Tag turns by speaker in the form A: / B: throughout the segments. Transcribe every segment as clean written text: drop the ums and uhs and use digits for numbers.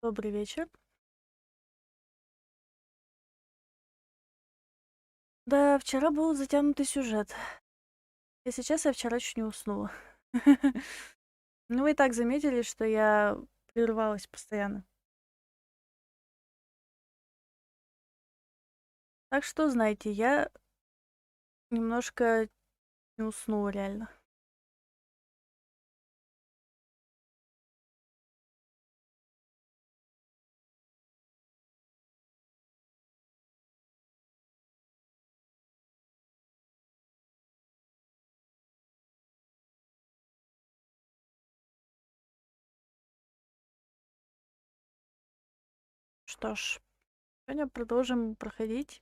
A: Добрый вечер. Да, вчера был затянутый сюжет. Если честно, я вчера чуть не уснула. Ну, вы и так заметили, что я прерывалась постоянно. Так что, знаете, я немножко не уснула реально. Что ж, сегодня продолжим проходить.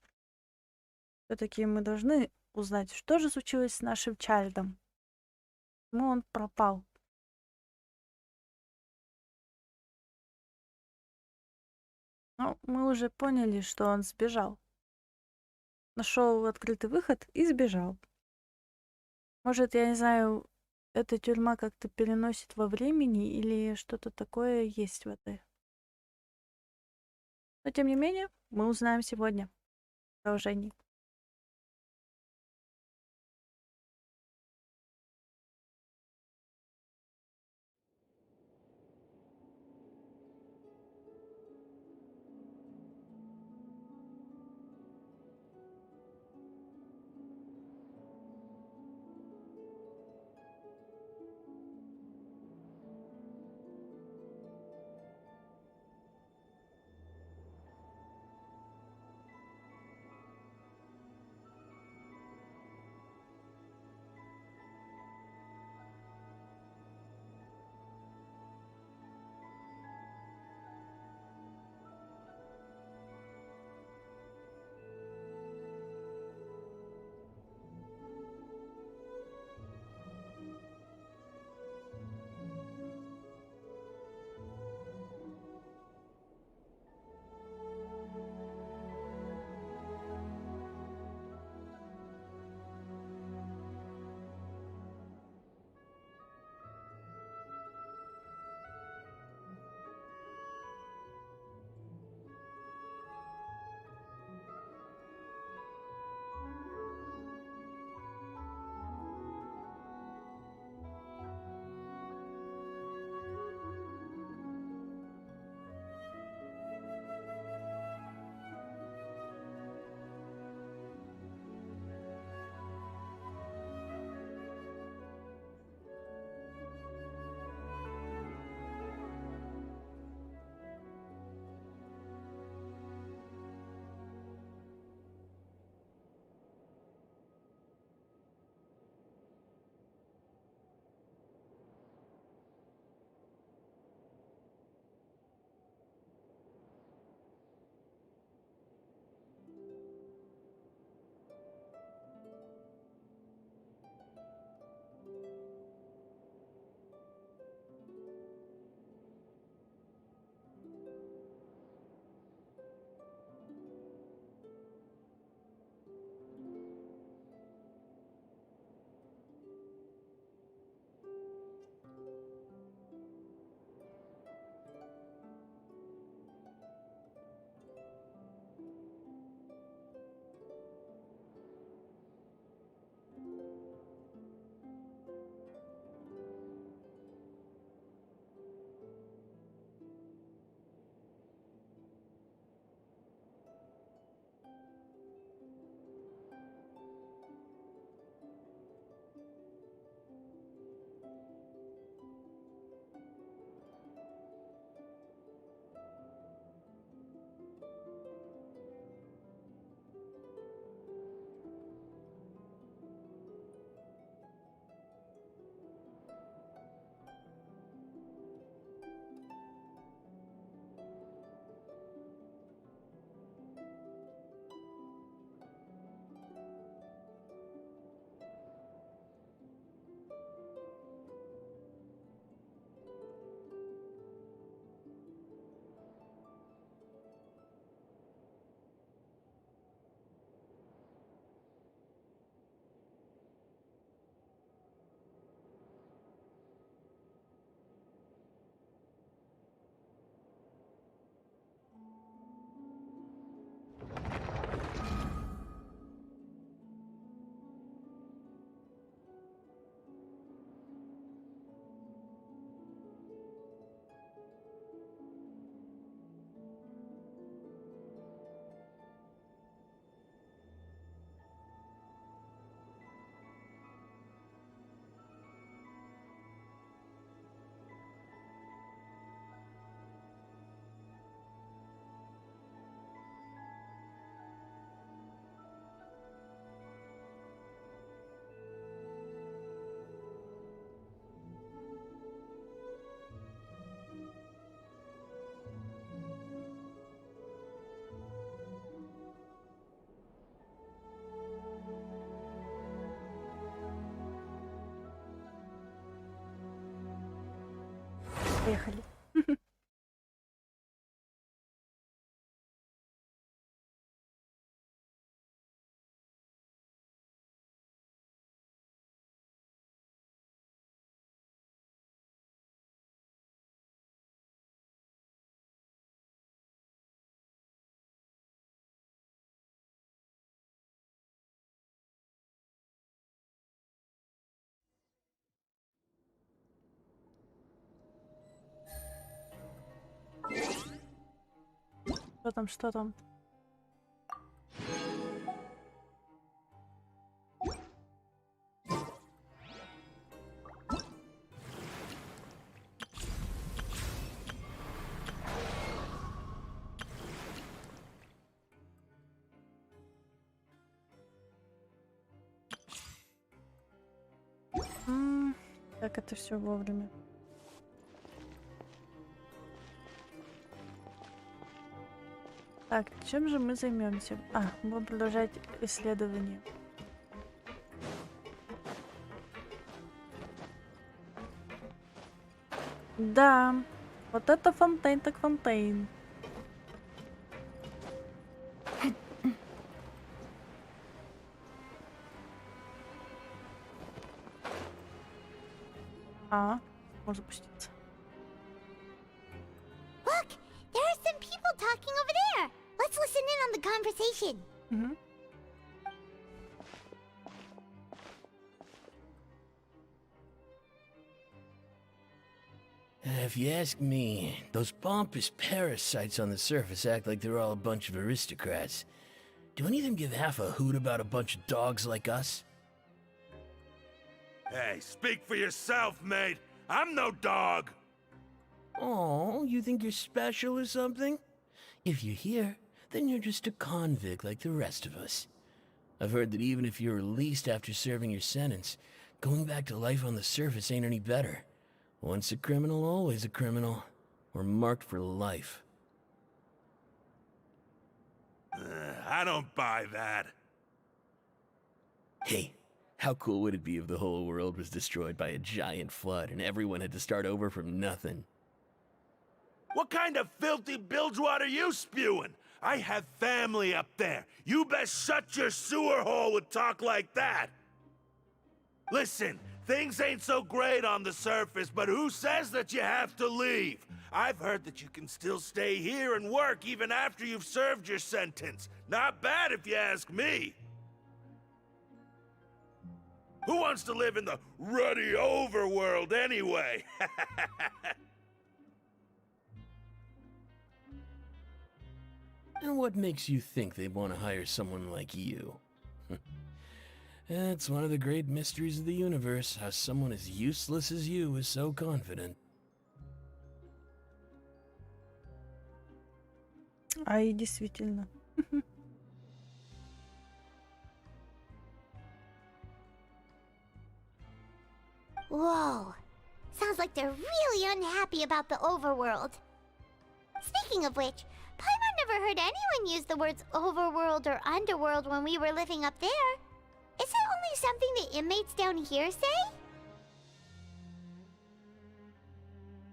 A: Все-таки мы должны узнать, что же случилось с нашим Чайльдом. Почему он пропал? Ну, мы уже поняли, что он сбежал. Нашел открытый выход и сбежал. Может, я не знаю, эта тюрьма как-то переносит во времени или что-то такое есть в этой. Но тем не менее, мы узнаем сегодня в продолжении. Поехали. Что там, что там? Как это все вовремя? Так, чем же мы займемся? Будем продолжать исследование. Да, вот это фонтейн так фонтейн. Может спуститься.
B: Look, there are some people talking over there. Let's listen in on the conversation.
C: If you ask me, those pompous parasites on the surface act like they're all a bunch of aristocrats. Do any of them give half a hoot about a bunch of dogs like us?
D: Hey, speak for yourself, mate. I'm no dog.
C: Oh, you think you're special or something? If you're here, then you're just a convict like the rest of us. I've heard that even if you're released after serving your sentence, going back to life on the surface ain't any better. Once a criminal, always a criminal. We're marked for life.
D: I don't buy that.
C: Hey, how cool would it be if the whole world was destroyed by a giant flood and everyone had to start over from nothing?
D: What kind of filthy bilgewater you spewing? I have family up there. You best shut your sewer hole with talk like that. Listen, things ain't so great on the surface, but who says that you have to leave? I've heard that you can still stay here and work even after you've served your sentence. Not bad if you ask me. Who wants to live in the ruddy overworld anyway?
C: And what makes you think they want to hire someone like you? It's one of the great mysteries of the universe, how someone as useless as you is so confident.
A: И действительно.
B: Whoa. Sounds like they're really unhappy about the overworld. Speaking of which, Paimon never heard anyone use the words overworld or underworld when we were living up there. Is that only something the inmates down here say?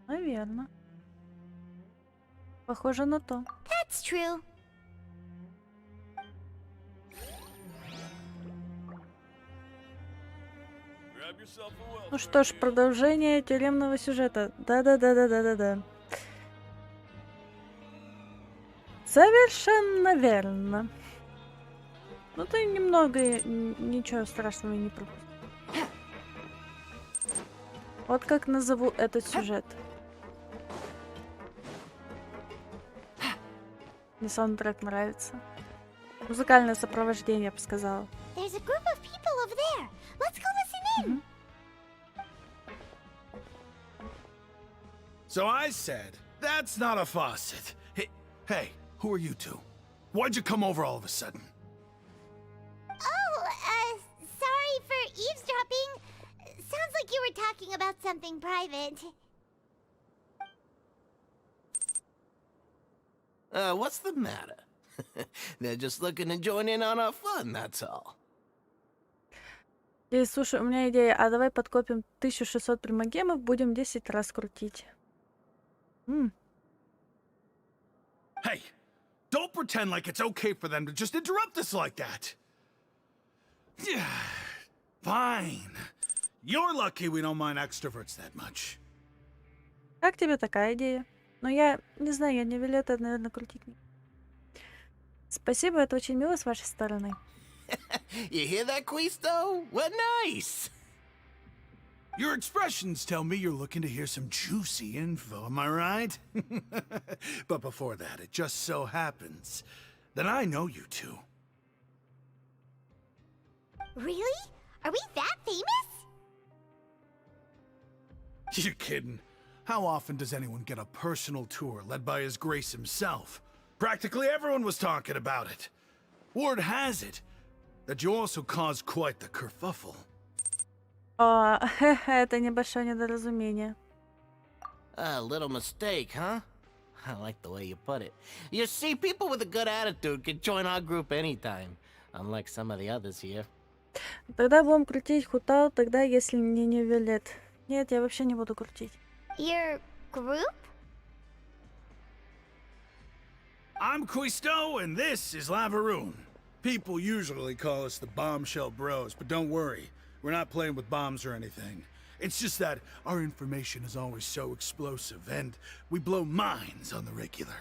A: Наверно. Похоже на то.
B: That's true.
A: Ну что ж, продолжение тюремного сюжета. Да. Совершенно верно. Ну ты немного, ничего страшного не пропустил. Вот как назову этот сюжет. Мне саундтрек нравится. Музыкальное сопровождение, я бы сказала.
B: There's a group of people over there. Let's go listen in.
D: So I said, that's not a faucet. Hey, who are you two? Why'd you come over all of a sudden?
B: Oh, sorry for eavesdropping. Sounds like you were talking about something private.
E: What's the matter? They're just looking to join in on our fun, that's all.
A: Слушай, у меня идея, давай подкопим 1600 примагемов, будем 10 раз крутить.
D: Hey, don't pretend like it's okay for them to just interrupt us like that. Yeah, fine. You're lucky we don't mind extroverts that much.
A: Как тебе такая идея? Но я не знаю, я не велю это, наверное, крутить. Спасибо, это очень мило с вашей стороны.
E: You hear that, Quisto? What nice!
D: Your expressions tell me you're looking to hear some juicy info, am I right? But before that, it just so happens that I know you two.
B: Really? Are we that famous?
D: You're kidding. How often does anyone get a personal tour led by His Grace himself? Practically everyone was talking about it. Word has it that you also caused quite the kerfuffle.
A: О, это небольшое недоразумение.
E: A little mistake, huh? I like the way you put it. You see, people with a good attitude can join our group anytime, unlike some of the others here.
A: Тогда будем крутить хутал, тогда если мне не велят. Нет, я вообще не буду крутить.
B: Your group?
D: I'm Quisto, and this is Lavaroon. People usually call us the Bombshell Bros, but don't worry. We're not playing with bombs or anything. It's just that our information is always so explosive, and we blow minds on the regular.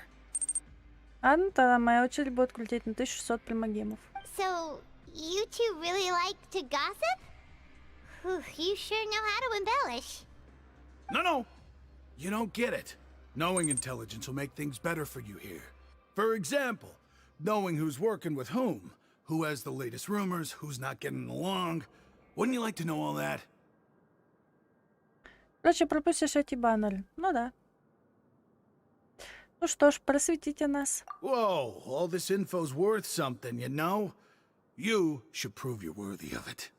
A: Ладно, тогда моя очередь будет крутить на 1600 примагемов.
B: So, you two really like to gossip? Whew, you sure know how to embellish.
D: No. You don't get it. Knowing intelligence will make things better for you here. For example, knowing who's working with whom, who has the latest rumors, who's not getting along. Wouldn't you like to know all that?
A: Короче, пропустишь эти баннеры. Ну да. Ну что ж, просветите нас.
D: Whoa, all this info's worth something, you know? You should prove you're worthy of it.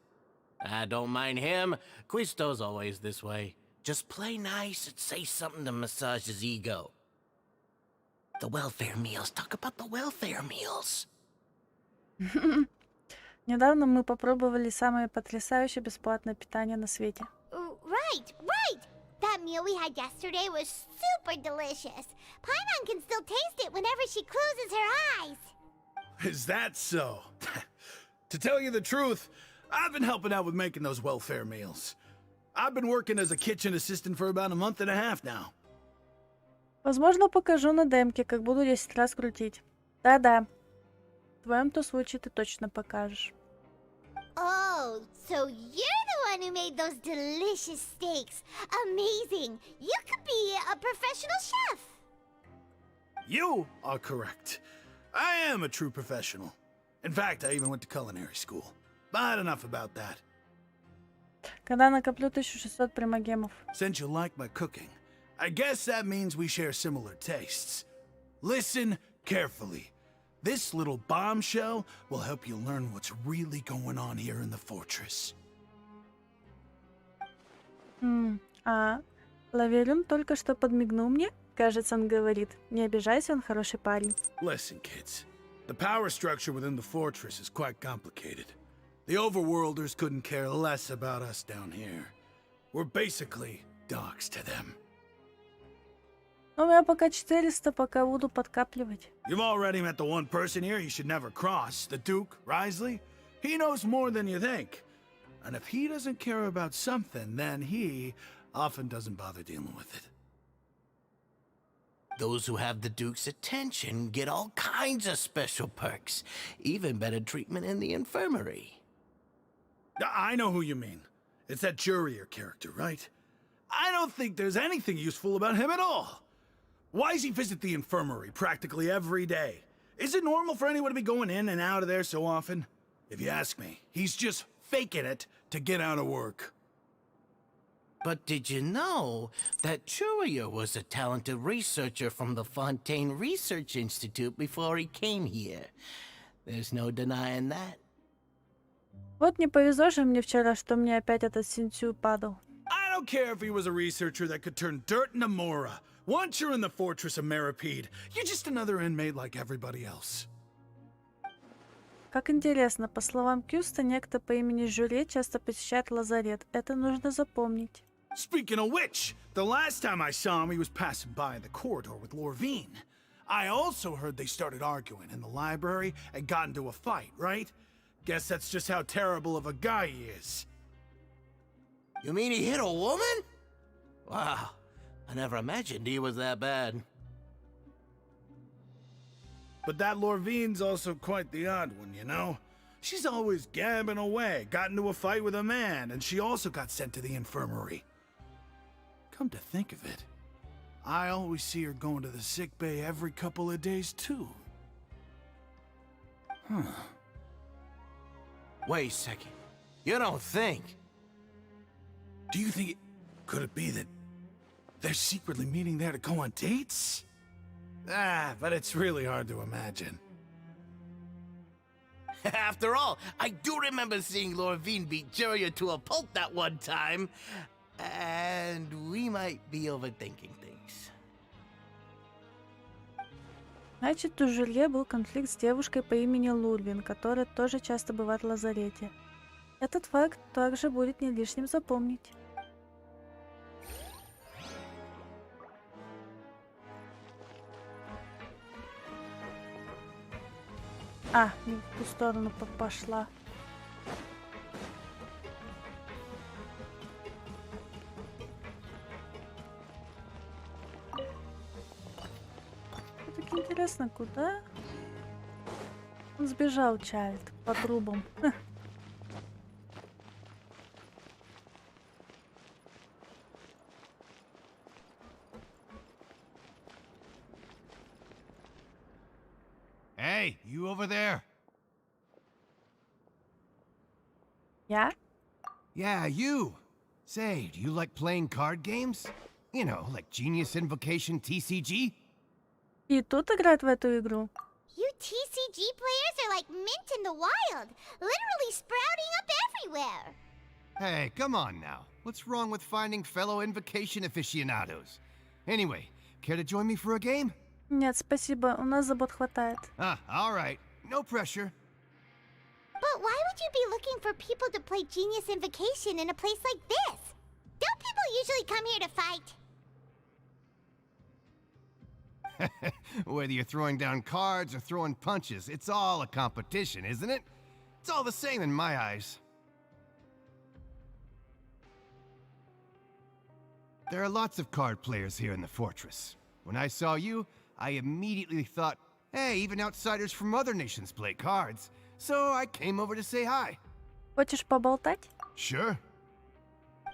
E: I don't mind him. Quisto's always this way. Just play nice and say something to massage his ego. The welfare meals. Talk about the welfare meals.
A: Недавно мы попробовали самое потрясающее бесплатное питание на свете.
B: Right. That meal we had yesterday was super delicious. Paimon can still taste it whenever she closes her eyes.
D: Is that so? To tell you the truth, I've been helping out with making those welfare meals. I've been working as a kitchen assistant for about a month and a half now.
A: Возможно, покажу на демке, как буду 10 раз крутить. Да-да. В твоем-то случае ты точно покажешь.
B: Oh, so you're the one who made those delicious steaks. Amazing. You could be a professional chef.
D: You are correct. I am a true professional. In fact, I even went to culinary school. But enough about that.
A: Когда накоплю 1600 примагемов.
D: Since you like my cooking, I guess that means we share similar tastes. Listen carefully. This little bombshell will help you learn what's really going on here in the fortress.
A: Лаверюн только что подмигнул мне. Кажется, он говорит, не обижайся, он хороший парень.
D: Listen, kids. The power structure within the fortress is quite complicated. The overworlders couldn't care less about us down here. We're basically dogs to them.
A: У меня пока 400, пока буду подкапливать.
D: You've already met the one person here you should never cross, the Duke, Risley. He knows more than you think. And if he doesn't care about something, then he often doesn't bother dealing with it.
E: Those who have the Duke's attention get all kinds of special perks, even better treatment in the infirmary.
D: I know who you mean. It's that Jurier character, right? I don't think there's anything useful about him at all. Why does he visit the infirmary practically every day? Is it normal for anyone to be going in and out of there so often? If you ask me, he's just faking it to get out of work.
E: But did you know that Jurier was a talented researcher from the Fontaine Research Institute before he came here? There's no denying that.
A: Вот не повезло же мне вчера, что мне опять этот Синцю падал.
D: I don't care if he was a researcher that could turn dirt into Mora. Once you're in the fortress of Meripede, you're just another inmate like everybody else.
A: Как интересно, по словам Кюста, некто по имени Жюре часто посещает лазарет. Это нужно запомнить.
F: Speaking of which, the last time I saw him, he was passing by the corridor with Lorvine. I also heard they started arguing in the library and got into a fight, right? Guess that's just how terrible of a guy he is.
E: You mean he hit a woman? Wow, I never imagined he was that bad.
F: But that Lorvine's also quite the odd one, you know? She's always gabbing away, got into a fight with a man, and she also got sent to the infirmary. Come to think of it, I always see her going to the sick bay every couple of days, too. Huh.
E: Wait a second. You don't think?
F: Do you think could it be that they're secretly meeting there to go on dates? Ah, but it's really hard to imagine.
E: After all, I do remember seeing Lorvine beat Julia to a pulp that one time. And we might be overthinking things.
A: Значит, у Жюлье был конфликт с девушкой по имени Лурвин, которая тоже часто бывает в лазарете. Этот факт также будет не лишним запомнить. А, не в ту сторону пошла. Так интересно, куда? Он сбежал, Чайлд, по трубам.
G: Hey, you over there?
A: Я?
G: Yeah, you. Say, do you like playing card games? You know, like Genius Invocation TCG?
A: И тут играет в эту игру.
B: You TCG players are like mint in the wild, literally sprouting up everywhere.
G: Hey, come on now. What's wrong with finding fellow Invocation aficionados? Anyway, care to join me for a game?
A: Нет, спасибо, у нас забот хватает.
G: All right. No pressure.
B: But why would you be looking for people to play Genius Invocation in a place like this? Don't people usually come here to fight?
G: Whether you're throwing down cards or throwing punches, it's all a competition, isn't it? It's all the same in my eyes. There are lots of card players here in the fortress. When I saw you, I immediately thought, hey, even outsiders from other nations play cards. So I came over to say hi.
A: Хочешь поболтать?
G: Sure.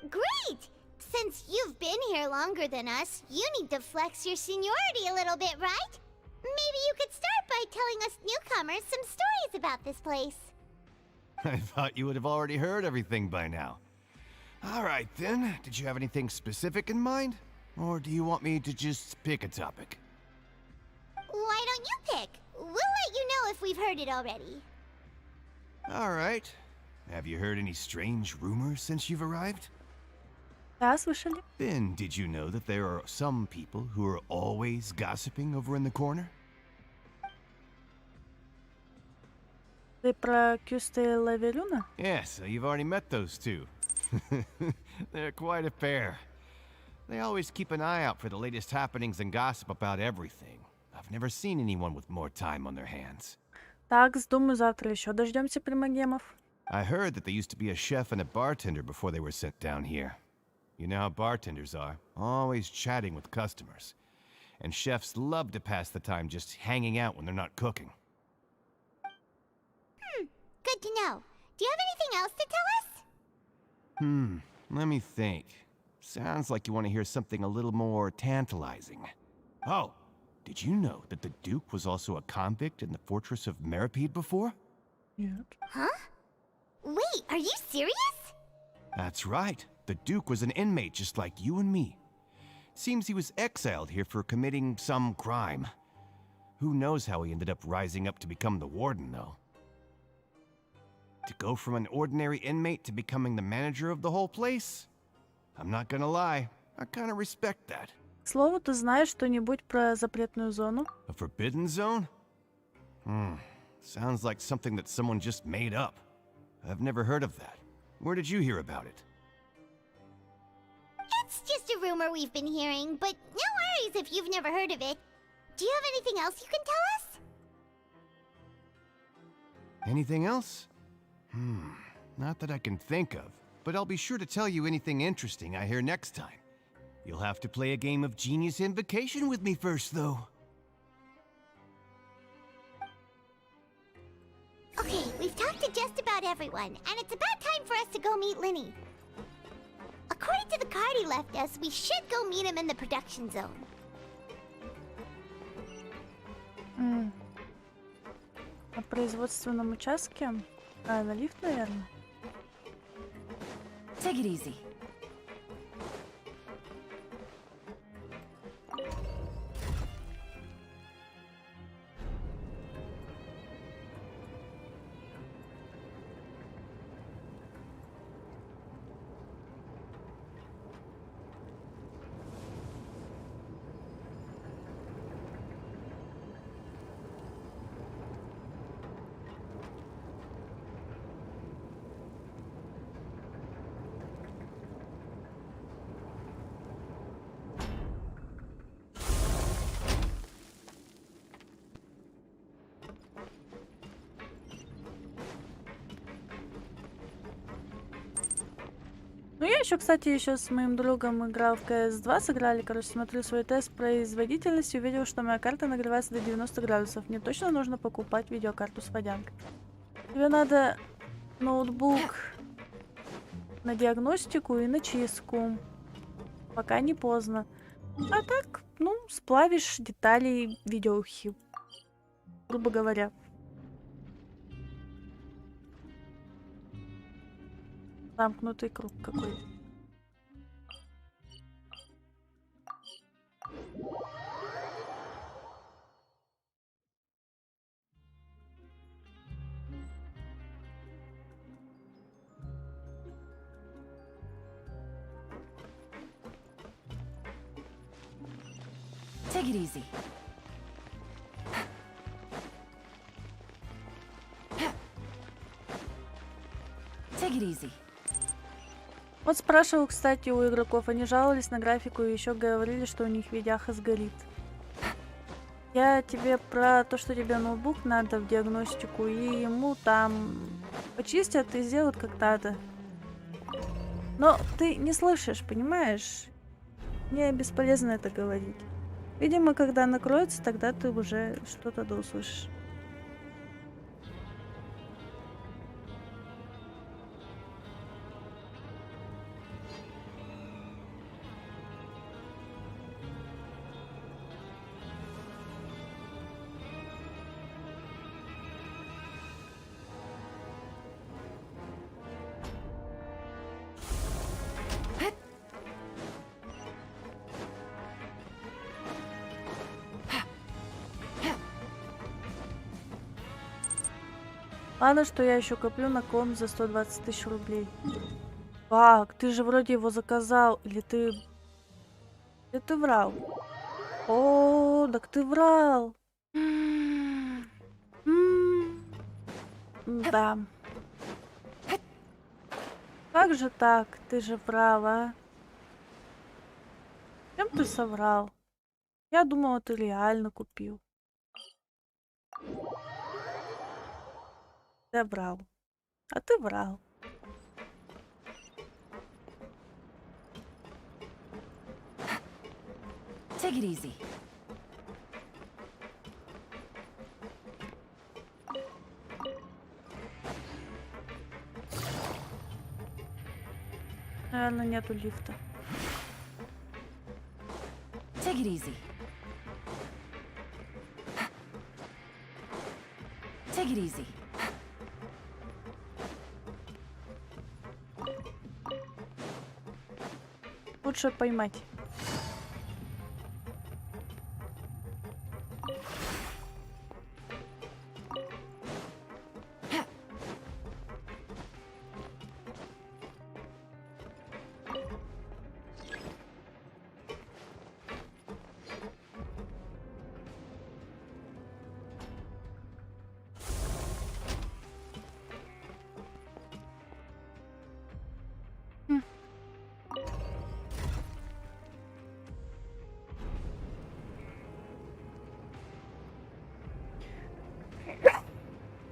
B: Great! Since you've been here longer than us, you need to flex your seniority a little bit, right? Maybe you could start by telling us newcomers some stories about this place.
G: I thought you would have already heard everything by now. All right, then. Did you have anything specific in mind? Or do you want me to just pick a topic?
B: Why don't you pick? We'll let you know if we've heard it already.
G: All right. Have you heard any strange rumors since you've arrived?
A: Да, слышали?
G: Then, did you know that there are some people who are always gossiping over in the corner?
A: Ты про Кюста и Лаверюна?
G: Yes, so you've already met those two. They're quite a pair. They always keep an eye out for the latest happenings and gossip about everything. I've never seen anyone with more time on their hands.
A: Так, думаю, завтра еще дождемся примагемов.
G: I heard that there used to be a chef and a bartender before they were sent down here. You know how bartenders are, always chatting with customers. And chefs love to pass the time just hanging out when they're not cooking.
B: Good to know. Do you have anything else to tell us?
G: Let me think. Sounds like you want to hear something a little more tantalizing. Oh, did you know that the Duke was also a convict in the fortress of Meripede before?
A: Нет.
B: Huh? Wait, are you serious?
G: That's right. The Duke was an inmate just like you and me. Seems he was exiled here for committing some crime. Who knows how he ended up rising up to become the warden, though. To go from an ordinary inmate to becoming the manager of the whole place? I'm not gonna lie, I kinda respect that.
A: К слову, ты знаешь что-нибудь про запретную зону?
G: A forbidden zone? Sounds like something that someone just made up. I've never heard of that. Where did you hear about it?
B: rumor we've been hearing, but no worries if you've never heard of it. Do you have anything else you can tell us?
G: Anything else? Not that I can think of, but I'll be sure to tell you anything interesting I hear next time. You'll have to play a game of Genius Invocation with me first, though.
B: Okay, we've talked to just about everyone, and it's about time for us to go meet Linny. According to the card he left us, we should go meet him in the production zone.
A: На производственном участке? На лифт, наверное.
H: Take it easy.
A: Ну, я еще, кстати, еще с моим другом играл в CS2, сыграли, короче, смотрю свой тест производительности, увидел, что моя карта нагревается до 90 градусов. Мне точно нужно покупать видеокарту с водянкой. Тебе надо ноутбук на диагностику и на чистку. Пока не поздно. А так, ну, сплавишь детали видеохи. Грубо говоря. Замкнутый круг какой-то.
H: Take it easy. Take it easy.
A: Вот спрашивал, кстати, у игроков, они жаловались на графику и еще говорили, что у них видяха сгорит. Я тебе про то, что тебе ноутбук надо в диагностику, и ему там почистят и сделают как надо. Но ты не слышишь, понимаешь? Мне бесполезно это говорить. Видимо, когда накроется, тогда ты уже что-то да услышишь. Ладно, что я еще коплю на комп за 120 тысяч рублей. Как? Ты же вроде его заказал. Или ты... Или ты врал? О, так ты врал. Да. Как же так? Ты же врал, а? Чем ты соврал? Я думала, ты реально купил. Ты врал. А ты врал.
H: Take it easy.
A: Наверное, нету лифта.
H: Take it easy. Take it easy.
A: Лучше поймать.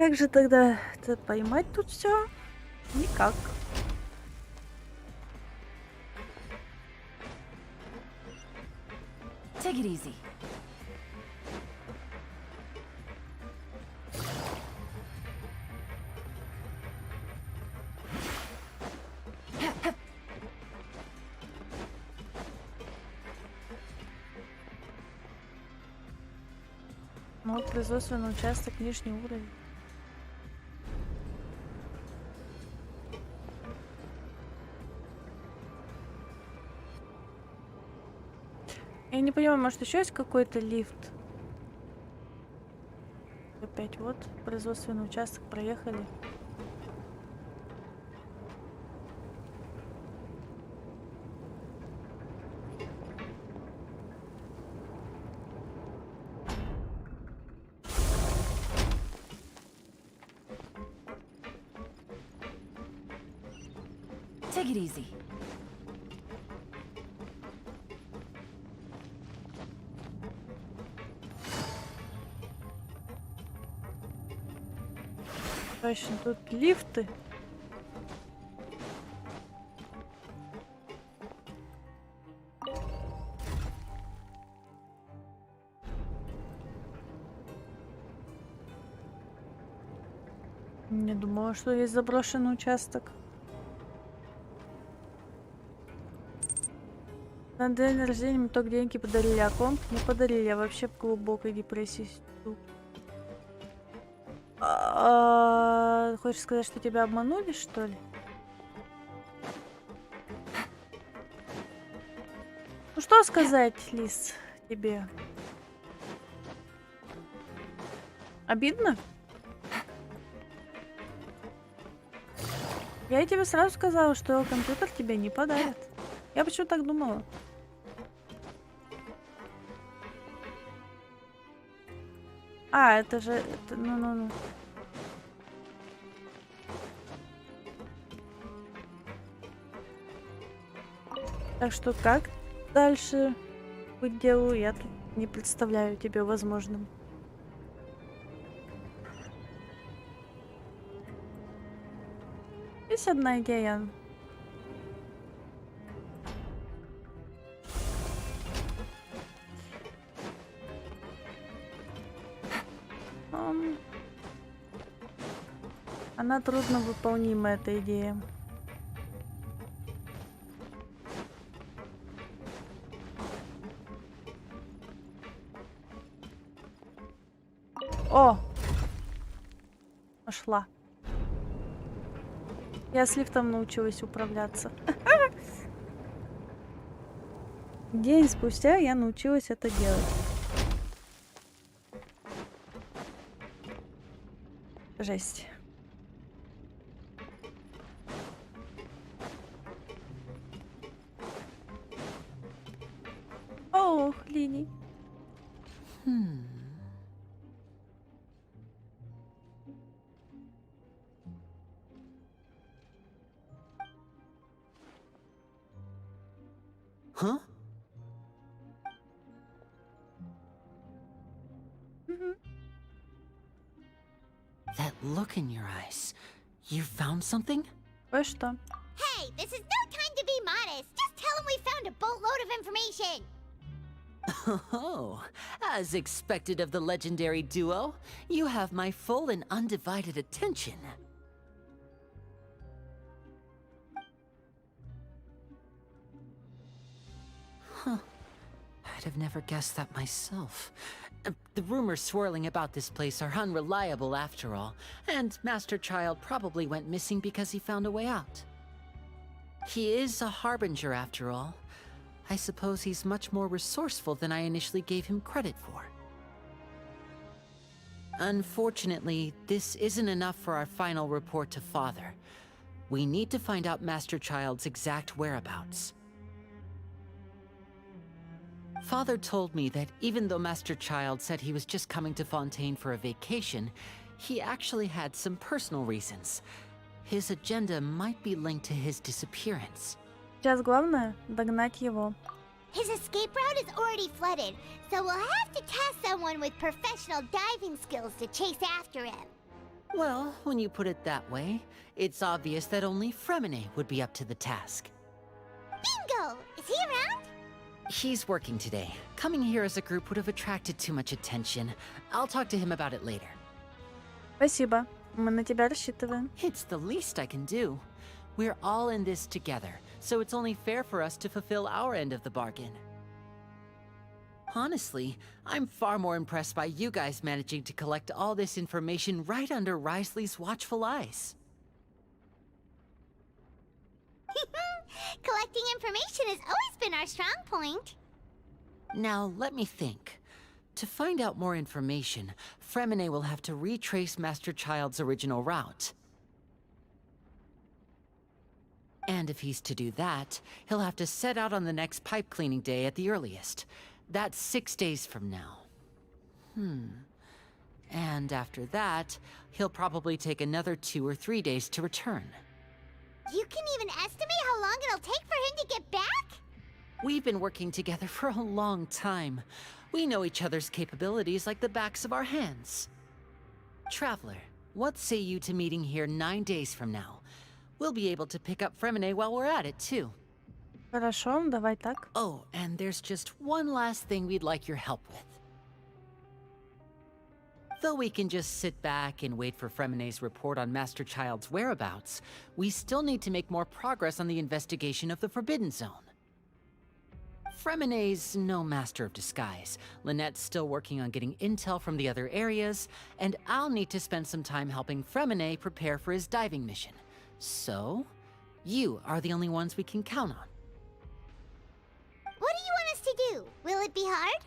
A: Как же тогда это поймать тут все? Никак.
H: Take it easy.
A: Ну, производственный участок, нижний уровень. Я не понимаю, может еще есть какой-то лифт? Опять вот, производственный участок, проехали.
H: Take it easy.
A: Точно, тут лифты. Не думала, что есть заброшенный участок. На день рождения мне только деньги подарили, а комп не подарили. Я вообще в глубокой депрессии сижу. Хочешь сказать, что тебя обманули, что ли? Ну что сказать, Лис, тебе? Обидно? Я тебе сразу сказала, что компьютер тебе не подарят. Я почему так думала? А, это же... Это, ну. Так что как дальше быть делу, я тут не представляю тебе возможным. Есть одна идея. Она трудно выполнима, эта идея. О! Пошла. Я с лифтом научилась управляться. День спустя я научилась это делать. Жесть. Ох, Лини.
E: Huh? That look in your eyes. You found something?
A: Кое-что.
B: Hey, this is no time to be modest. Just tell him we found a boatload of information.
I: Oh, as expected of the legendary duo, you have my full and undivided attention. Huh. I'd have never guessed that myself. The rumors swirling about this place are unreliable after all, and Master Child probably went missing because he found a way out. He is a harbinger after all. I suppose he's much more resourceful than I initially gave him credit for. Unfortunately, this isn't enough for our final report to Father. We need to find out Master Child's exact whereabouts. Father told me that even though Master Child said he was just coming to Fontaine for a vacation, he actually had some personal reasons. His agenda might be linked to his disappearance.
A: Сейчас главное догнать его.
B: His escape route is already flooded, so we'll have to task someone with professional diving skills to chase after him.
I: Well, when you put it that way, it's obvious that only Fremine would be up to the task.
B: Bingo! Is he around?
I: He's working today. Coming here as a group would have attracted too much attention. I'll talk to him about it later.
A: Спасибо. Мы на тебя рассчитываем.
I: It's the least I can do. We're all in this together, so it's only fair for us to fulfill our end of the bargain. Honestly, I'm far more impressed by you guys managing to collect all this information right under Risley's watchful eyes.
B: Collecting information has always been our strong point.
I: Now, let me think. To find out more information, Fremine will have to retrace Master Child's original route. And if he's to do that, he'll have to set out on the next pipe cleaning day at the earliest. That's 6 days from now. And after that, he'll probably take another 2 or 3 days to return.
B: You can even estimate how long it'll take for him to get back?
I: We've been working together for a long time. We know each other's capabilities like the backs of our hands. Traveler, what say you to meeting here 9 days from now? We'll be able to pick up Fremine while we're at it, too.
A: Хорошо, давай так.
I: Oh, and there's just one last thing we'd like your help with. Though we can just sit back and wait for Fremine's report on Master Child's whereabouts, we still need to make more progress on the investigation of the Forbidden Zone. Fremine's no master of disguise. Lynette's still working on getting intel from the other areas, and I'll need to spend some time helping Fremine prepare for his diving mission. So, you are the only ones we can count on.
B: What do you want us to do? Will it be hard?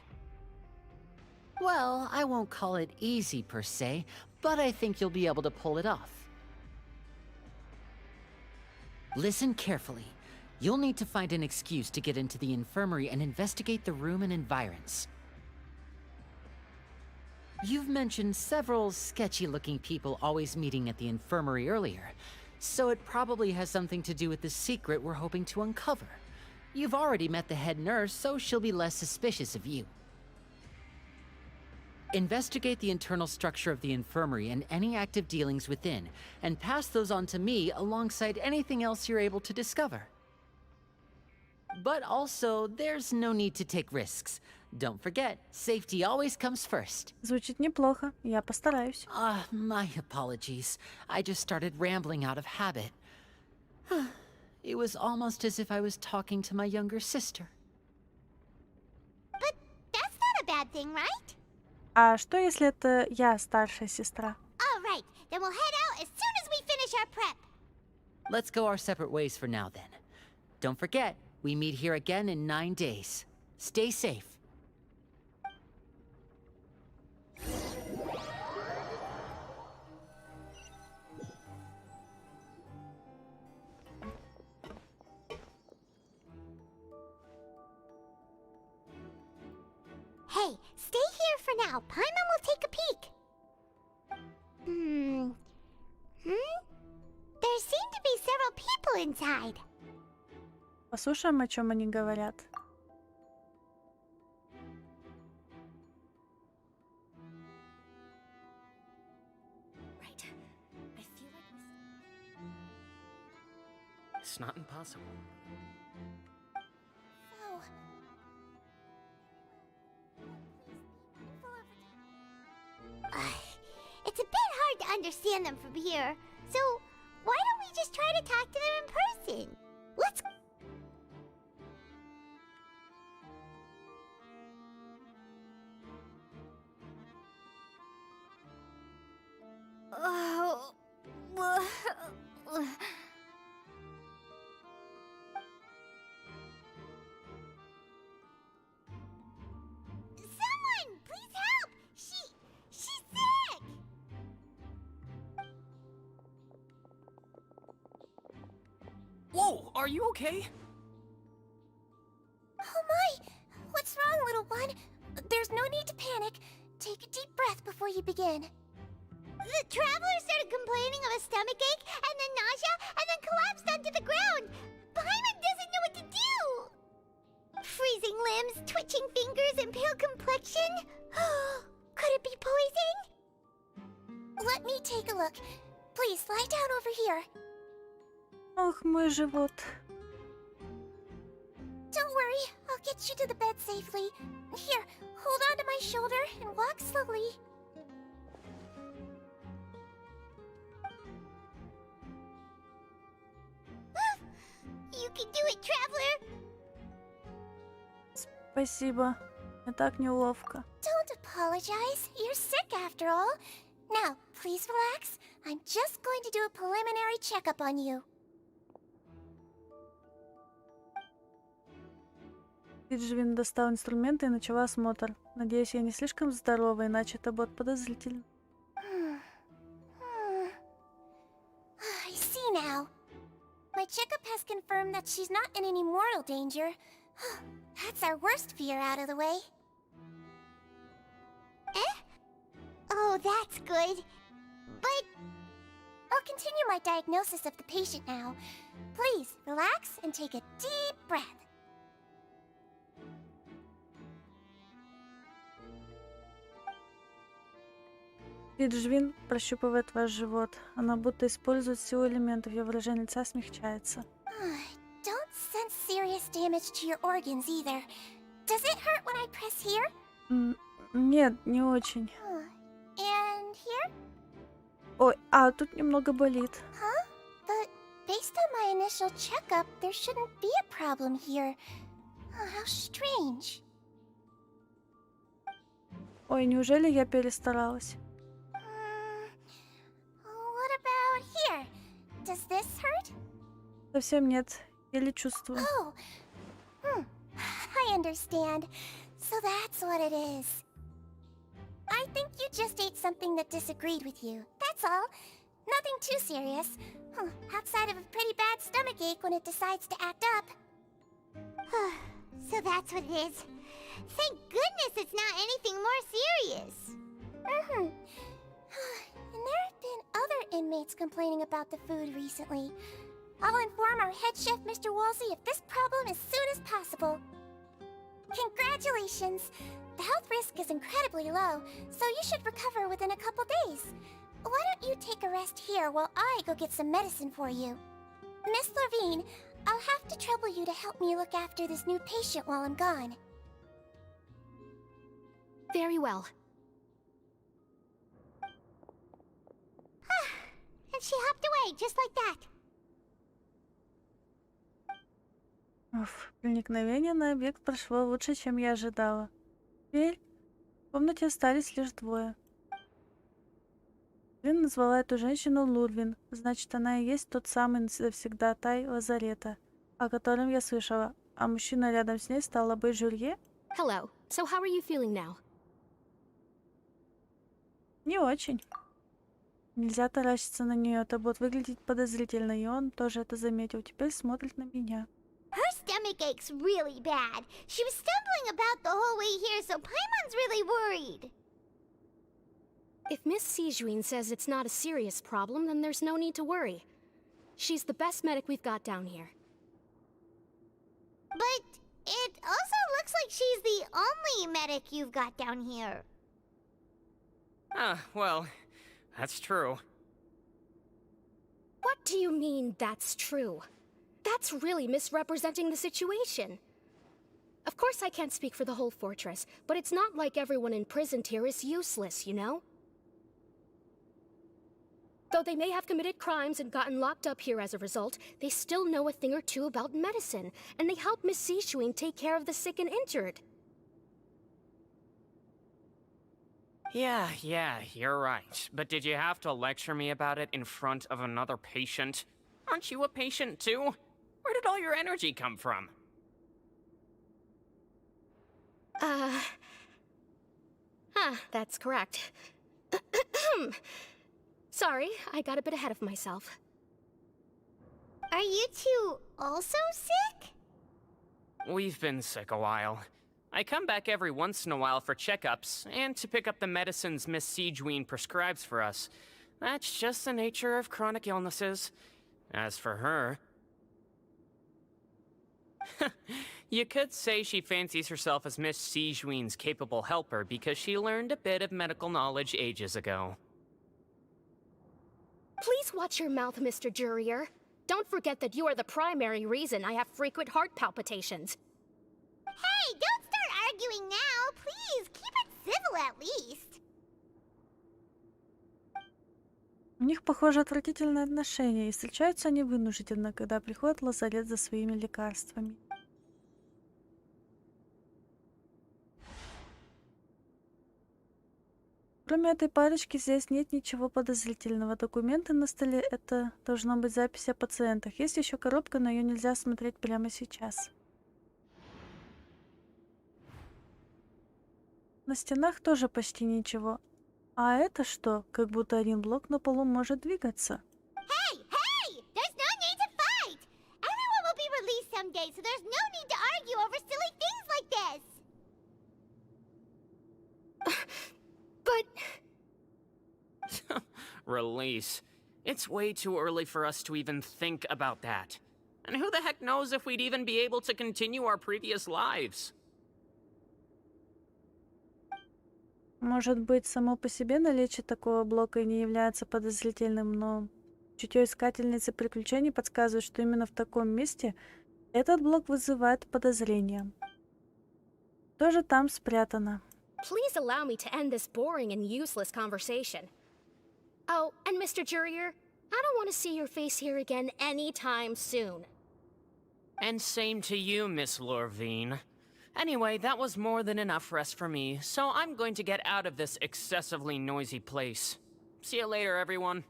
I: Well, I won't call it easy per se, but I think you'll be able to pull it off. Listen carefully. You'll need to find an excuse to get into the infirmary and investigate the room and environs. You've mentioned several sketchy-looking people always meeting at the infirmary earlier, so it probably has something to do with the secret we're hoping to uncover. You've already met the head nurse, so she'll be less suspicious of you. Investigate the internal structure of the infirmary and any active dealings within, and pass those on to me alongside anything else you're able to discover. But also, there's no need to take risks. Don't forget, safety always comes first.
A: Звучит неплохо. Я постараюсь.
I: My apologies. I just started rambling out of habit. It was almost as if I was talking to my younger sister.
B: But that's not a bad thing, right?
A: А что, если это я старшая сестра?
B: All right, then we'll head out as soon as we finish our prep.
I: Let's go our separate ways for now, then. Don't forget, we meet here again in 9 days. Stay safe.
B: Hey, stay here for now. Paimon will take a peek. There seem to be several people inside.
A: Послушаем, о чем они говорят.
J: Right. I feel like it's not impossible.
B: Oh. It's a bit hard to understand them from here, so why don't we just try to talk to them in person? Let's... Someone, please help! She's sick!
J: Whoa, are you okay?
B: Oh my! What's wrong, little one? There's no need to panic. Take a deep breath before you begin. The traveler started complaining of a stomachache, and then nausea, and then collapsed onto the ground. Paimon doesn't know what to do! Freezing limbs, twitching fingers, and pale complexion? Could it be poison? Let me take a look. Please, lie down over here.
A: Ох, мой живот.
B: Don't worry, I'll get you to the bed safely. Here, hold on to my shoulder and walk slowly. You can do it, traveler!
A: Спасибо. Мне так неловко.
B: Don't apologize. You're sick after all. Now, please relax. I'm just going to do a preliminary checkup on you.
A: Иджвин достал инструменты и начала осмотр. Надеюсь, я не слишком здорова, иначе это будет подозрительно.
B: I see now. My checkup has confirmed that she's not in any mortal danger. That's our worst fear out of the way. Eh? Oh, that's good. But I'll continue my diagnosis of the patient now. Please, relax and take a deep breath.
A: Иджвин прощупывает ваш живот. Она будто использует силу элементов. Ее выражение лица смягчается.
B: Don't sense serious damage to your organs either. Does it hurt when I press here?
A: Нет, не очень.
B: And here?
A: Ой, тут немного болит.
B: Huh? But based on my initial checkup, there shouldn't be a problem here. Oh, how strange.
A: Ой, неужели я перестаралась?
B: What about here? Does this hurt?
A: Совсем нет. Еле чувствую.
B: Oh. I understand. So that's what it is. I think you just ate something that disagreed with you. That's all. Nothing too serious. Outside of a pretty bad stomachache when it decides to act up.
K: So that's what it is. Thank goodness it's not anything more serious.
B: And there have been other inmates complaining about the food recently. I'll inform our head chef, Mr. Wolsey, of this problem as soon as possible. Congratulations! The health risk is incredibly low, so you should recover within a couple days. Why don't you take a rest here while I go get some medicine for you? Miss Levine, I'll have to trouble you to help me look after this new patient while I'm gone.
K: Very well. And she hopped away, just like that.
A: Проникновение на объект прошло лучше, чем я ожидала. Теперь в комнате остались лишь двое. Лин назвала эту женщину Лурвин, значит, она и есть тот самый завсегдатай лазарета, о котором я слышала, а мужчина рядом с ней стала быть Жюлье?
K: Hello. So how are you feeling now?
A: Не очень. Нельзя таращиться на нее, это будет выглядеть подозрительно, и он тоже это заметил. Теперь смотрит на меня.
K: Her stomach aches really bad. She was stumbling about the whole way here, so Paimon's really worried.
L: If Miss Sijuin says it's not a serious problem, then there's no need to worry. She's the best medic we've got down here.
K: But it also looks like she's the only medic you've got down here.
J: Well, that's true.
L: What do you mean, that's true? That's really misrepresenting the situation. Of course I can't speak for the whole fortress, but it's not like everyone imprisoned here is useless, you know? Though they may have committed crimes and gotten locked up here as a result, they still know a thing or two about medicine, and they help Miss Sishuin take care of the sick and injured.
J: Yeah, you're right. But did you have to lecture me about it in front of another patient? Aren't you a patient too? Where did all your energy come from?
L: That's correct. Sorry, I got a bit ahead of myself.
K: Are you two also sick?
J: We've been sick a while. I come back every once in a while for checkups, and to pick up the medicines Miss Sijuin prescribes for us. That's just the nature of chronic illnesses. As for her... You could say she fancies herself as Miss Sijuin's capable helper because she learned a bit of medical knowledge ages ago.
L: Please watch your mouth, Mr. Jurier. Don't forget that you are the primary reason I have frequent heart palpitations.
K: Hey, don't start arguing now. Please, keep it civil at least.
A: У них, похоже, отвратительные отношения, и встречаются они вынужденно, когда приходят в лазарет за своими лекарствами. Кроме этой парочки здесь нет ничего подозрительного. Документы на столе — это должно быть запись о пациентах. Есть еще коробка, но ее нельзя смотреть прямо сейчас. На стенах тоже почти ничего. А это что? Как будто один блок на полу может двигаться.
K: Hey, hey! There's no need to fight! Everyone will be released someday, so there's no need to argue over silly things like this!
L: But...
J: Release. It's way too early for us to even think about that. And who the heck knows if we'd even be able to continue our previous lives?
A: Может быть, само по себе наличие такого блока и не является подозрительным, но чутье искательницы приключений подсказывает, что именно в таком месте этот блок вызывает подозрения. Тоже там спрятано.
L: Please allow me to end this boring and useless conversation. Oh, and Mr. Jurier, I don't want to see your face here again anytime soon.
J: And same to you, Miss Lorvine. Anyway, that was more than enough rest for me, so I'm going to get out of this excessively noisy place. See you later, everyone.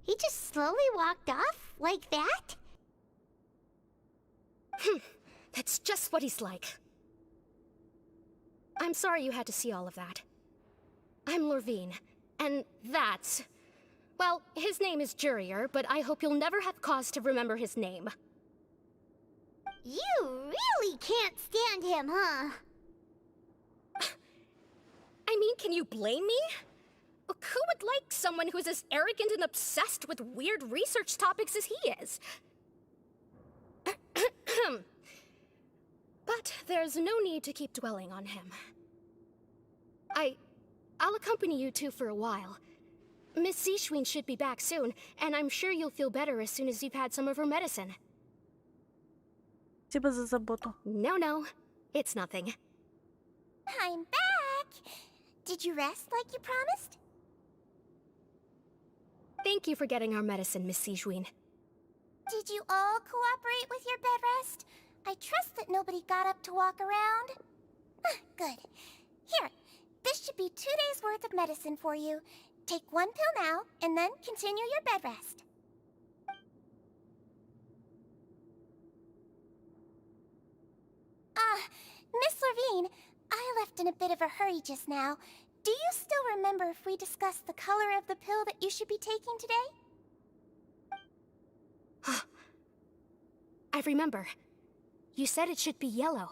K: He just slowly walked off like that?
L: That's just what he's like. I'm sorry you had to see all of that. I'm Lorvine, and that's... Well, his name is Jurier, but I hope you'll never have cause to remember his name.
K: You really can't stand him, huh?
L: I mean, can you blame me? Who would like someone who's as arrogant and obsessed with weird research topics as he is? But there's no need to keep dwelling on him. I'll accompany you two for a while. Miss Zishwin should be back soon, and I'm sure you'll feel better as soon as you've had some of her medicine.
A: Спасибо за заботу.
L: No, it's nothing.
K: I'm back! Did you rest like you promised?
L: Thank you for getting our medicine, Miss Zishwin.
K: Did you all cooperate with your bed rest? I trust that nobody got up to walk around. Good. Here, this should be 2 days' worth of medicine for you. Take 1 pill now, and then continue your bed rest. Miss Lorvine, I left in a bit of a hurry just now. Do you still remember if we discussed the color of the pill that you should be taking today?
L: I remember. You said it should be yellow.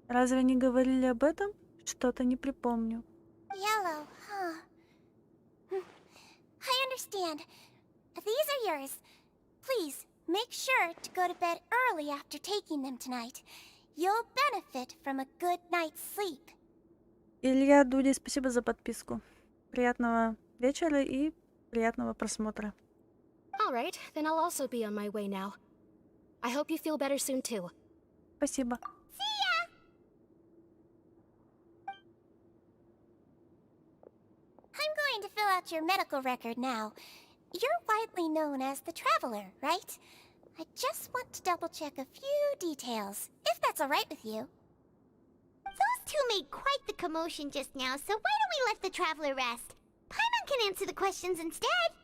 A: Разве не говорили об этом? Что-то не припомню.
K: Yellow, huh? I understand. These are yours. Please, make sure to go to bed early after taking them tonight. You'll benefit from a good night's sleep.
A: Илья Дуди, спасибо за подписку. Приятного вечера и приятного просмотра.
L: All right, then I'll also be on my way now. I hope you feel better soon too.
A: Спасибо.
K: See ya! I'm going to fill out your medical record now. You're widely known as the Traveler, right? I just want to double-check a few details, if that's all right with you. Those two made quite the commotion just now, so why don't we let the Traveler rest? Paimon can answer the questions instead.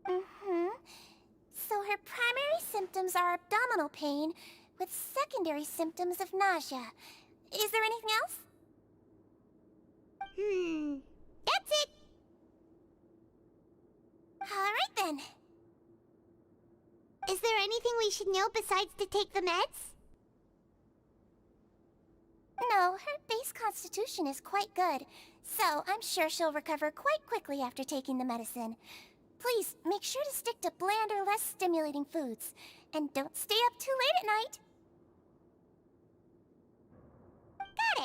K: So her primary symptoms are abdominal pain, with secondary symptoms of nausea. Is there anything else? That's it. All right then. Is there anything we should know besides to take the meds? No, her base constitution is quite good, so I'm sure she'll recover quite quickly after taking the medicine. Please, make sure to stick to bland or less stimulating foods, and don't stay up too late at night. Got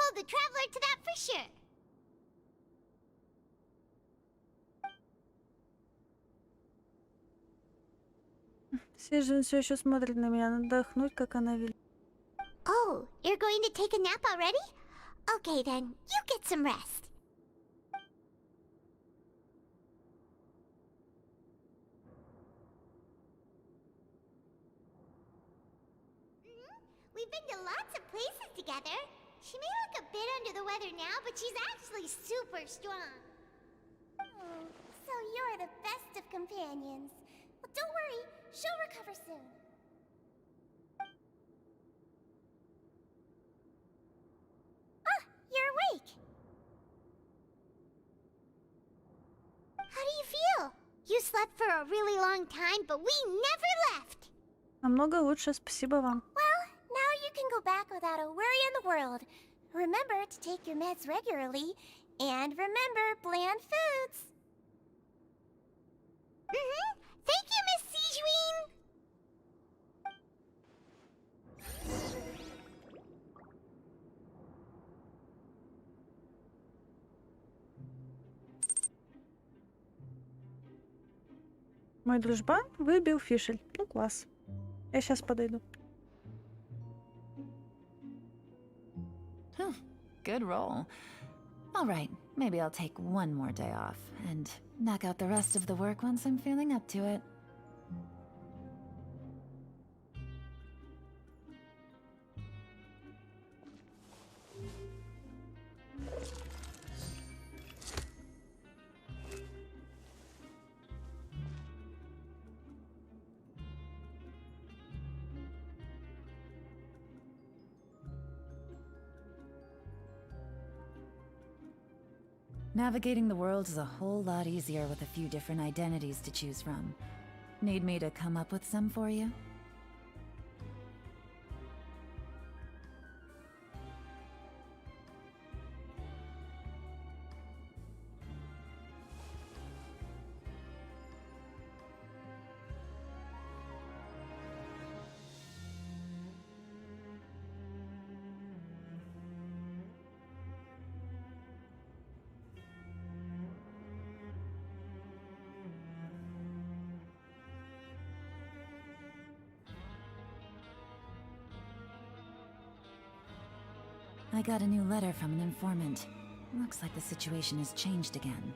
B: hold the traveler to that for sure.
A: Сижен все еще смотрит на меня. Надо отдохнуть, как она велит.
B: Oh, you're going to take a nap already? Okay then, you get some rest. We've been to lots of places together. She may look a bit under the weather now, but she's actually super strong.
K: Oh, so you're the best of companions. Well, don't worry, she'll recover soon. Ah, you're awake.
B: How do you feel? You slept for a really long time, but we never left.
A: Намного лучше, спасибо вам.
K: Well, now you can go back without a worry in the world. Remember to take your meds regularly, and remember bland foods.
B: Thank you, Miss Sijuin.
A: Мой дружбан выбил фишель. Ну, класс. Я сейчас подойду.
H: Good roll. All right, maybe I'll take one more day off and knock out the rest of the work once I'm feeling up to it. Navigating the world is a whole lot easier with a few different identities to choose from. Need me to come up with some for you? I got a new letter from an informant. Looks like the situation has changed again.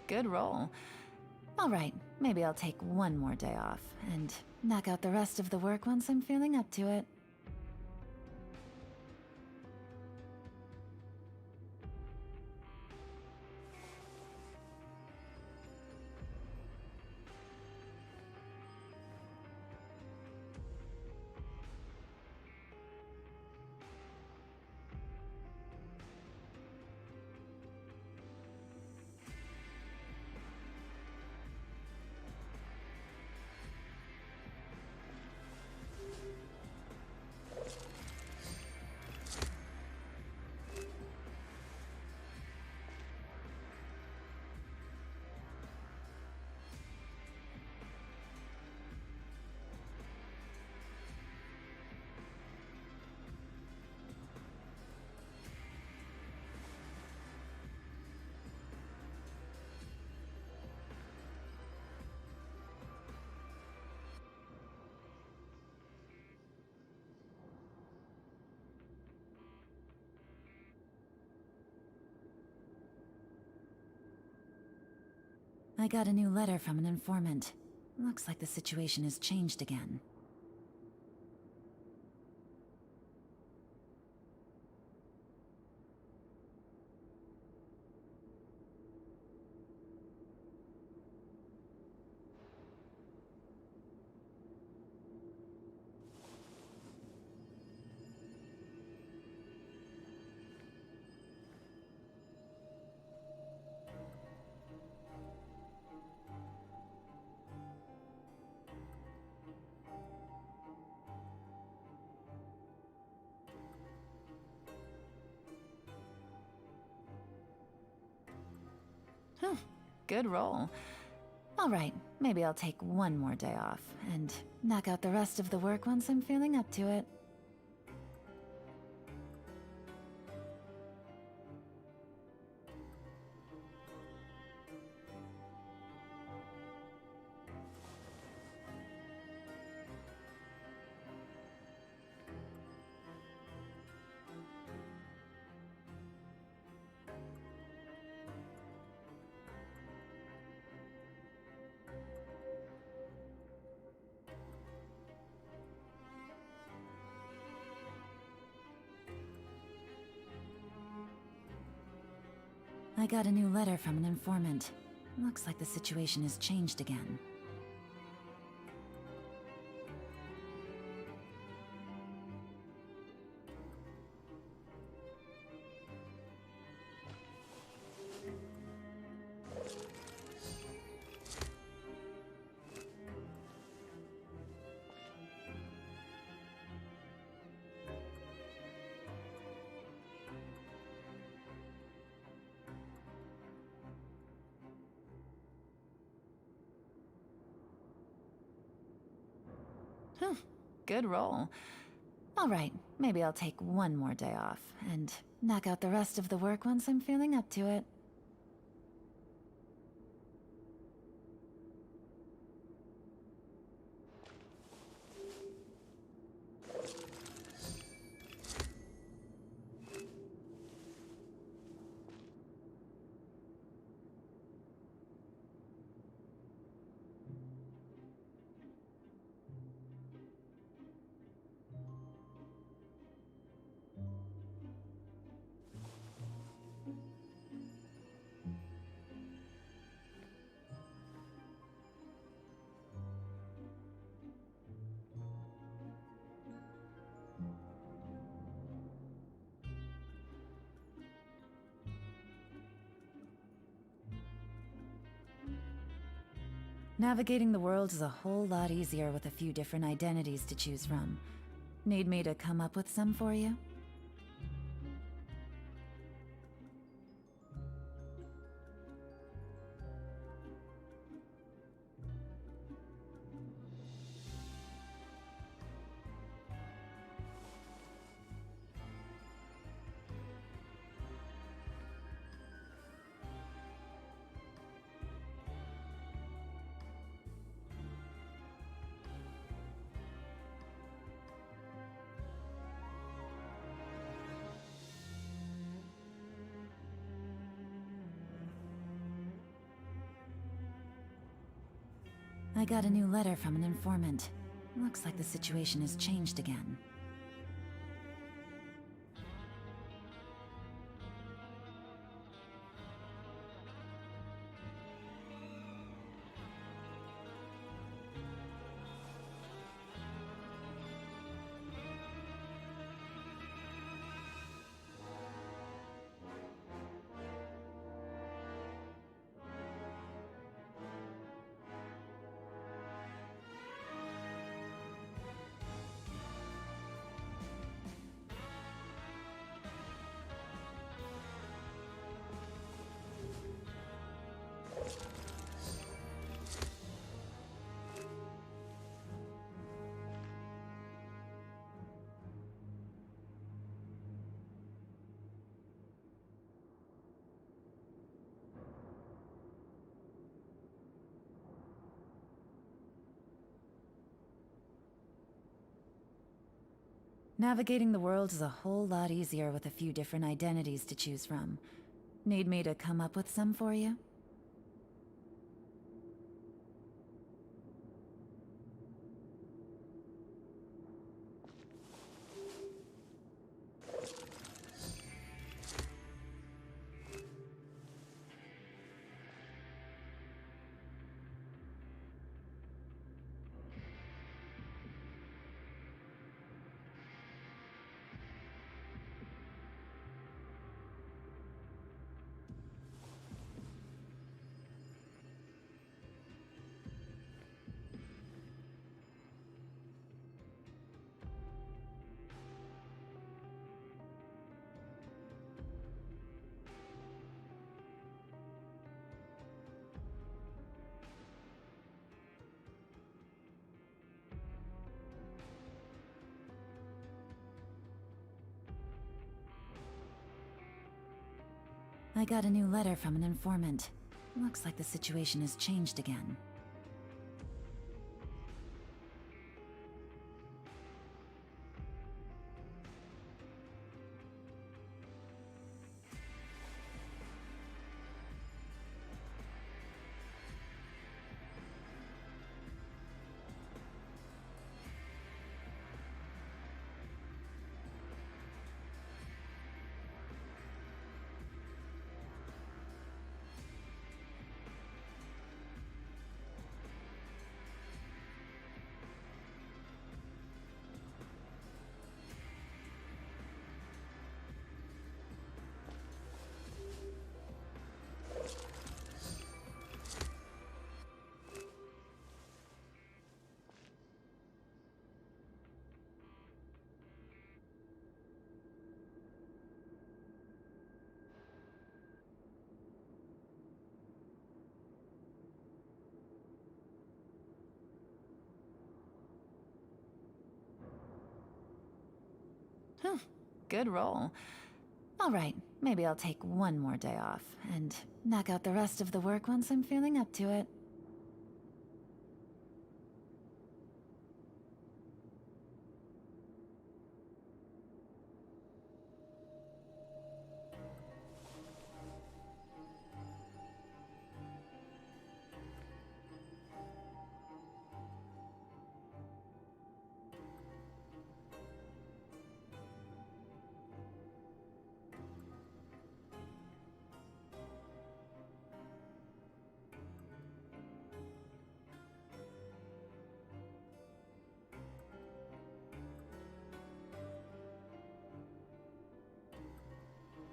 H: Good roll. All right, maybe I'll take one more day off and knock out the rest of the work once I'm feeling up to it. I got a new letter from an informant. Looks like the situation has changed again. Good roll. Alright, maybe I'll take one more day off, and knock out the rest of the work once I'm feeling up to it. I got a new letter from an informant. Looks like the situation has changed again. Good roll. Alright, maybe I'll take one more day off, and knock out the rest of the work once I'm feeling up to it. Navigating the world is a whole lot easier with a few different identities to choose from. Need me to come up with some for you? I got a new letter from an informant. Looks like the situation has changed again. Navigating the world is a whole lot easier with a few different identities to choose from. Need me to come up with some for you? I got a new letter from an informant. Looks like the situation has changed again. Good roll. Alright, maybe I'll take one more day off, and knock out the rest of the work once I'm feeling up to it.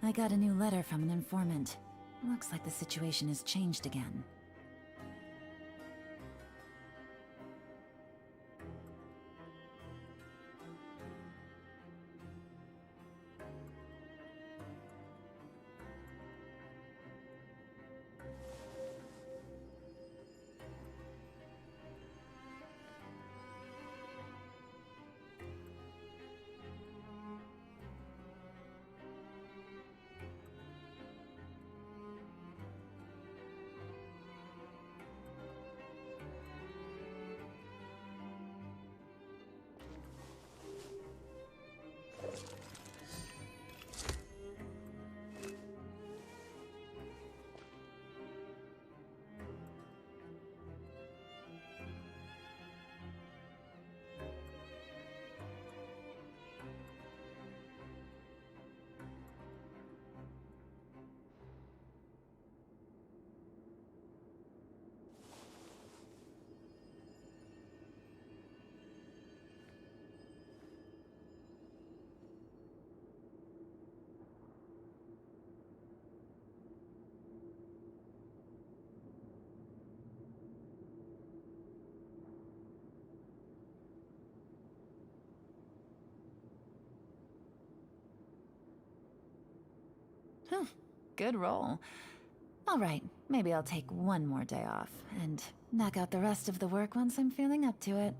H: I got a new letter from an informant. Looks like the situation has changed again. Good roll. Alright, maybe I'll take one more day off, and knock out the rest of the work once I'm feeling up to it.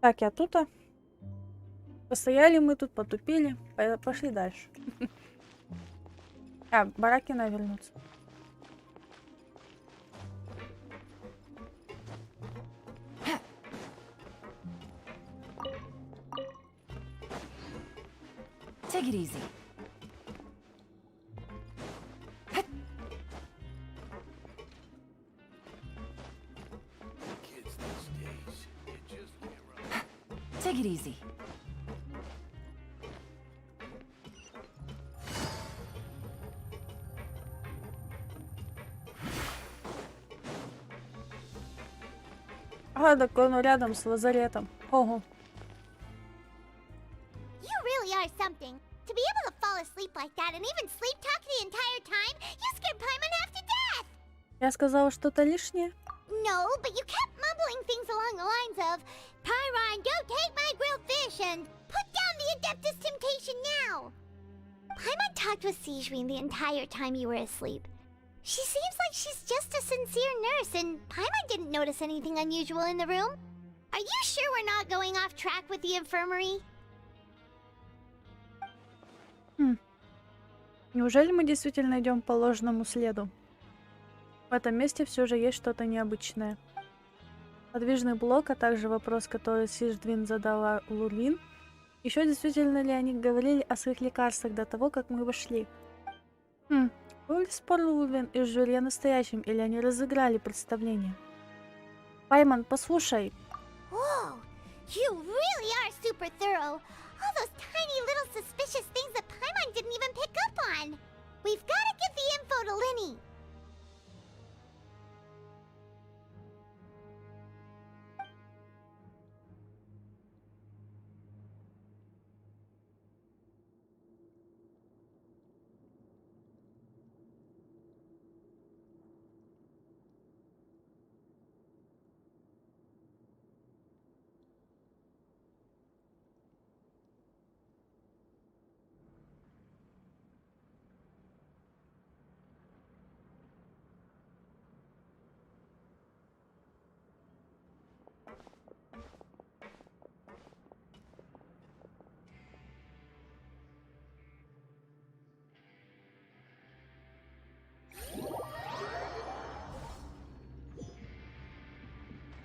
A: Так, я тут. Постояли мы тут, потупили. Пошли дальше. А, бараки надо вернуться.
H: Take it easy. Take it easy.
A: А, так он рядом с лазаретом. Ого.
B: You really are something. To be able to fall asleep like that and even sleep talk the entire time, you scared Paimon half to death!
A: Я сказала что-то лишнее?
B: No, but you kept mumbling things along the lines of, Pyron, don't take my grilled fish, and put down the Adeptus Temptation now! Paimon talked with Sijwin the entire time you were asleep. She seems like she's just a sincere nurse, and Paimon didn't notice anything unusual in the room. Are you sure we're not going off track with the infirmary?
A: Неужели мы действительно идем по ложному следу? В этом месте все же есть что-то необычное. Подвижный блок, а также вопрос, который Сиждвин задала Лурвин. Еще действительно ли они говорили о своих лекарствах до того, как мы вошли? Был ли спор Лурвин и жюри настоящим, или они разыграли представление? Пайман, послушай.
B: Whoa! You really are super thorough. All those tiny little suspicious things that Paimon didn't even pick up on. We've got to give the info to Linny.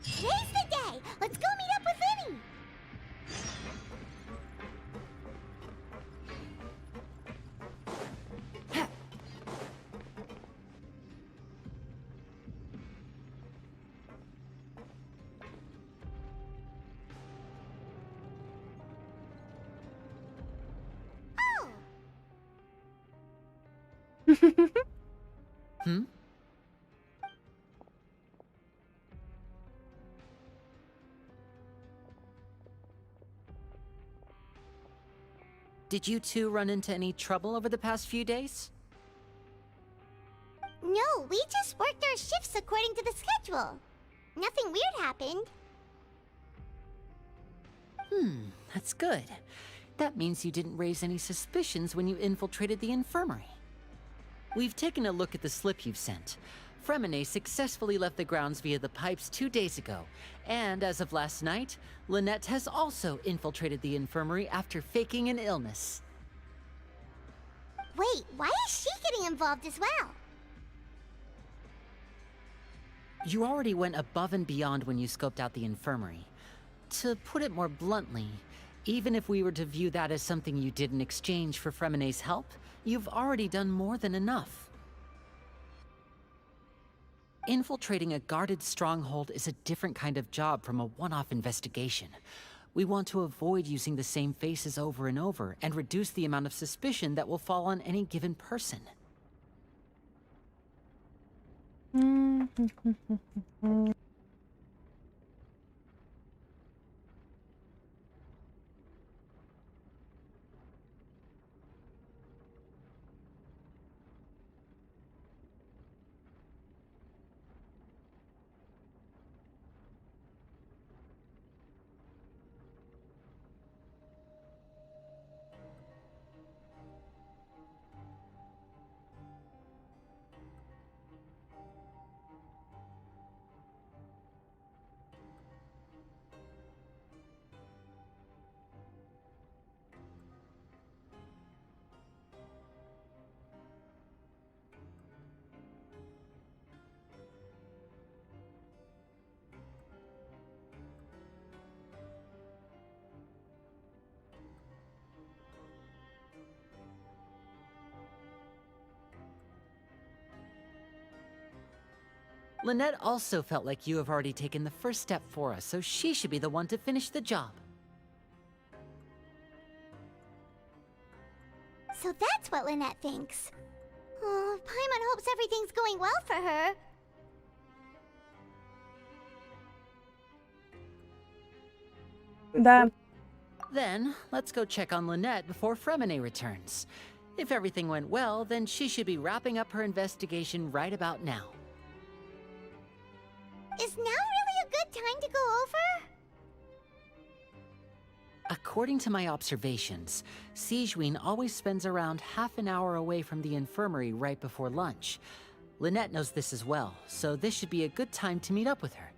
B: Today's the day. Let's go meet up with Linny.
I: Hmm? Did you two run into any trouble over the past few days?
B: No, we just worked our shifts according to the schedule. Nothing weird happened.
I: That's good. That means you didn't raise any suspicions when you infiltrated the infirmary. We've taken a look at the slip you've sent. Fremine successfully left the grounds via the pipes 2 days ago, and as of last night, Lynette has also infiltrated the infirmary after faking an illness.
B: Wait, why is she getting involved as well?
I: You already went above and beyond when you scoped out the infirmary. To put it more bluntly, even if we were to view that as something you did in exchange for Fremine's help, you've already done more than enough. Infiltrating a guarded stronghold is a different kind of job from a one-off investigation. We want to avoid using the same faces over and over and reduce the amount of suspicion that will fall on any given person. Lynette also felt like you have already taken the first step for us, so she should be the one to finish the job.
B: So that's what Lynette thinks. Oh, Paimon hopes everything's going well for her.
A: Да.
I: Then, let's go check on Lynette before Fremine returns. If everything went well, then she should be wrapping up her investigation right about now.
B: Is now really a good time to go over?
I: According to my observations, Sijwin always spends around half an hour away from the infirmary right before lunch. Lynette knows this as well, so this should be a good time to meet up with her.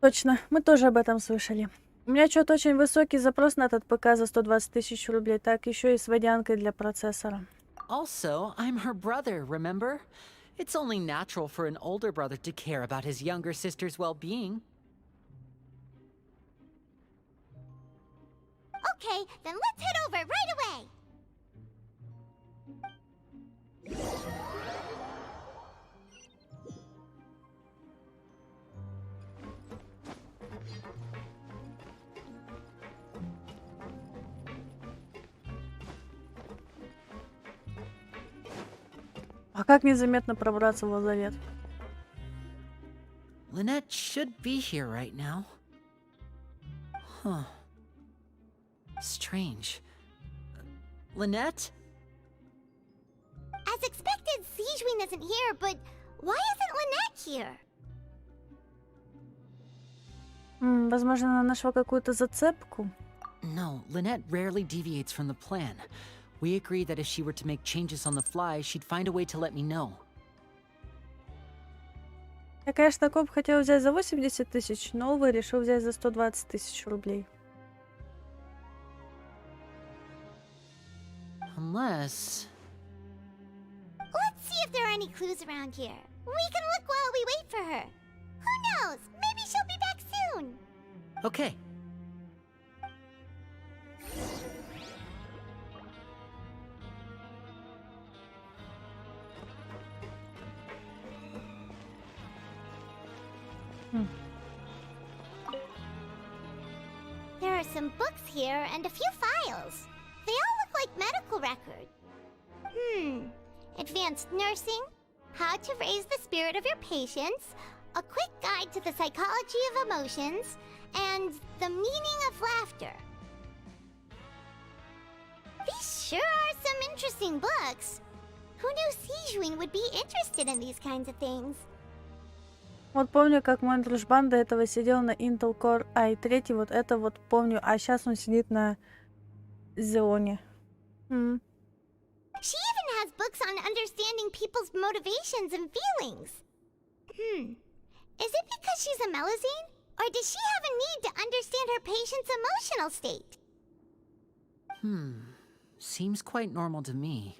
A: Точно, мы тоже об этом слышали. У меня что-то очень высокий запрос на этот ПК за 120 тысяч рублей, так еще и с водянкой для процессора.
I: Also, I'm her brother, remember? It's only natural for an older brother to care about his younger sister's well-being.
B: Okay, then let's head over right away.
A: А как незаметно пробраться в лазарет?
I: Lynette should be here right now. Huh. Strange. Lynette?
B: As expected, Sijwin isn't here, but why isn't Lynette here?
A: Возможно, она нашла какую-то зацепку.
I: No, Lynette rarely deviates from the plan. We agreed that if she were to make changes on the fly, she'd find a way to let me know.
A: Я, конечно, коп хотел взять за 80 тысяч, но, увы, решил взять за 120 тысяч рублей.
I: Unless...
B: Let's see if there are any clues around here. We can look while we wait for her. Who knows? Maybe she'll be back soon.
I: Okay.
B: There are some books here and a few files. They all look like medical records. Advanced nursing, how to raise the spirit of your patients, a quick guide to the psychology of emotions, and the meaning of laughter. These sure are some interesting books. Who knew Sijwin would be interested in these kinds of things?
A: Вот помню, как мой дружбан до этого сидел на Intel Core i3, вот это вот помню, а сейчас он сидит на Xeon.
B: She even has books on understanding people's motivations and feelings. Is it because she's a Melusine? Or does she have a need to understand her patient's emotional state?
I: Seems quite normal to me.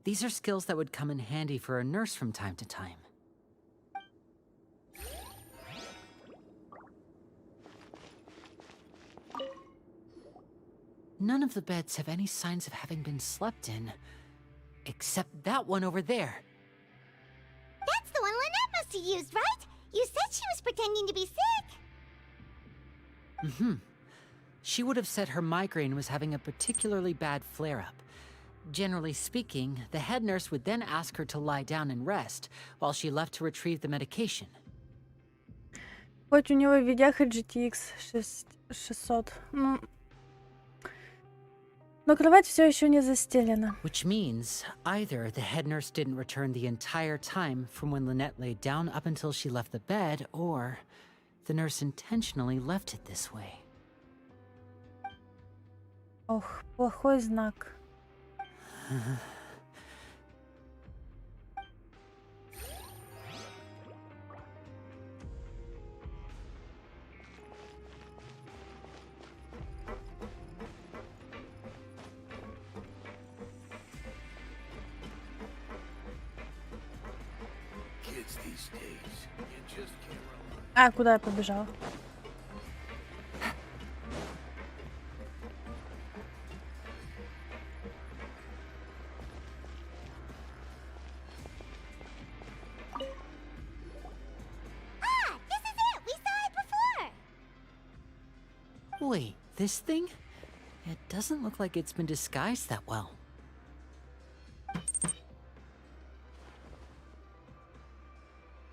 I: These are skills that would come in handy for a nurse from time to time. None of the beds have any signs of having been slept in, except that one over there.
B: That's the one Lynette must have used, right? You said she was pretending to be sick.
I: She would have said her migraine was having a particularly bad flare-up. Generally speaking, the head nurse would then ask her to lie down and rest, while she left to retrieve the medication.
A: Хоть у него в видях и GTX 600. Но кровать все еще не застелена.
I: Which means either the head nurse didn't return the entire time from when Lynette laid down up until she left the bed, or the nurse intentionally left it this way.
A: Ох, плохой знак.
D: Kids these days, you just can't rely.
A: А, куда я побежала?
B: Ah, this is it! We saw it before!
I: Wait, this thing? It doesn't look like it's been disguised that well.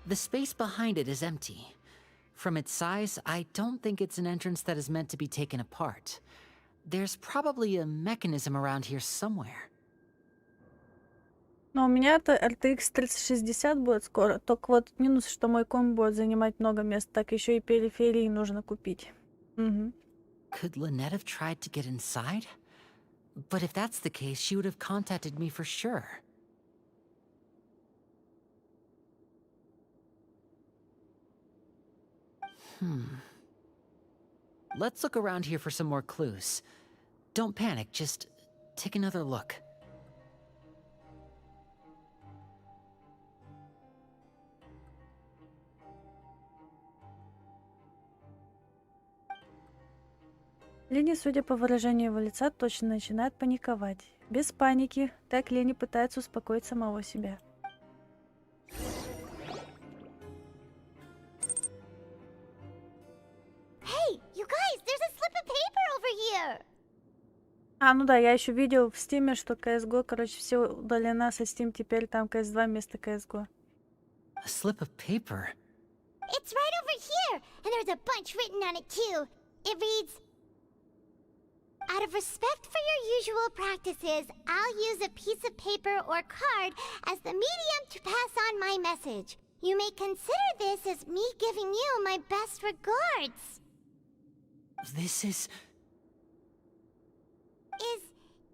I: The space behind it is empty. From its size, I don't think it's an entrance that is meant to be taken apart. There's probably a mechanism around here somewhere.
A: Но у меня-то RTX 3060 будет скоро. Только вот минус, что мой комп будет занимать много места. Так еще и периферии нужно купить.
I: Could Lynette have tried to get inside? But if that's the case, she would have contacted me for sure. Let's look around here for some more clues. Don't panic, just take another look.
A: Лени, судя по выражению его лица, точно начинает паниковать. Без паники, так Лени пытается успокоить самого себя.
B: Hey, you guys, there's a slip of paper over here!
A: А, ну да, я еще видел в Стиме, что CSGO, короче, все удалено со Steam, теперь там CS2 вместо CSGO.
I: A slip of paper?
B: It's right over here, and there's a bunch written on it too. It reads, out of respect for your usual practices, I'll use a piece of paper or card as the medium to pass on my message. You may consider this as me giving you my best regards.
I: This is...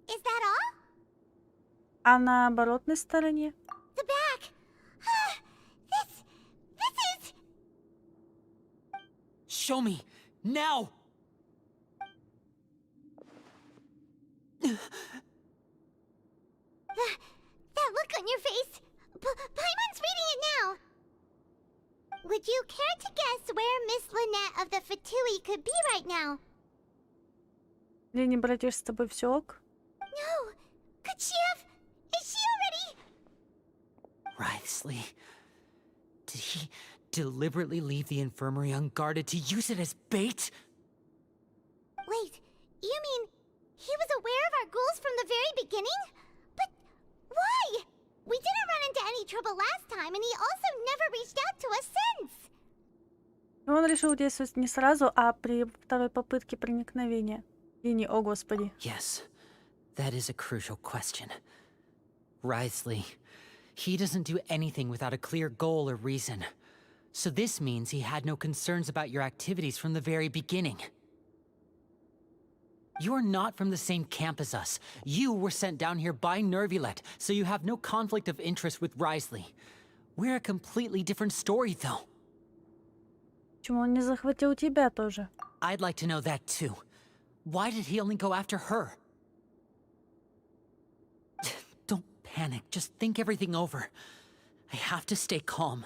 B: Is that all?
A: А на оборотной стороне?
B: The back. This is...
I: Show me! Now!
B: That look on your face. Paimon's reading it now. Would you care to guess where Miss Lynette of the Fatui could be right now?
A: Лени, братиш, с тобой все ок?
B: No. Could she have... Is she already...
I: Wriothesley. Did he deliberately leave the infirmary unguarded to use it as bait?
B: Wait, you mean he was aware of our goals from the very beginning? But why? We didn't run into any trouble last time, and he also never reached out to us since.
A: Он решил действовать не сразу, а при второй попытке проникновения. Лени, о господи.
I: Yes, that is a crucial question. Wriothesley, he doesn't do anything without a clear goal or reason. So this means he had no concerns about your activities from the very beginning. You're not from the same camp as us. You were sent down here by Nervilet, so you have no conflict of interest with Wriothesley. We're a completely different story, though.
A: Почему он не захватил тебя тоже?
I: I'd like to know that, too. Why did he only go after her? Don't panic. Just think everything over. I have to stay calm.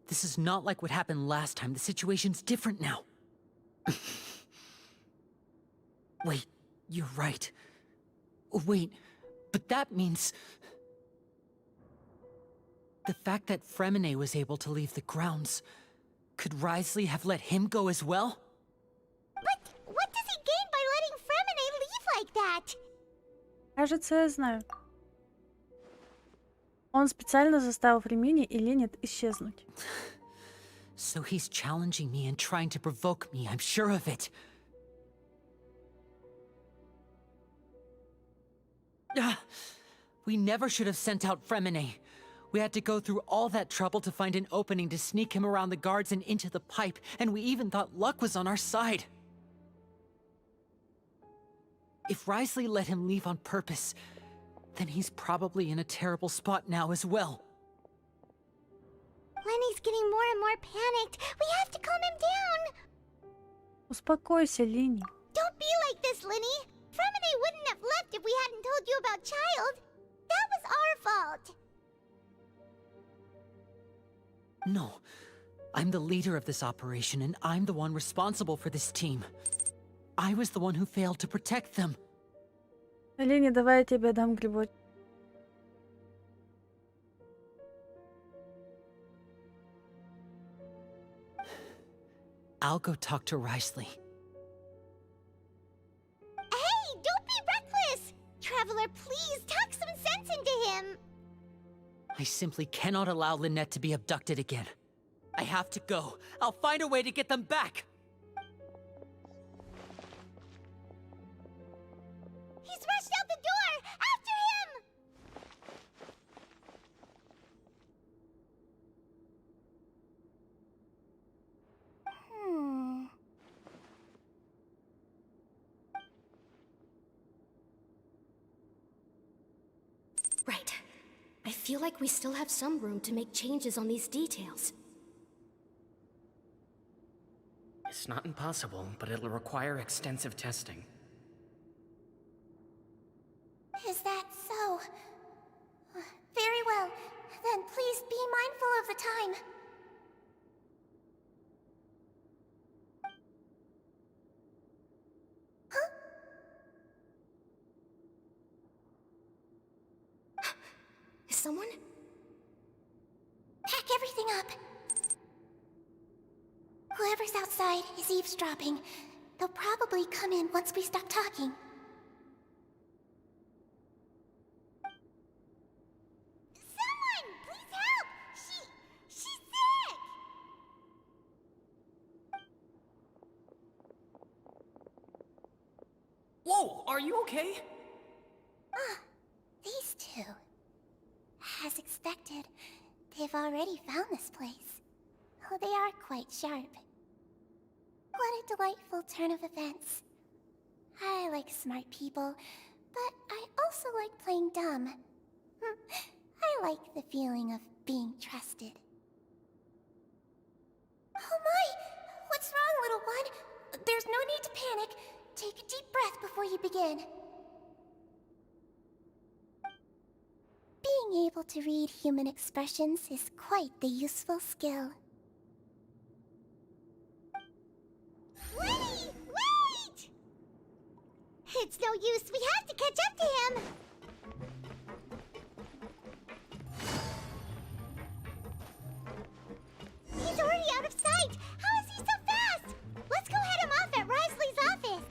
I: This is not like what happened last time. The situation's different now. Wait, you're right. Wait, but that means... The fact that Fremine was able to leave the grounds... Could Wriothesley have let him go as well?
B: But what does he gain by letting Fremine leave like that?
A: Кажется, я знаю. Он специально заставил Фремини и Ленит исчезнуть.
I: So he's challenging me and trying to provoke me, I'm sure of it. We never should have sent out Fremine. We had to go through all that trouble to find an opening to sneak him around the guards and into the pipe, and we even thought luck was on our side. If Wriothesley let him leave on purpose, then he's probably in a terrible spot now as well.
B: Lenny's getting more and more panicked. We have to calm him down.
A: Успокойся, Лени.
B: Don't be like this, Lenny. Fremine wouldn't have left if we hadn't told you about Child. That was our fault.
I: No. I'm the leader of this operation, and I'm the one responsible for this team. I was the one who failed to protect them.
A: Лени, давай я тебе дам грибочек.
I: I'll go talk to Wriothesley.
B: Hey, don't be reckless! Traveler, please talk some sense into him.
I: I simply cannot allow Lynette to be abducted again. I have to go. I'll find a way to get them back!
B: He's rushed out the door! After him!
L: Right. I feel like we still have some room to make changes on these details.
J: It's not impossible, but it'll require extensive testing.
K: Is that so? Very well. Then please be mindful of the time. Huh?
L: Is someone?
K: Pack everything up. Whoever's outside is eavesdropping. They'll probably come in once we stop talking. Someone! Please help! She's sick!
J: Whoa, are you okay?
K: These two. As expected, they've already found this place. Oh, they are quite sharp. What a delightful turn of events. I like smart people, but I also like playing dumb. I like the feeling of being trusted. Oh my! What's wrong, little one? There's no need to panic. Take a deep breath before you begin. Being able to read human expressions is quite the useful skill.
B: Wait! Wait! It's no use. We have to catch up to him. He's already out of sight. How is he so fast? Let's go head him off at Risley's office.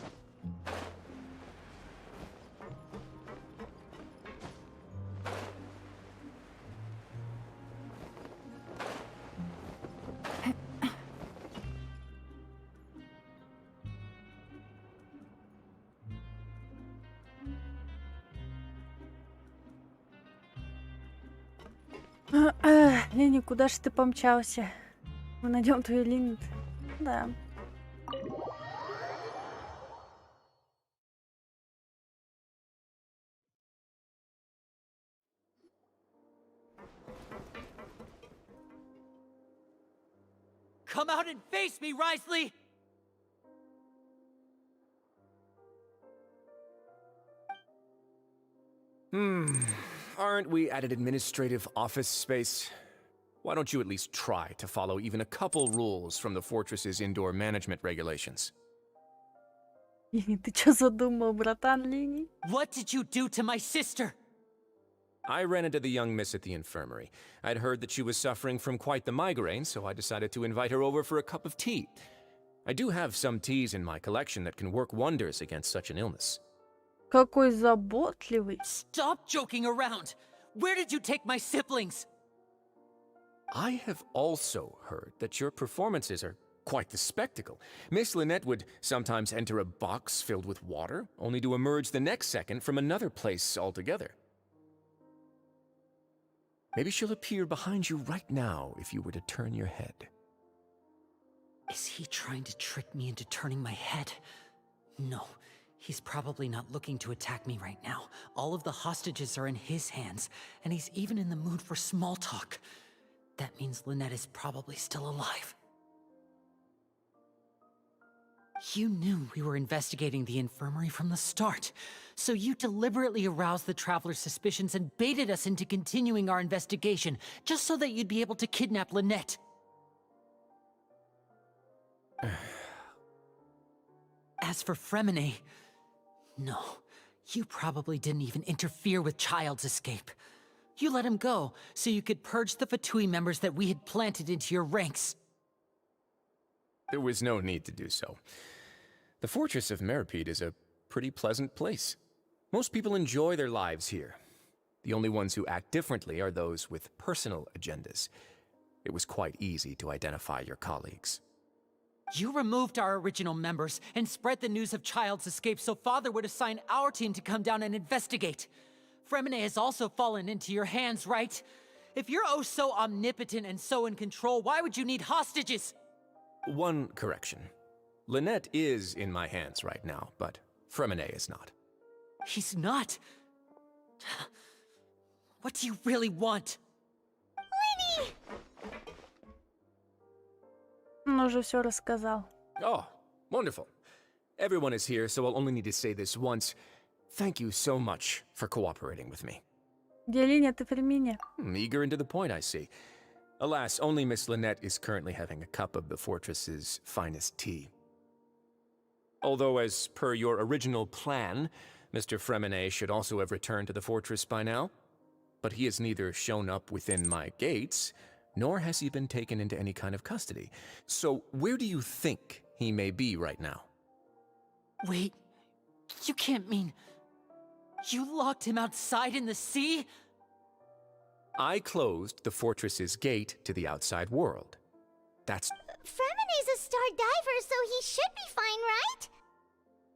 A: Лини, куда ж ты помчался? Мы найдем твою Линит. Да.
I: Come out and face me, Risley!
M: Aren't we at an administrative office space? Why don't you at least try to follow even a couple rules from the fortress's indoor management regulations?
A: Лини, ты чё задумал, братан, Лини?
I: What did you do to my sister?
M: I ran into the young miss at the infirmary. I'd heard that she was suffering from quite the migraine, so I decided to invite her over for a cup of tea. I do have some teas in my collection that can work wonders against such an illness.
A: Какой заботливый.
I: Stop joking around! Where did you take my siblings?
M: I have also heard that your performances are quite the spectacle. Miss Lynette would sometimes enter a box filled with water, only to emerge the next second from another place altogether. Maybe she'll appear behind you right now if you were to turn your head.
I: Is he trying to trick me into turning my head? No, he's probably not looking to attack me right now. All of the hostages are in his hands, and he's even in the mood for small talk. That means Lynette is probably still alive. You knew we were investigating the infirmary from the start, so you deliberately aroused the Traveler's suspicions and baited us into continuing our investigation, just so that you'd be able to kidnap Lynette. As for Fremine, no, you probably didn't even interfere with Child's escape. You let him go, so you could purge the Fatui members that we had planted into your ranks.
M: There was no need to do so. The fortress of Meripede is a pretty pleasant place. Most people enjoy their lives here. The only ones who act differently are those with personal agendas. It was quite easy to identify your colleagues.
I: You removed our original members and spread the news of Child's escape so Father would assign our team to come down and investigate. Fremine has also fallen into your hands, right? If you're oh so omnipotent and so in control, why would you need hostages?
M: One correction. Lynette is in my hands right now, but Fremine is not.
I: He's not. What do you really want?
A: Он уже все рассказал.
M: Oh, wonderful. Everyone is here, so I'll only need to say this once. Thank you so much for cooperating with me.
A: Где Линя, ты при мне?
M: Eager and to the point, I see. Alas, only Miss Lynette is currently having a cup of the fortress's finest tea. Although, as per your original plan, Mr. Fremenet should also have returned to the fortress by now. But he has neither shown up within my gates, nor has he been taken into any kind of custody. So where do you think he may be right now?
I: Wait, you can't mean... You locked him outside in the sea?
M: I closed the fortress's gate to the outside world. That's...
B: Fremenet's a star diver, so he should be fine, right?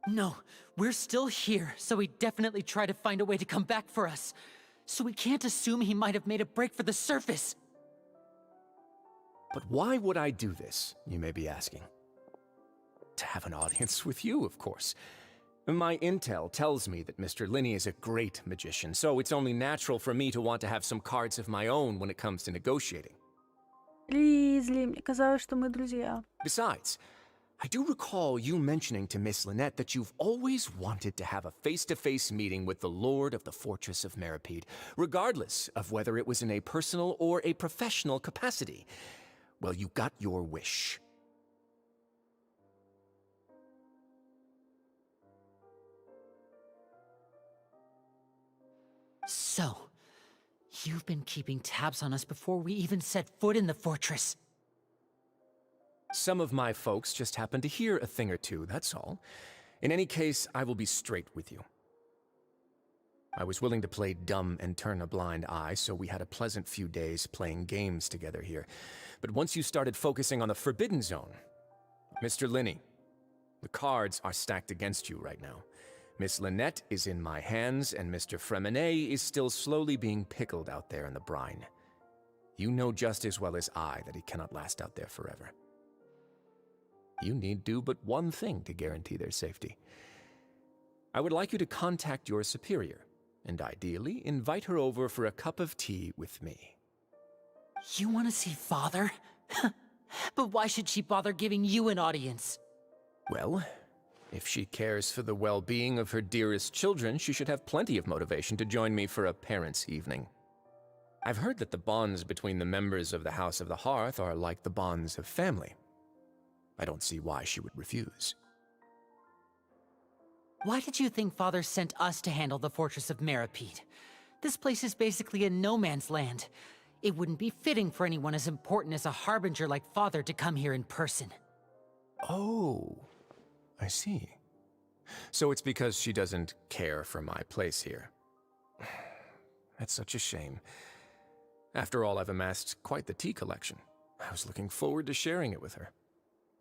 I: No, we're still here, so he definitely tried to find a way to come back for us. So we can't assume he might have made a break for the surface.
M: But why would I do this, you may be asking? To have an audience with you, of course. My intel tells me that Mr. Linney is a great magician, so it's only natural for me to want to have some cards of my own when it comes to negotiating.
A: Лизли, мне казалось, что мы друзья.
M: Besides, I do recall you mentioning to Miss Lynette that you've always wanted to have a face-to-face meeting with the Lord of the Fortress of Meripede, regardless of whether it was in a personal or a professional capacity. Well, you got your wish.
I: So, you've been keeping tabs on us before we even set foot in the fortress.
M: Some of my folks just happened to hear a thing or two, that's all. In any case, I will be straight with you. I was willing to play dumb and turn a blind eye, so we had a pleasant few days playing games together here. But once you started focusing on the Forbidden Zone, Mr. Linney, the cards are stacked against you right now. Miss Lynette is in my hands, and Mr. Fremenet is still slowly being pickled out there in the brine. You know just as well as I that he cannot last out there forever. You need do but one thing to guarantee their safety. I would like you to contact your superior, and ideally invite her over for a cup of tea with me.
I: You want to see Father? But why should she bother giving you an audience?
M: Well, if she cares for the well-being of her dearest children, she should have plenty of motivation to join me for a parents' evening. I've heard that the bonds between the members of the House of the Hearth are like the bonds of family. I don't see why she would refuse.
I: Why did you think Father sent us to handle the Fortress of Meripede? This place is basically a no-man's land. It wouldn't be fitting for anyone as important as a harbinger like Father to come here in person.
M: Oh, I see. So it's because she doesn't care for my place here. That's such a shame. After all, I've amassed quite the tea collection. I was looking forward to sharing it with her.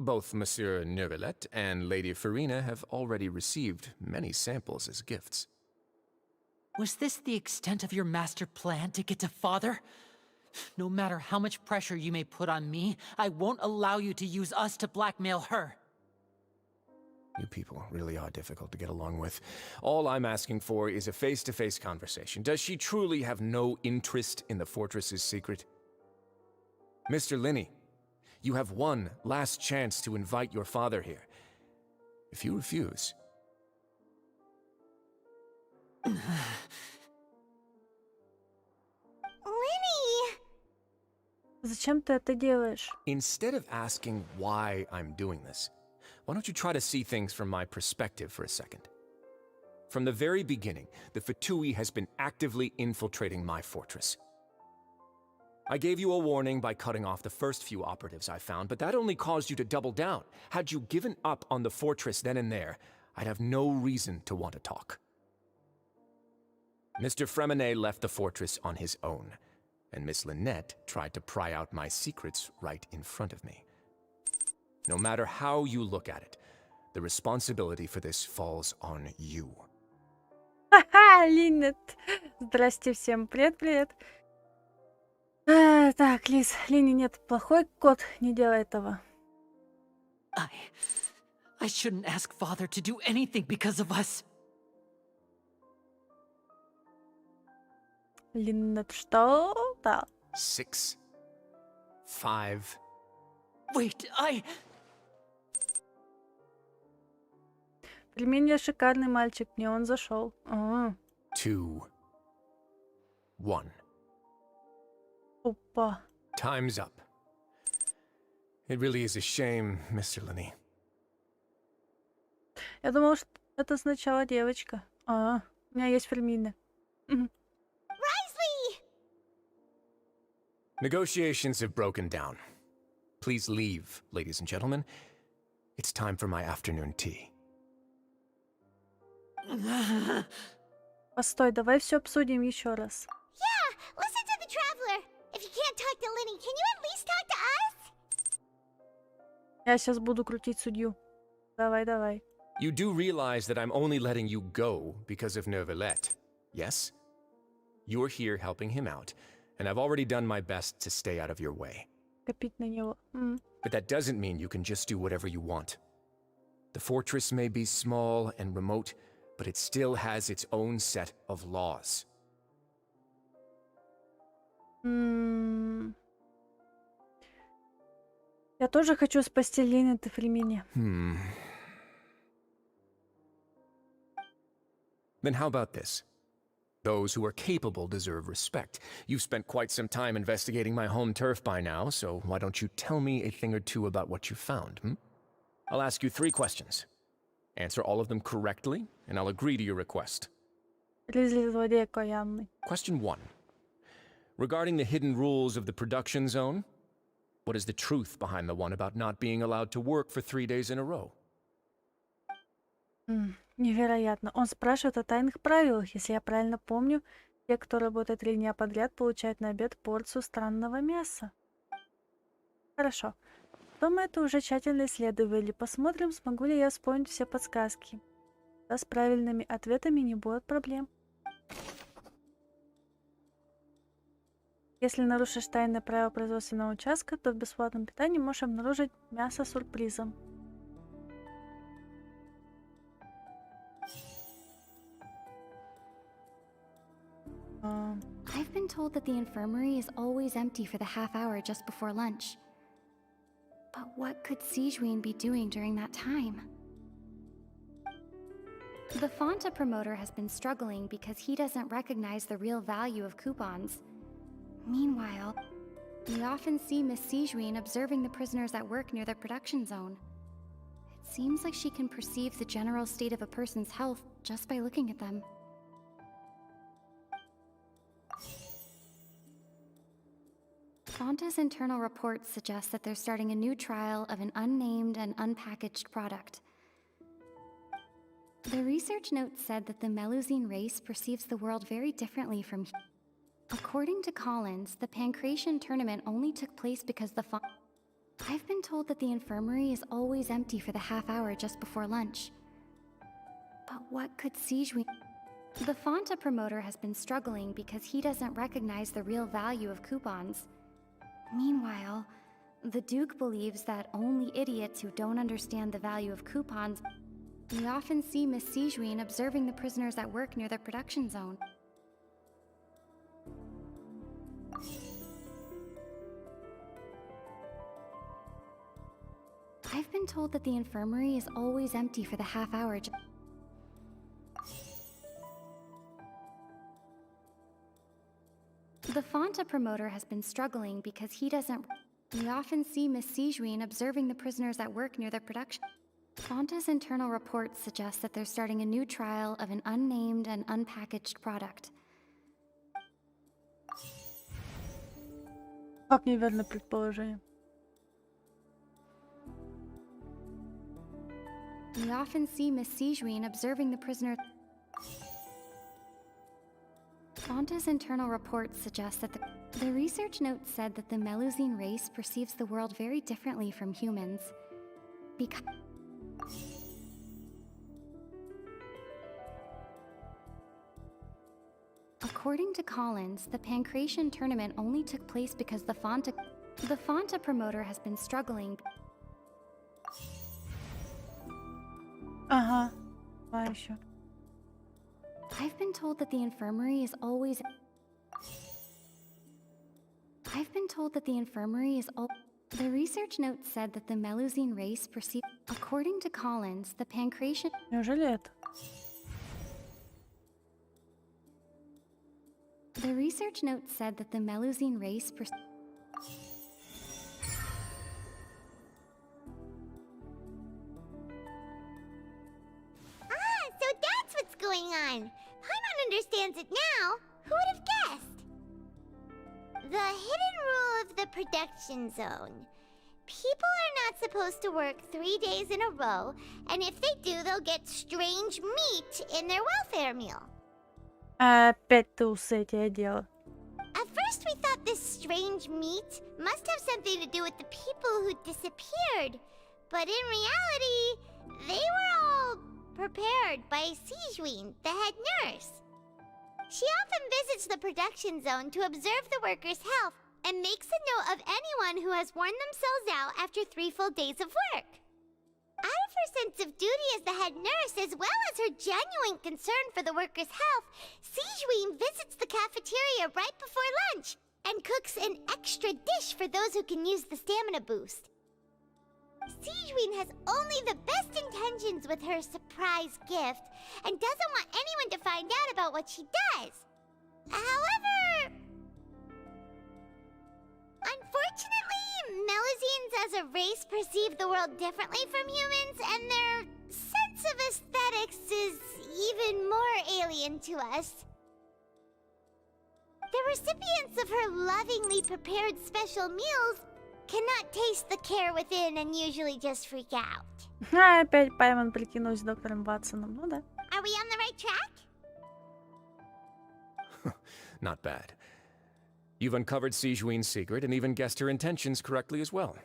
M: Both Monsieur Neuvillette and Lady Farina have already received many samples as gifts.
I: Was this the extent of your master plan to get to Father? No matter how much pressure you may put on me, I won't allow you to use us to blackmail her.
M: You people really are difficult to get along with. All I'm asking for is a face-to-face conversation. Does she truly have no interest in the fortress's secret? Mr. Linney, you have one last chance to invite your father here. If you refuse...
B: Linny!
A: Зачем ты это делаешь?
M: Instead of asking why I'm doing this, why don't you try to see things from my perspective for a second? From the very beginning, the Fatui has been actively infiltrating my fortress. I gave you a warning by cutting off the first few operatives I found, but that only caused you to double down. Had you given up on the fortress then and there, I'd have no reason to want to talk. Mr. Fremenet left the fortress on his own, and Miss Lynette tried to pry out my secrets right in front of me. No matter how you look at it, the responsibility for this falls on you.
A: Ха-ха, Линнет. Здрасте всем. Привет. Так, Лиз, Линни нет, плохой кот, не делай этого.
I: I shouldn't ask Father to do anything because of us.
A: Линнет, что? Да.
M: 6, 5...
I: Wait,
A: Пельмени шикарный мальчик, мне он зашел.
M: 2, 1.
A: Опа.
M: Time's up. It really is a shame, Mr. Linney.
A: Я думал, что это сначала девочка. У меня есть Фермина.
B: Risley!
M: Negotiations have broken down. Please leave, ladies and gentlemen. It's time for my afternoon tea.
A: Постой, давай все обсудим еще раз.
B: Yeah, listen to the traveler. If you can't talk to Linny, can you at least talk to us?
A: Я сейчас буду крутить судью. Давай, давай.
M: You do realize that I'm only letting you go because of Neuvillette, yes? You're here helping him out, and I've already done my best to stay out of your way.
A: Копить на него.
M: But that doesn't mean you can just do whatever you want. The fortress may be small and remote, but it still has its own set of laws.
A: Я тоже хочу спасти Линнет и Фермини.
M: Then how about this? Those who are capable deserve respect. You've spent quite some time investigating my home turf by now, so why don't you tell me a thing or two about what you found, I'll ask you 3 questions. Answer all of them correctly, and I'll agree to your request.
A: Ризли злодей окаянный.
M: Question 1. Regarding the hidden rules of the production zone, what is the truth behind the one about not being allowed to work for 3 days in a row?
A: Невероятно. Он спрашивает о тайных правилах. Если я правильно помню, те, кто работает 3 дня подряд, получают на обед порцию странного мяса. Хорошо. То мы это уже тщательно исследовали. Посмотрим, смогу ли я вспомнить все подсказки. Да, с правильными ответами не будет проблем. Если нарушишь тайное правило производственного участка, то в бесплатном питании можешь обнаружить мясо сюрпризом.
K: I've been told that the infirmary is always empty for the half hour just before lunch. But what could Sijuin be doing during that time? The Fonta promoter has been struggling because he doesn't recognize the real value of coupons. Meanwhile, we often see Miss Sijuin observing the prisoners at work near the production zone. It seems like she can perceive the general state of a person's health just by looking at them. Fonta's internal reports suggest that they're starting a new trial of an unnamed and unpackaged product. The research note said that the Melusine race perceives the world very differently from humans. According to Collins, the Pancration tournament only took place because I've been told that the infirmary is always empty for the half hour just before lunch. But what could Sijuin... The Fonta promoter has been struggling because he doesn't recognize the real value of coupons. Meanwhile, the Duke believes that only idiots who don't understand the value of coupons... We often see Miss Sijuin observing the prisoners at work near the production zone. I've been told that the infirmary is always empty for the half hour. The Fonta promoter has been struggling because he doesn't... We often see Miss Sijuin observing the prisoners at work near the production... Fonta's internal reports suggest that they're starting a new trial of an unnamed and unpackaged product.
A: Как неверное предположение.
K: We often see Miss Sijuin observing the prisoner... Fonta's internal reports suggest that the research note said that the Melusine race perceives the world very differently from humans. Because... According to Collins, the Pancration tournament only took place because the Fonta promoter has been struggling.
A: Ага. А еще.
K: I've been told that the infirmary is always... I've been told that the infirmary is The research note said that the Melusine race perceived... According to Collins, the pancreation...
A: Неужели это?
K: The research note said that the Melusine race
B: Ah, so that's what's going on. Paimon understands it now. Who would have guessed? The hidden rule of the production zone. People are not supposed to work 3 days in a row, and if they do, they'll get strange meat in their welfare meal.
A: Опять ты усы эти одела.
B: At first, we thought this strange meat must have something to do with the people who disappeared. But in reality, they were all prepared by Sijween, the head nurse. She often visits the production zone to observe the workers' health and makes a note of anyone who has worn themselves out after 3 full days of work. Out of her sense of duty as the head nurse, as well as her genuine concern for the workers' health, Sijween visits the cafeteria right before lunch and cooks an extra dish for those who can use the stamina boost. Sijween has only the best intentions with her surprise gift and doesn't want anyone to find out about what she does. However, unfortunately, Melusines as a race perceive the world differently from humans, and their sense of aesthetics is even more alien to us. The recipients of her lovingly prepared special meals cannot taste the care within and usually just freak out.
A: Опять Пайман прикинулась доктором Ватсоном. Ну да.
B: Are we on the right track?
M: Not bad. You've uncovered Sijween's secret and even guessed her intentions correctly as well.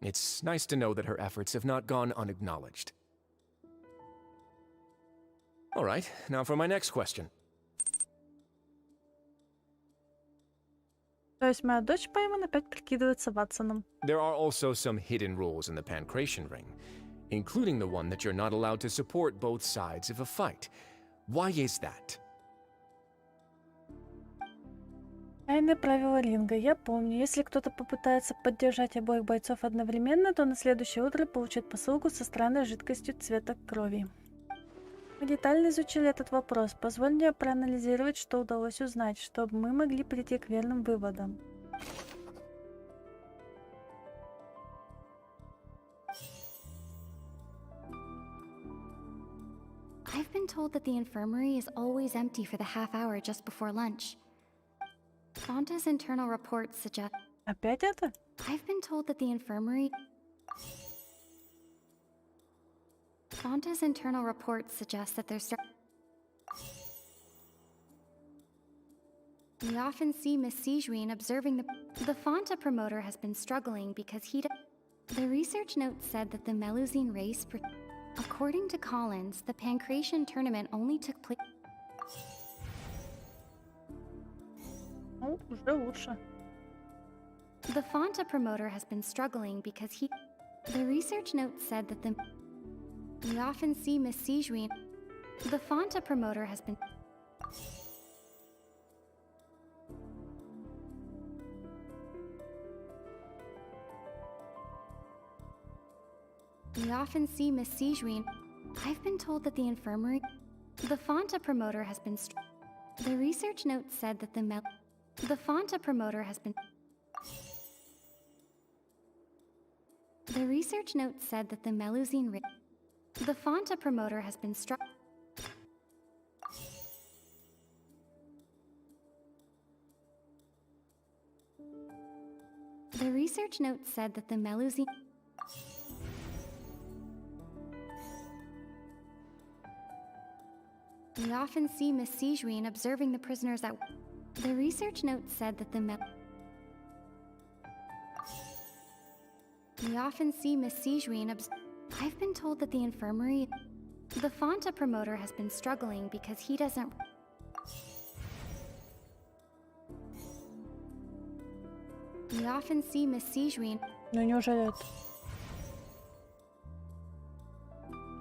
M: It's nice to know that her efforts have not gone unacknowledged. All right, now for my next question.
A: То есть моя дочь Пайман опять прикидывается Ватсоном.
M: There are also some hidden rules in the Pancration Ring, including the one that you're not allowed to support both sides of a fight. Why is that?
A: Тайные правила ринга. Я помню, если кто-то попытается поддержать обоих бойцов одновременно, то на следующее утро получит посылку со странной жидкостью цвета крови. Мы детально изучили этот вопрос. Позволь мне проанализировать, что удалось узнать, чтобы мы могли прийти к верным выводам.
K: I've been told that the infirmary is always empty for the half hour just before lunch. Fonta's internal reports suggest...
A: Опять это?
K: I've been told that the infirmary... Fonta's internal reports suggest that there's... We often see Miss Sijween observing the Fonta promoter has been struggling because he... The research note said that the Melusine race... According to Collins, the Pancration tournament only took place...
A: Ну, уже лучше.
K: The Fonta promoter has been struggling because he... The research note said that the... We often see Miss Sijween... The Fonta promoter has been... We often see Miss Sijween... I've been told that the infirmary... The Fonta promoter has been... The research note said that the The Fonta promoter has been... The research note said that the Melusine... The Fonta promoter has been struck... The research note said that the Melusine... We often see Miss Sijween observing the prisoners at... The research note said that the We often see Miss Sijween I've been told that the infirmary... The Fonta promoter has been struggling because he doesn't... We often see Miss Sijween...
A: Ну неужели это?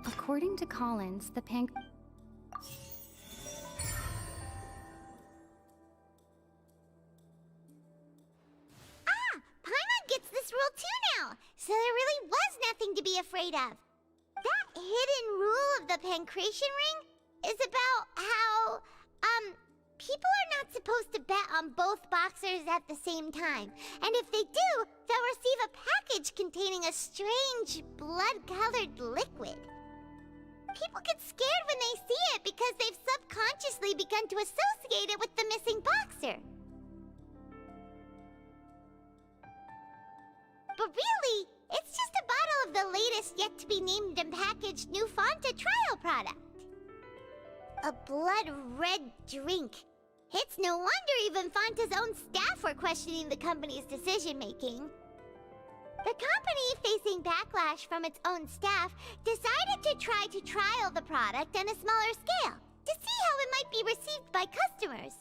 K: According to Collins, the
B: Paimon gets this rule too afraid of. That hidden rule of the pancration ring is about how, people are not supposed to bet on both boxers at the same time. And if they do, they'll receive a package containing a strange, blood-colored liquid. People get scared when they see it because they've subconsciously begun to associate it with the missing boxer. But really, it's just a bottle of the latest yet-to-be-named and packaged new Fanta trial product. A blood-red drink. It's no wonder even Fanta's own staff were questioning the company's decision-making. The company, facing backlash from its own staff, decided to try to trial the product on a smaller scale to see how it might be received by customers.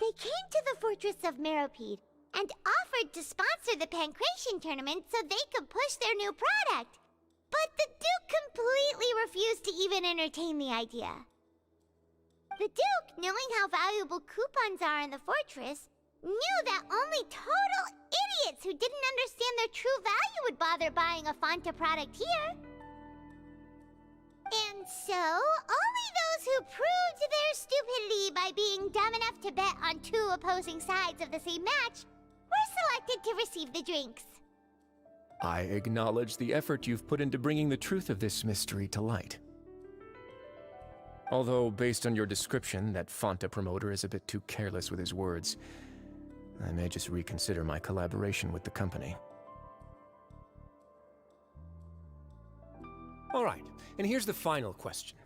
B: They came to the Fortress of Meropide and offered to sponsor the Pancration tournament so they could push their new product. But the Duke completely refused to even entertain the idea. The Duke, knowing how valuable coupons are in the fortress, knew that only total idiots who didn't understand their true value would bother buying a Fanta product here. And so, only those who proved their stupidity by being dumb enough to bet on two opposing sides of the same match were selected to receive the drinks.
M: I acknowledge the effort you've put into bringing the truth of this mystery to light. Although, based on your description, that Fanta promoter is a bit too careless with his words, I may just reconsider my collaboration with the company. All right, and here's the final question.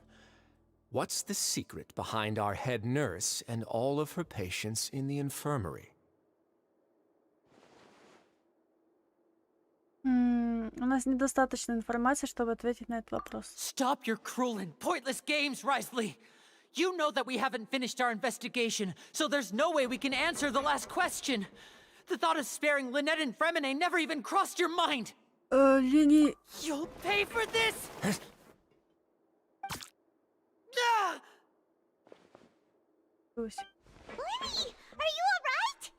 M: What's the secret behind our head nurse and all of her patients in the infirmary?
A: У нас недостаточно информации, чтобы ответить на этот вопрос.
I: Stop your cruel and pointless games, Risley! You know that we haven't finished our investigation, so there's no way we can answer the last question. The thought of sparing Lynette and Fremine never even crossed your mind.
A: Линии...
I: You'll pay for this! Ah!
B: Lily, are you alright?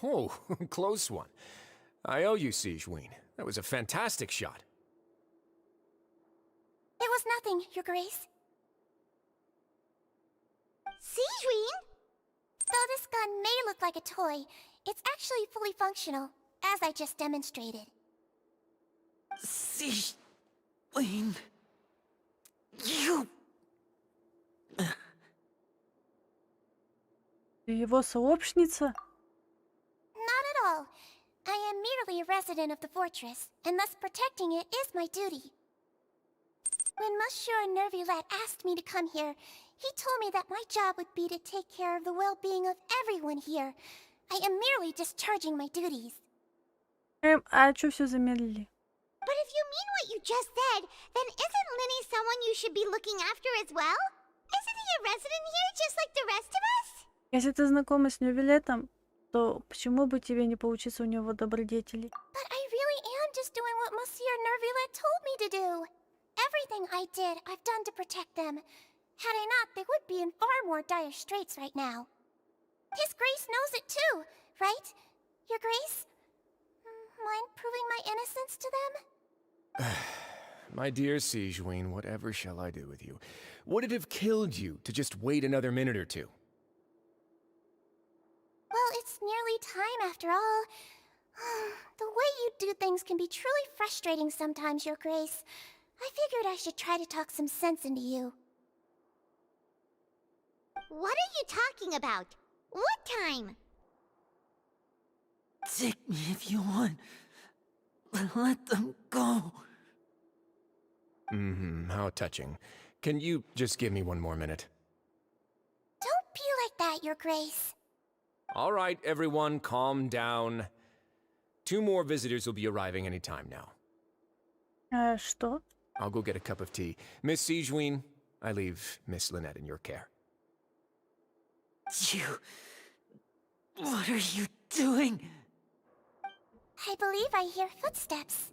M: Oh, close one. I owe you, Sigewinne. That was a fantastic shot.
K: It was nothing, Your Grace.
B: Sigewinne?
K: Though this gun may look like a toy, it's actually fully functional, as I just demonstrated.
I: Sigewinne... You...
A: Его сообщница?
K: Not at all. I am merely a resident of the fortress, and thus protecting it is my duty. When Monsieur Nervulette asked me to come here, he told me that my job would be to take care of the well-being of everyone here. I am merely discharging my duties.
A: А чё всё замедлили?
B: But if you mean what you just said, then isn't Linny someone you should be looking after as well? Isn't he a resident here just like the rest of us?
A: Если ты знакома с Нювилетом, то почему бы тебе не поучиться у него добродетели?
K: But I really am just doing what Monsieur Nervulette told me to do. Everything I did, I've done to protect them. Had I not, they would be in far more dire straits right now. His Grace knows it too, right? Your Grace? Mind proving my innocence to them?
M: My dear Sigewinne, whatever shall I do with you? Would it have killed you to just wait another minute or two?
K: Well, it's nearly time after all. The way you do things can be truly frustrating sometimes, Your Grace. I figured I should try to talk some sense into you.
B: What are you talking about? What time?
I: Take me if you want. Let them go.
M: How touching. Can you just give me one more minute?
K: Don't be like that, Your Grace.
M: All right, everyone, calm down. 2 more visitors will be arriving any time now.
A: Что?
M: I'll go get a cup of tea. Miss Sigewinne, I leave Miss Lynette in your care.
I: You... What are you doing?
K: I believe I hear footsteps.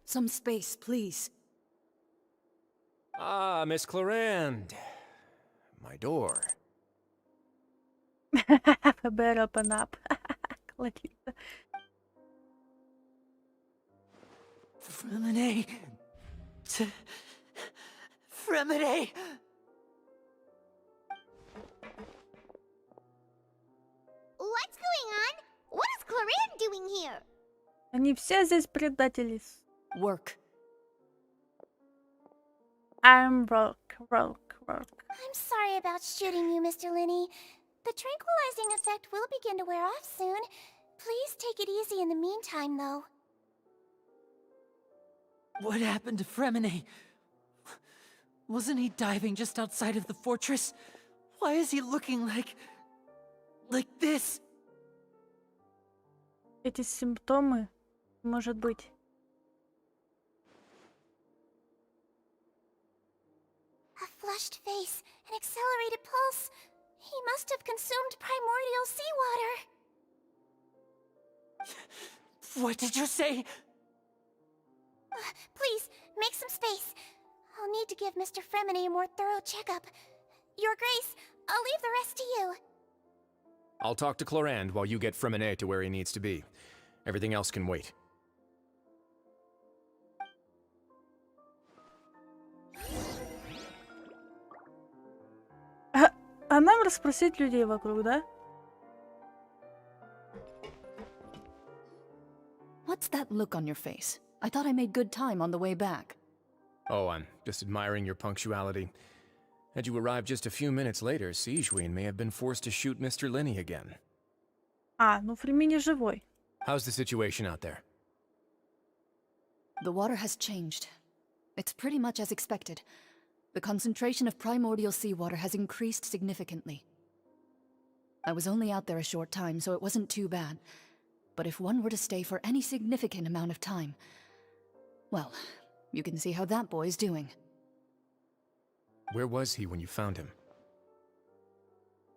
H: Some space, please.
M: Ah, Miss Clarande. my door.
A: ФБР open up. Классно.
I: Fremine. Fremine.
B: What's going on? What is Clarin doing here?
A: Они все здесь предатели.
H: Work.
A: I'm work.
K: I'm sorry about shooting you, Mr. Linney. The tranquilizing effect will begin to wear off soon. Please take it easy in the meantime, though.
I: What happened to Fremine? Wasn't he diving just outside of the fortress? Why is he looking like this?
A: Эти симптомы, может быть.
K: A flushed face, an accelerated pulse. He must have consumed primordial seawater.
I: What did you say?
K: Please, make some space. I'll need to give Mr. Fremine a more thorough checkup. Your Grace, I'll leave the rest to you.
M: I'll talk to Clorand while you get Fremine to where he needs to be. Everything else can wait.
A: А нам расспросить людей вокруг, да?
H: What's that look on your face? I thought I made good time on the way back.
M: Oh, I'm just admiring your punctuality. Had you arrived just a few minutes later, Sigewinne may have been forced to shoot Mr. Linney again.
A: А, ну Фремини живой.
M: How's the situation out there?
H: The water has changed. It's pretty much as expected. The concentration of primordial seawater has increased significantly. I was only out there a short time, so it wasn't too bad. But if one were to stay for any significant amount of time, well, you can see how that boy's doing.
M: Where was he when you found him?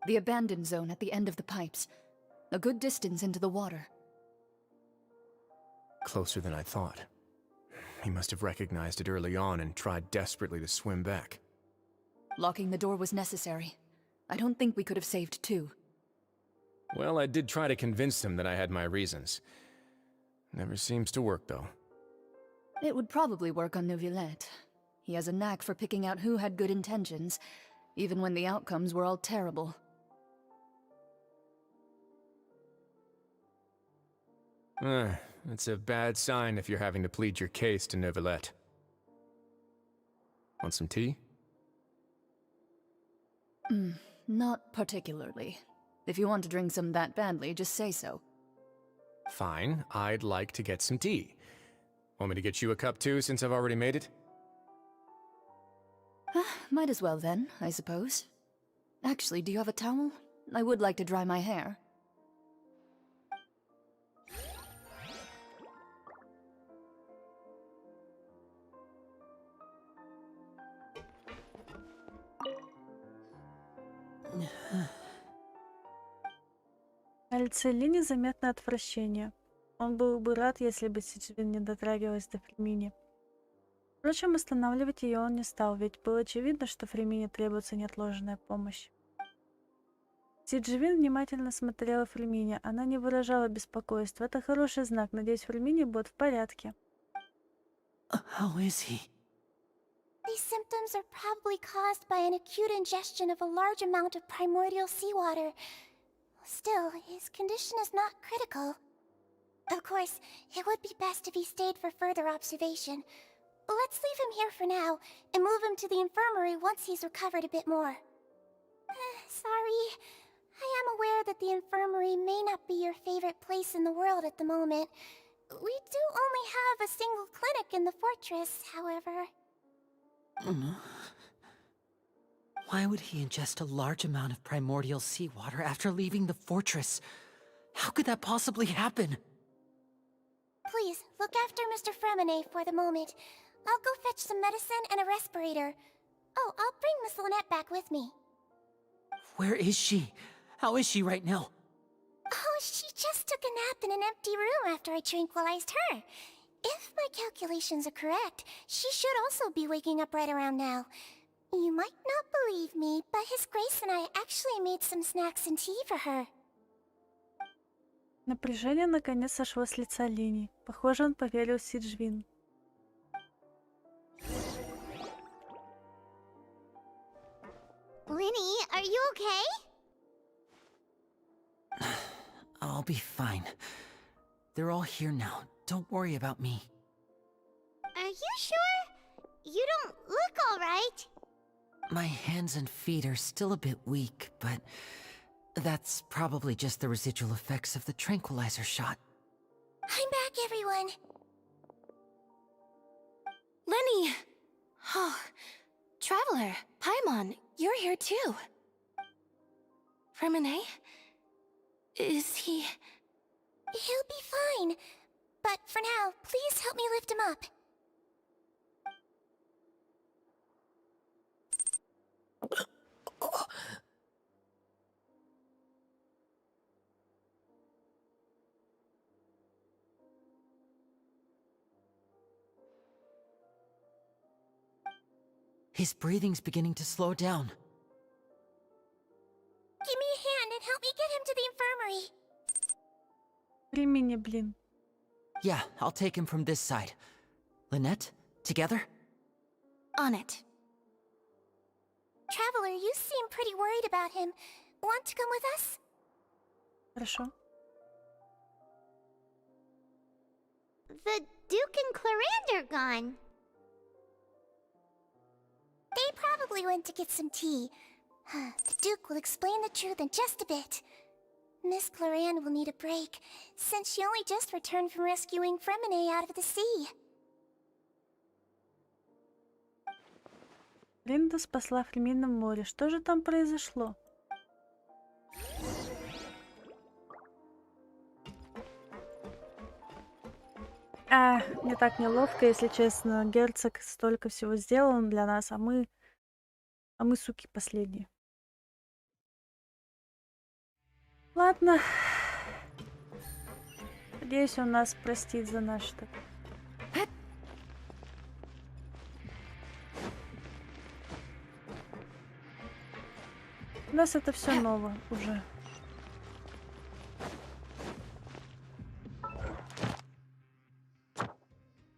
H: The abandoned zone at the end of the pipes. A good distance into the water.
M: Closer than I thought. He must have recognized it early on and tried desperately to swim back.
H: Locking the door was necessary. I don't think we could have saved two.
M: Well, I did try to convince him that I had my reasons. Never seems to work, though.
H: It would probably work on Neuvillette. He has a knack for picking out who had good intentions, even when the outcomes were all terrible.
M: It's a bad sign if you're having to plead your case to Neuvillette. Want some tea?
H: Not particularly. If you want to drink some that badly, just say so.
M: Fine, I'd like to get some tea. Want me to get you a cup too, since I've already made it?
H: Might as well then, I suppose. Actually, do you have a towel? I would like to dry my hair.
A: На лице Лини заметно отвращение. Он был бы рад, если бы Сичвин не дотрагивалась до Фремини. Впрочем, останавливать ее он не стал, ведь было очевидно, что Фремине требуется неотложная помощь. Сиджвин внимательно смотрела Фремине. Она не выражала беспокойства. Это хороший знак. Надеюсь, Фремине будет в порядке.
I: How is he?
K: These symptoms are probably caused by an acute ingestion of a large amount of primordial seawater. Still, his condition is not critical. Of course, it would be best if he stayed for further observation. Let's leave him here for now, and move him to the infirmary once he's recovered a bit more. Sorry. I am aware that the infirmary may not be your favorite place in the world at the moment. We do only have a single clinic in the fortress, however.
I: Why would he ingest a large amount of primordial seawater after leaving the fortress? How could that possibly happen?
K: Please, look after Mr. Fremine for the moment. I'll go fetch some medicine and a respirator. Oh, I'll bring Miss Lynette back with me.
I: Where is she? How is she right now?
K: Oh, she just took a nap in an empty room after I tranquilized her. If my calculations are correct, she should also be waking up right around now. You might not believe me, but His Grace and I actually made some snacks and tea for her.
A: Напряжение наконец сошло с лица Лини. Похоже, он поверил Сиджвин.
B: Linny, are you okay?
I: I'll be fine. They're all here now. Don't worry about me.
B: Are you sure? You don't look alright.
I: My hands and feet are still a bit weak, but that's probably just the residual effects of the tranquilizer shot.
K: I'm back, everyone.
L: Lenny! Oh, Traveler, Paimon, you're here too. Remine? Is he...
K: He'll be fine. But for now, please help me lift him up.
I: His breathing's beginning to slow down.
K: Give me a hand and help me get him to the infirmary.
A: Ремени, блин.
I: Yeah, I'll take him from this side. Lynette, together?
L: On it.
K: Traveler, you seem pretty worried about him. Want to come with us?
A: Хорошо.
B: The Duke and Clarande are gone.
K: They probably went to get some tea. The Duke will explain the truth in just a bit. Miss Clarande will need a break, since she only just returned from rescuing Fremine out of the sea.
A: Линда спасла Фремина в море. Что же там произошло? Мне так неловко, если честно. Герцог столько всего сделал для нас, а мы суки последние. Ладно. Надеюсь, он нас простит за наш-то. У нас это все ново уже.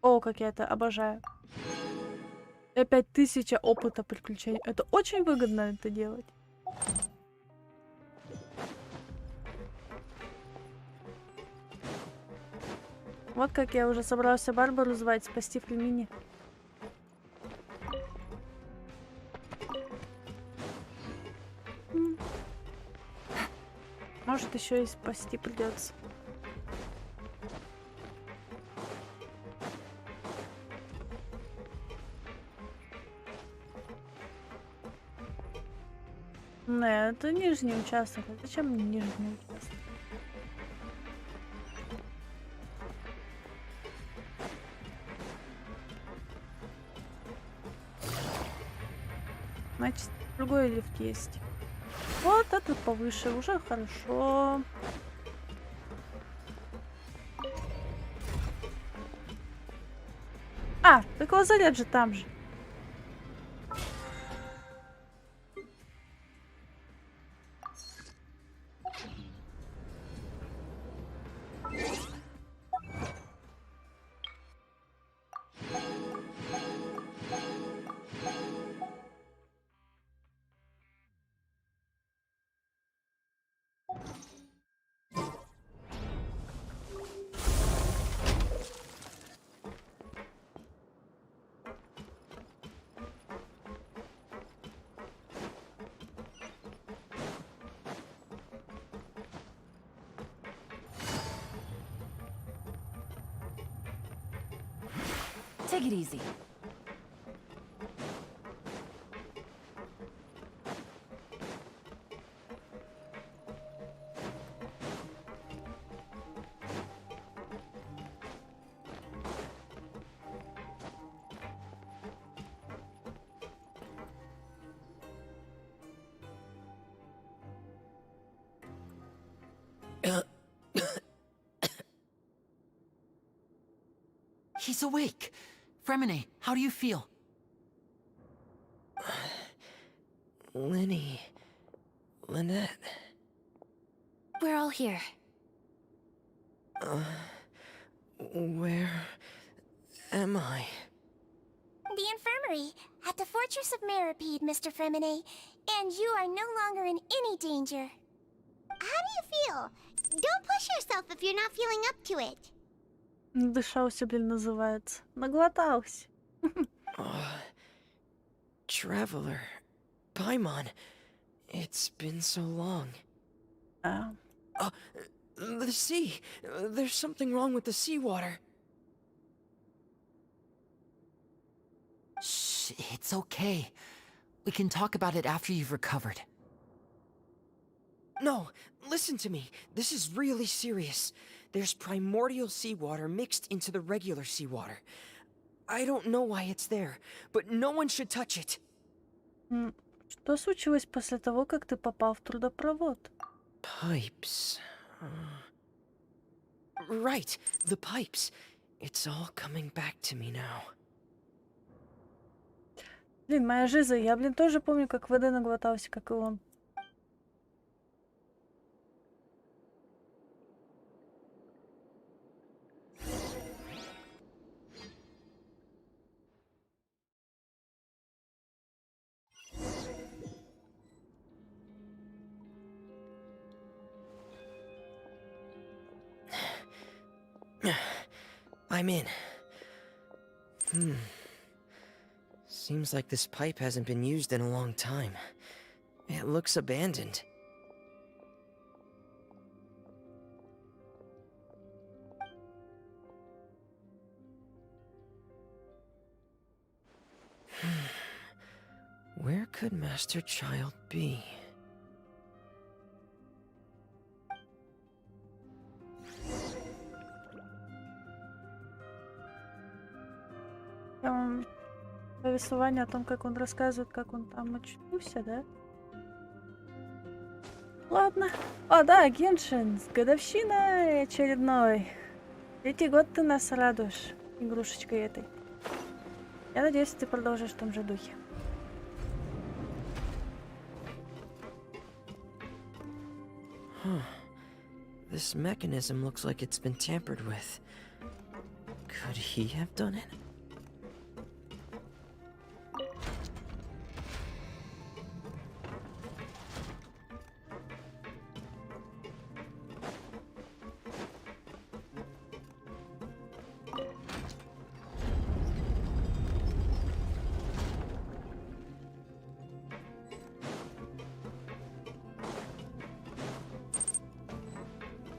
A: О, как я это обожаю. И опять 1000 опыта приключений. Это очень выгодно это делать. Вот как я уже собрался Барбару звать, спасти Флемини. Может, еще и спасти придется. Не, это нижний участок. А зачем мне нижний участок? Значит, другой лифт есть. Вот этот повыше, уже хорошо. Так лазарет же там же.
H: Take it easy.
I: He's awake. Fremine, how do you feel?
N: Linny. Lynette.
L: We're all here.
N: Where am I?
K: The infirmary, at the Fortress of Meripede, Mr. Fremine. And you are no longer in any danger.
B: How do you feel? Don't push yourself if you're not feeling up to it.
A: Надышался, блин, называется. Наглотался.
N: Traveler. Paimon. It's been so long. The sea. There's something wrong with the seawater.
I: Shh, it's okay. We can talk about it after you've recovered.
N: No, listen to me. This is really serious. There's primordial seawater mixed into the regular seawater. I don't know why it's there, but no one should touch it.
A: Что случилось после того, как ты попал в трудопровод?
N: Pipes. Right, the pipes. It's all coming back to me now.
A: Блин, моя жиза, я, блин, тоже помню, как воды наглотался, как и он.
N: I'm in. Seems like this pipe hasn't been used in a long time. It looks abandoned. Where could Master Child be?
A: Там повествование о том, как он рассказывает, как он там очнулся, да? Ладно. О, да, Геншин, годовщина очередной. Третий год ты нас радуешь игрушечкой этой. Я надеюсь, ты продолжишь в том же духе.
N: This mechanism looks like it's been tampered with. Could he have done it?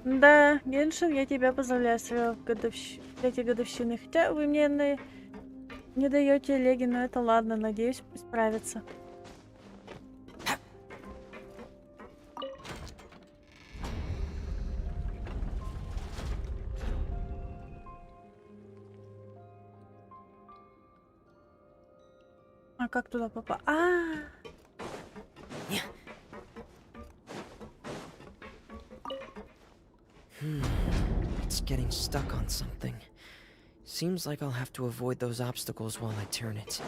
A: Да, Геншин, я тебя поздравляю с третьей годовщиной. Хотя вы мне не даете леги, но это ладно, надеюсь, справиться. А как туда попасть?
N: It's getting stuck on something. Seems like I'll have to avoid those obstacles while I turn it.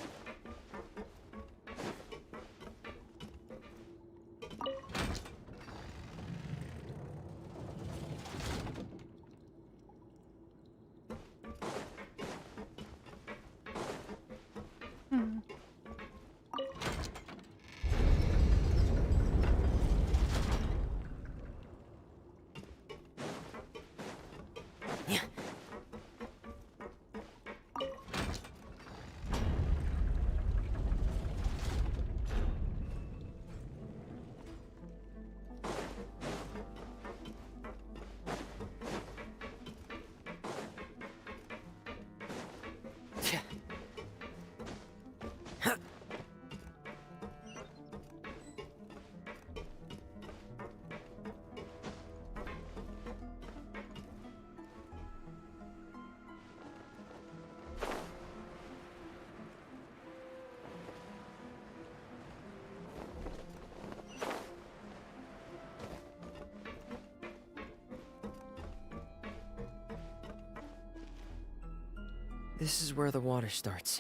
N: This is where the water starts.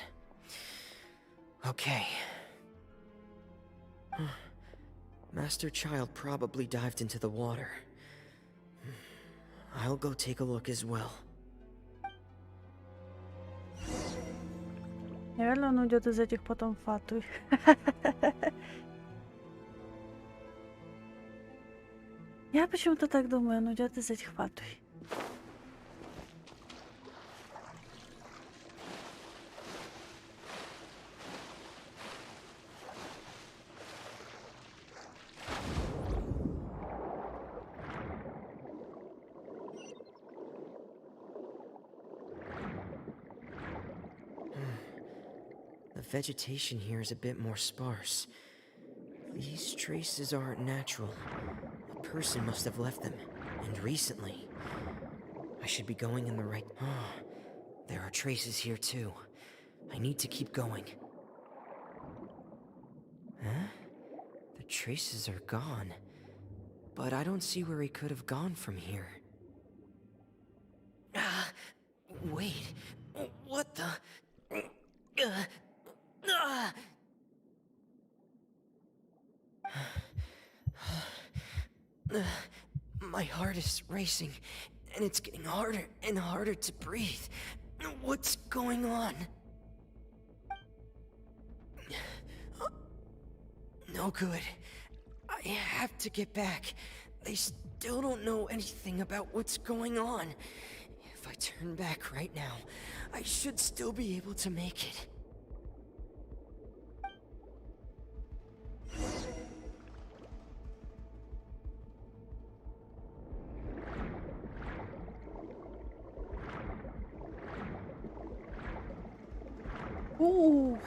N: Okay. Master Child probably dived into the water. I'll go take a look as well.
A: Наверное, он уйдет из этих потом в Фатуй. Я почему-то так думаю, он уйдет из этих Фатуй.
N: The vegetation here is a bit more sparse. These traces aren't natural. A person must have left them, and recently. I should be going in the right... there are traces here too. I need to keep going. Huh? The traces are gone. But I don't see where he could have gone from here. Wait. What the... My heart is racing, and it's getting harder and harder to breathe. What's going on? No good. I have to get back. They still don't know anything about what's going on. If I turn back right now, I should still be able to make it.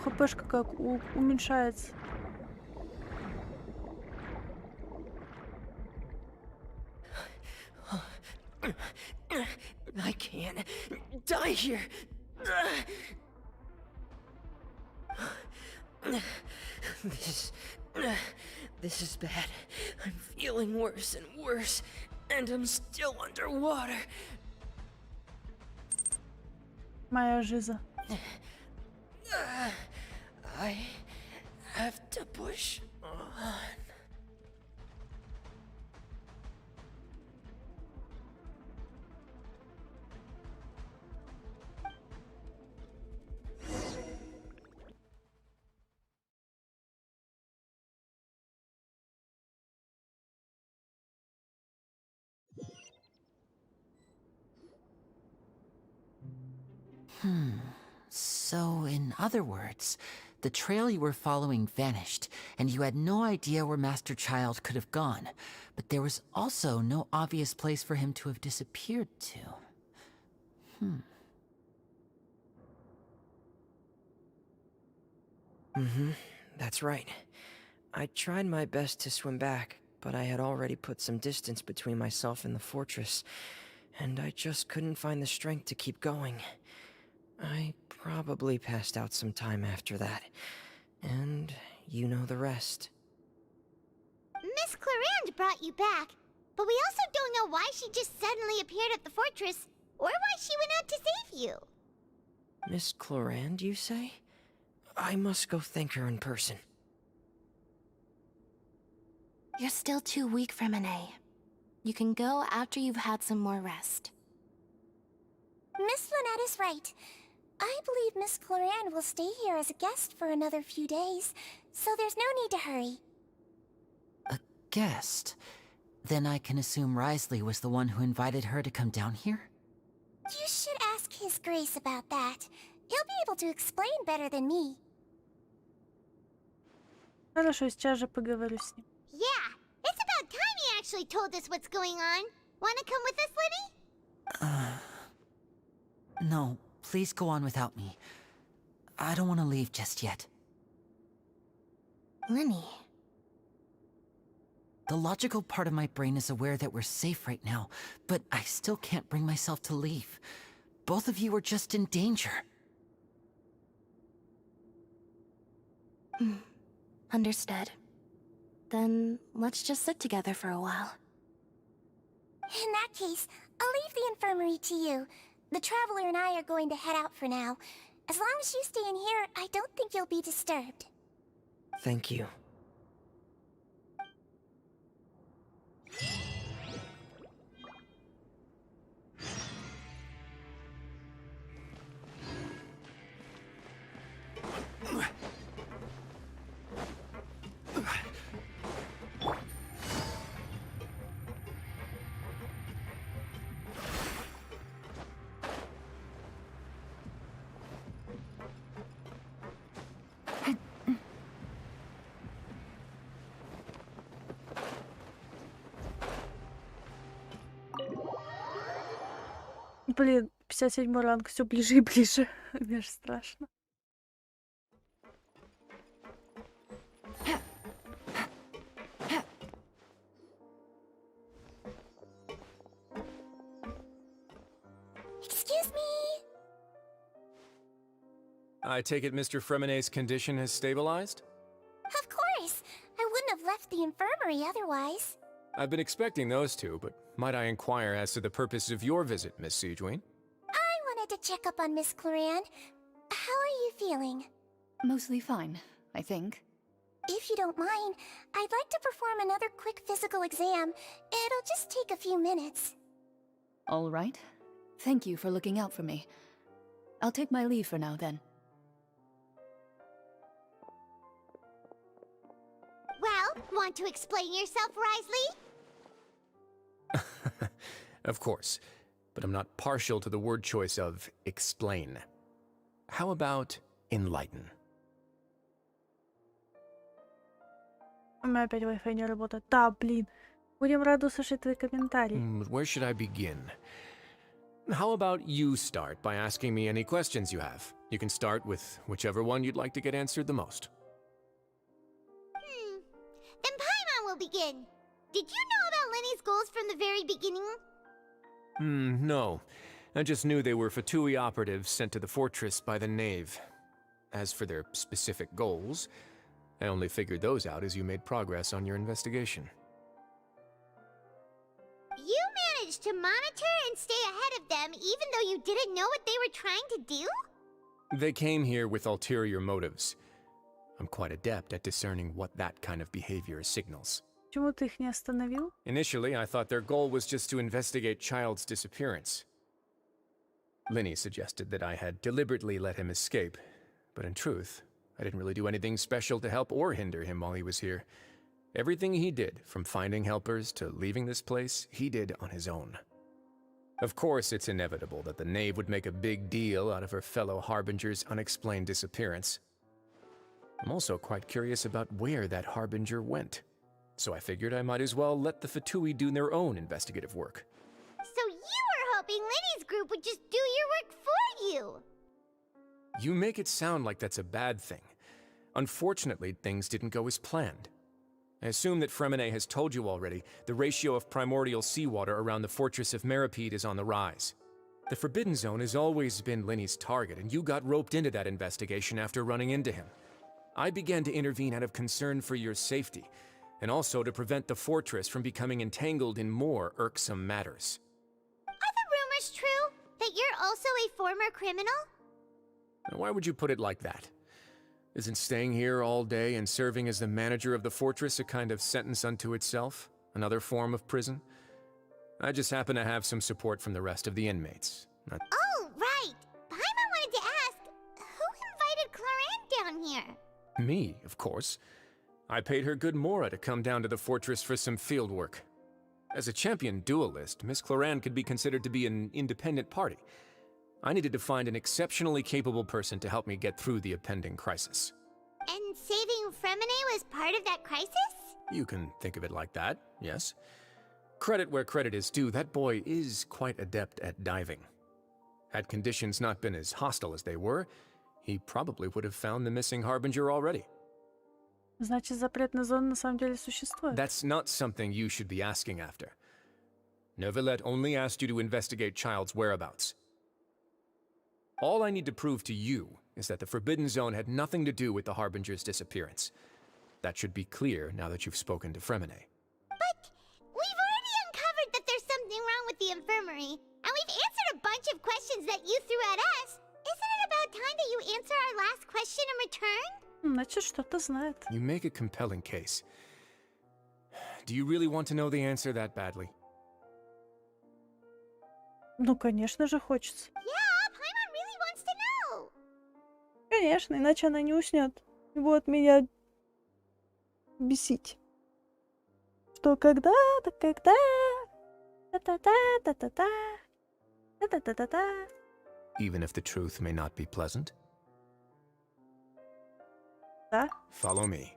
A: ХПшка как уменьшается.
N: I can't die here. This is bad. I'm feeling worse and worse, and I'm still underwater.
A: Моя жиза.
N: I have to push on.
I: So, in other words, the trail you were following vanished, and you had no idea where Master Child could have gone, but there was also no obvious place for him to have disappeared to.
N: That's right. I tried my best to swim back, but I had already put some distance between myself and the fortress, and I just couldn't find the strength to keep going. I probably passed out some time after that, and you know the rest.
B: Miss Clarande brought you back, but we also don't know why she just suddenly appeared at the fortress, or why she went out to save you.
N: Miss Clarande, you say? I must go thank her in person.
K: You're still too weak for Monet. You can go after you've had some more rest.
B: Miss Lynette is right. I believe Miss Clarande will stay here as a guest for another few days, so there's no need to hurry.
I: A guest? Then I can assume Risley was the one who invited her to come down here?
B: You should ask His Grace about that. He'll be able to explain better than me.
A: Хорошо, сейчас же поговорю с ним.
B: Yeah, it's about time he actually told us what's going on. Wanna come with us, Lenny?
I: No, please go on without me. I don't want to leave just yet.
K: Lenny.
I: The logical part of my brain is aware that we're safe right now, but I still can't bring myself to leave. Both of you are just in danger.
K: Understood. Then let's just sit together for a while.
B: In that case, I'll leave the infirmary to you. The Traveler and I are going to head out for now. As long as you stay in here, I don't think you'll be disturbed.
N: Thank you.
A: Блин, 57 ранг все ближе и ближе. Мне аж страшно.
K: Excuse me.
M: I take it Mr. Fremenet's condition has stabilized?
K: Of course. I wouldn't have left the infirmary otherwise.
M: I've been expecting those two, but might I inquire as to the purpose of your visit, Miss Siegewien?
K: I wanted to check up on Miss Cloran. How are you feeling?
H: Mostly fine, I think.
K: If you don't mind, I'd like to perform another quick physical exam. It'll just take a few minutes.
H: All right. Thank you for looking out for me. I'll take my leave for now, then.
B: Well, want to explain yourself, Risley?
M: Of course, but I'm not partial to the word choice of explain. How about enlighten?
A: У меня опять Wi-Fi не работает. Да, блин. Будем рады услышать твои комментарии.
M: Where should I begin? How about you start by asking me any questions you have? You can start with whichever one you'd like to get answered the most.
B: Then Paimon will begin. Did you know about Lenny's goals from the very beginning?
M: No. I just knew they were Fatui operatives sent to the fortress by the Knave. As for their specific goals, I only figured those out as you made progress on your investigation.
B: You managed to monitor and stay ahead of them even though you didn't know what they were trying to do?
M: They came here with ulterior motives. I'm quite adept at discerning what that kind of behavior signals.
A: Почему ты их не остановил?
M: Initially, I thought their goal was just to investigate Child's disappearance. Linny suggested that I had deliberately let him escape, but in truth, I didn't really do anything special to help or hinder him while he was here. Everything he did, from finding helpers to leaving this place, he did on his own. Of course, it's inevitable that the Knave would make a big deal out of her fellow Harbinger's unexplained disappearance. I'm also quite curious about where that Harbinger went, so I figured I might as well let the Fatui do their own investigative work.
B: So you were hoping Lenny's group would just do your work for you!
M: You make it sound like that's a bad thing. Unfortunately, things didn't go as planned. I assume that Fremenet has told you already, the ratio of primordial seawater around the fortress of Meripede is on the rise. The Forbidden Zone has always been Linny's target, and you got roped into that investigation after running into him. I began to intervene out of concern for your safety, and also to prevent the fortress from becoming entangled in more irksome matters.
B: Are the rumors true? That you're also a former criminal?
M: Now, why would you put it like that? Isn't staying here all day and serving as the manager of the fortress a kind of sentence unto itself? Another form of prison? I just happen to have some support from the rest of the inmates.
B: Oh, right! Paimon wanted to ask, who invited Cloran down here?
M: Me, of course. I paid her good mora to come down to the fortress for some field work. As a champion duelist, Miss Cloran could be considered to be an independent party. I needed to find an exceptionally capable person to help me get through the impending crisis.
B: And saving Fremenet was part of that crisis?
M: You can think of it like that, yes. Credit where credit is due, that boy is quite adept at diving. Had conditions not been as hostile as they were, he probably would have found the missing Harbinger already.
A: Значит, запретная зона на самом деле существует.
M: That's not something you should be asking after. Neuvillette only asked you to investigate Child's whereabouts. All I need to prove to you is that the Forbidden Zone had nothing to do with the Harbinger's disappearance. That should be clear now that you've spoken to Fremenet.
B: But we've already uncovered that there's something wrong with the infirmary, and we've answered a bunch of questions that you threw at us. Isn't it about time that you answer our last question in return?
A: Значит, что-то знает.
M: You make a compelling case. Do you really want to know the answer that badly?
A: Ну, конечно же, хочется.
B: Yeah, Paimon really wants to know.
A: Конечно, иначе она не уснет. И будет меня бесить. Что когда-то, когда... Та-та-та-та-та-та. Та-та-та-та-та.
M: Even if the truth may not be pleasant?
A: Да?
M: Follow me.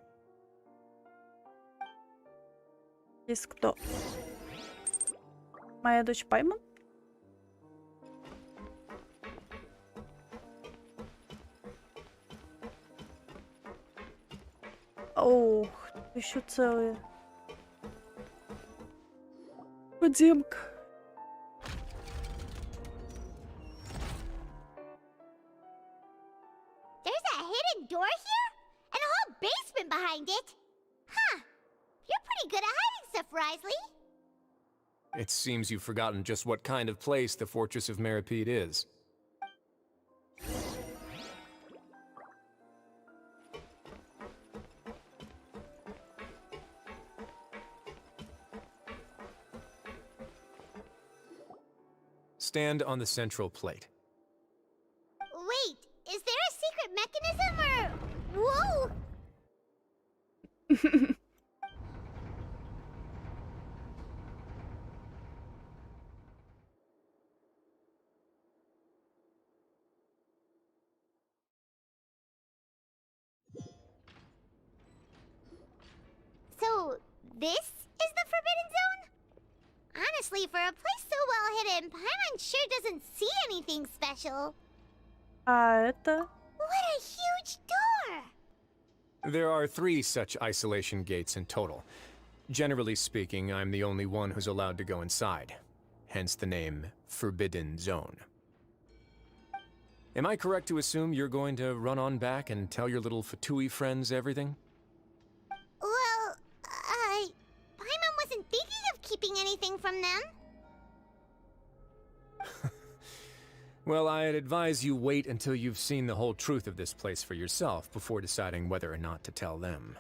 A: Есть кто? Моя дочь Паймон? Ох, еще целые. Подземка.
B: There's a hidden door here? And a whole basement behind it? Huh. You're pretty good at hiding stuff, Risley.
M: It seems you've forgotten just what kind of place the Fortress of Meripede is. Stand on the central plate.
B: Wait, is there a secret mechanism or... Whoa! So, this is the Forbidden Zone? Honestly, for a place so well hidden, Paimon sure doesn't see anything special.
A: А это?
B: What a huge door!
M: There are 3 such isolation gates in total. Generally speaking, I'm the only one who's allowed to go inside. Hence the name Forbidden Zone. Am I correct to assume you're going to run on back and tell your little Fatui friends everything?
B: Well, Paimon wasn't thinking of keeping anything from them.
M: Well, I'd advise you wait until you've seen the whole truth of this place for yourself before deciding whether or not to tell them.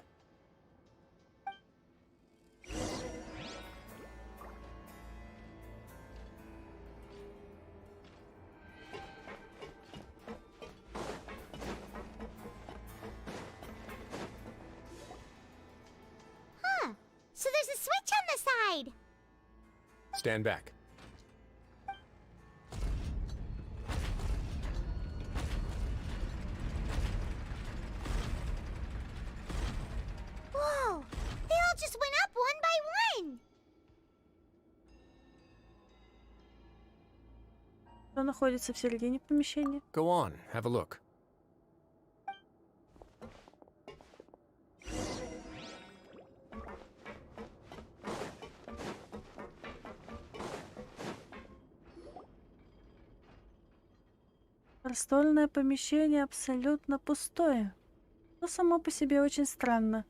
B: Huh. So there's a switch on the side.
M: Stand back.
B: Whoa! They all just went up one by one!
A: Что находится в середине помещения?
M: Go on, have a look.
A: Просторное помещение абсолютно пустое. Но само по себе очень странно.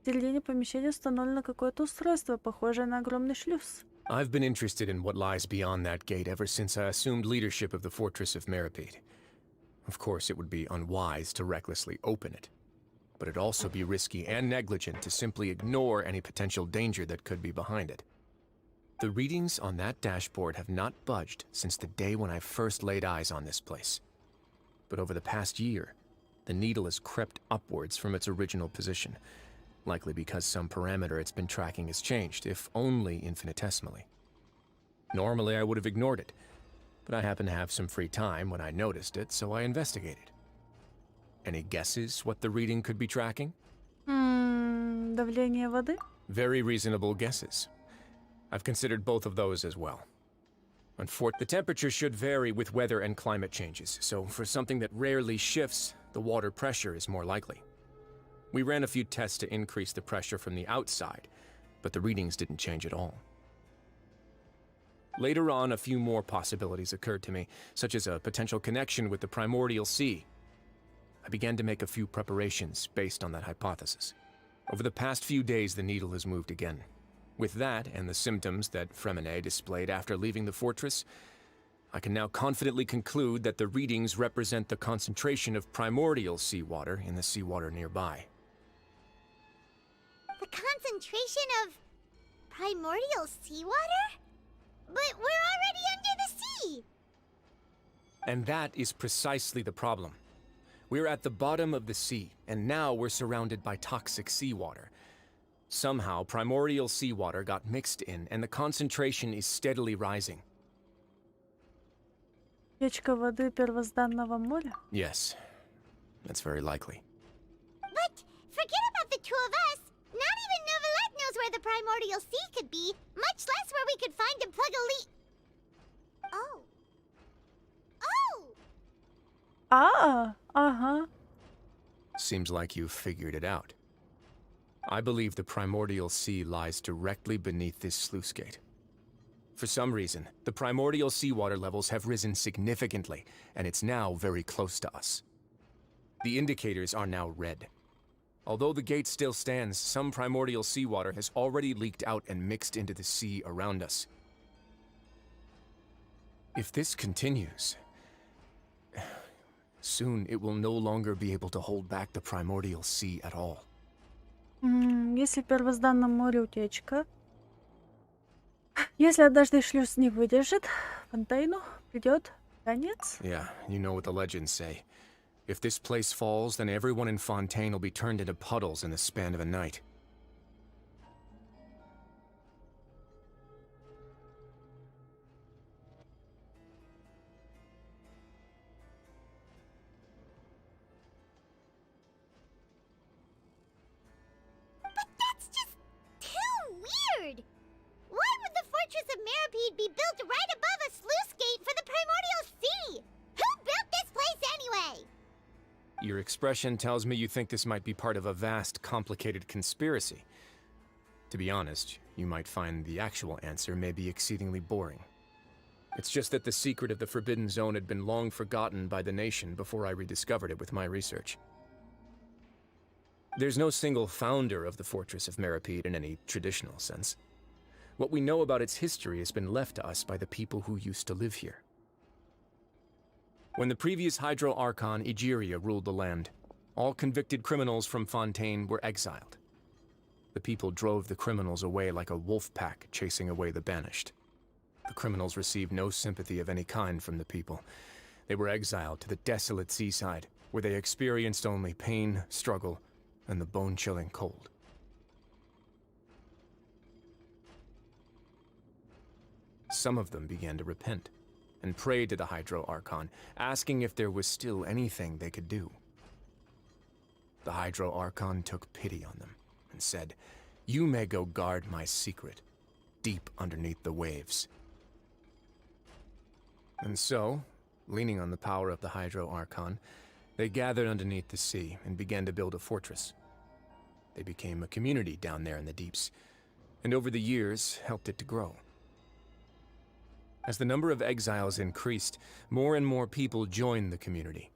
A: В середине помещения установлено какое-то устройство, похожее на огромный шлюз.
M: I've been interested in what lies beyond that gate ever since I assumed leadership of the Fortress of Meripede. Of course, it would be unwise to recklessly open it. But it'd also be risky and negligent to simply ignore any potential danger that could be behind it. The readings on that dashboard have not budged since the day when I first laid eyes on this place. But over the past year, the needle has crept upwards from its original position, likely because some parameter it's been tracking has changed, if only infinitesimally. Normally, I would have ignored it, but I happened to have some free time when I noticed it, so I investigated. Any guesses what the reading could be tracking?
A: Давление воды?
M: Very reasonable guesses. I've considered both of those as well. The temperature should vary with weather and climate changes, so for something that rarely shifts, the water pressure is more likely. We ran a few tests to increase the pressure from the outside, but the readings didn't change at all. Later on, a few more possibilities occurred to me, such as a potential connection with the primordial sea. I began to make a few preparations based on that hypothesis. Over the past few days, the needle has moved again. With that, and the symptoms that Fremine displayed after leaving the fortress, I can now confidently conclude that the readings represent the concentration of primordial seawater in the seawater nearby.
B: The concentration of primordial seawater? But we're already under the sea!
M: And that is precisely the problem. We're at the bottom of the sea, and now we're surrounded by toxic seawater. Somehow, primordial seawater got mixed in, and the concentration is steadily rising.
A: Течка воды первозданного моря?
M: Yes, that's very likely.
B: But forget about the two of us! Not even Novelette knows where the primordial sea could be, much less where we could find and plug a leak. Oh. Oh!
A: Ага.
M: Seems like you've figured it out. I believe the primordial sea lies directly beneath this sluice gate. For some reason, the primordial seawater levels have risen significantly, and it's now very close to us. The indicators are now red. Although the gate still stands, some primordial seawater has already leaked out and mixed into the sea around us. If this continues, soon it will no longer be able to hold back the primordial sea at all.
A: Если в первозданном море утечка, если однажды шлюз не выдержит, фонтейну придет конец.
M: Yeah, you know what the legends say. If this place falls, then everyone in Fontaine will be turned into puddles in the span of a night.
B: But that's just too weird! Why would the Fortress of Meripede be built right above a sluice gate for the Primordial Sea? Who built this place anyway?
M: Your expression tells me you think this might be part of a vast, complicated conspiracy. To be honest, you might find the actual answer may be exceedingly boring. It's just that the secret of the Forbidden Zone had been long forgotten by the nation before I rediscovered it with my research. There's no single founder of the Fortress of Meripede in any traditional sense. What we know about its history has been left to us by the people who used to live here. When the previous Hydro Archon Egeria ruled the land, all convicted criminals from Fontaine were exiled. The people drove the criminals away like a wolf pack chasing away the banished. The criminals received no sympathy of any kind from the people. They were exiled to the desolate seaside, where they experienced only pain, struggle, and the bone-chilling cold. Some of them began to repent and prayed to the Hydro Archon, asking if there was still anything they could do. The Hydro Archon took pity on them and said, "You may go guard my secret, deep underneath the waves." And so, leaning on the power of the Hydro Archon, they gathered underneath the sea and began to build a fortress. They became a community down there in the deeps, and over the years helped it to grow. As the number of exiles increased, more and more people joined the community.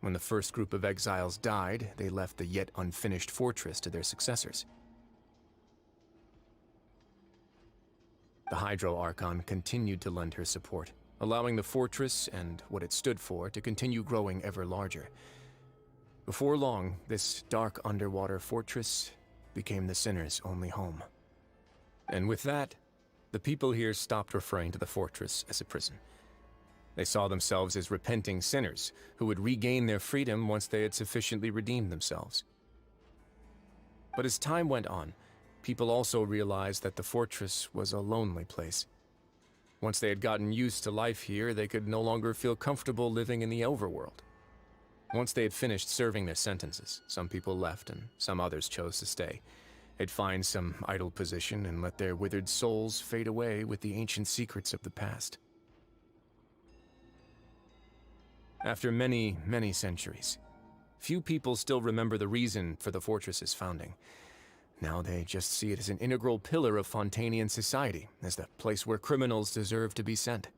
M: When the first group of exiles died, they left the yet unfinished fortress to their successors. The Hydro Archon continued to lend her support, allowing the fortress and what it stood for to continue growing ever larger. Before long, this dark underwater fortress became the sinner's only home. And with that, the people here stopped referring to the fortress as a prison. They saw themselves as repenting sinners who would regain their freedom once they had sufficiently redeemed themselves. But as time went on, people also realized that the fortress was a lonely place. Once they had gotten used to life here, they could no longer feel comfortable living in the overworld. Once they had finished serving their sentences, some people left and some others chose to stay. They'd find some idle position and let their withered souls fade away with the ancient secrets of the past. After many, many centuries, few people still remember the reason for the fortress's founding. Now they just see it as an integral pillar of Fontainian society, as the place where criminals deserve to be sent.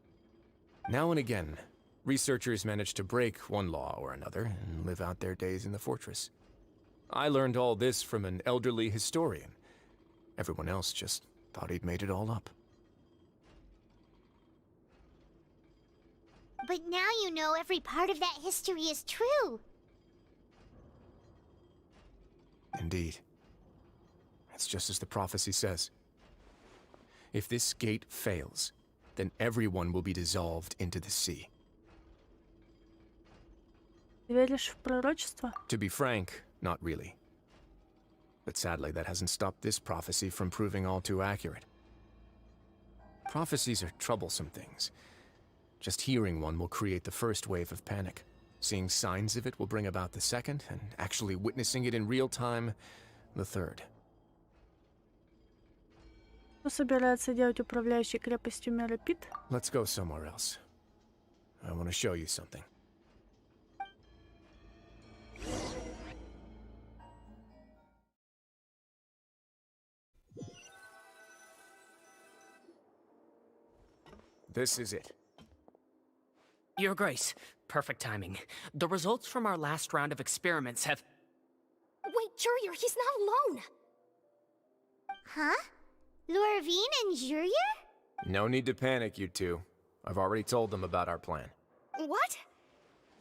M: Now and again, researchers manage to break one law or another and live out their days in the fortress. I learned all this from an elderly historian. Everyone else just thought he'd made it all up.
B: But now you know every part of that history is true.
M: Indeed. It's just as the prophecy says. If this gate fails, then everyone will be dissolved into the sea.
A: Ты веришь в пророчество?
M: To be frank, not really. But sadly, that hasn't stopped this prophecy from proving all too accurate. Prophecies are troublesome things. Just hearing one will create the first wave of panic. Seeing signs of it will bring about the second, and actually witnessing it in real time, the third.
A: Кто собирается делать управляющей крепостью Меропит?
M: Let's go somewhere else. I want to show you something. this is it.
J: Your Grace, perfect timing. The results from our last round of experiments have...
L: Wait, Jurier, he's not alone!
B: Huh? Lorvine and Jurier?
M: No need to panic, you two. I've already told them about our plan.
L: What?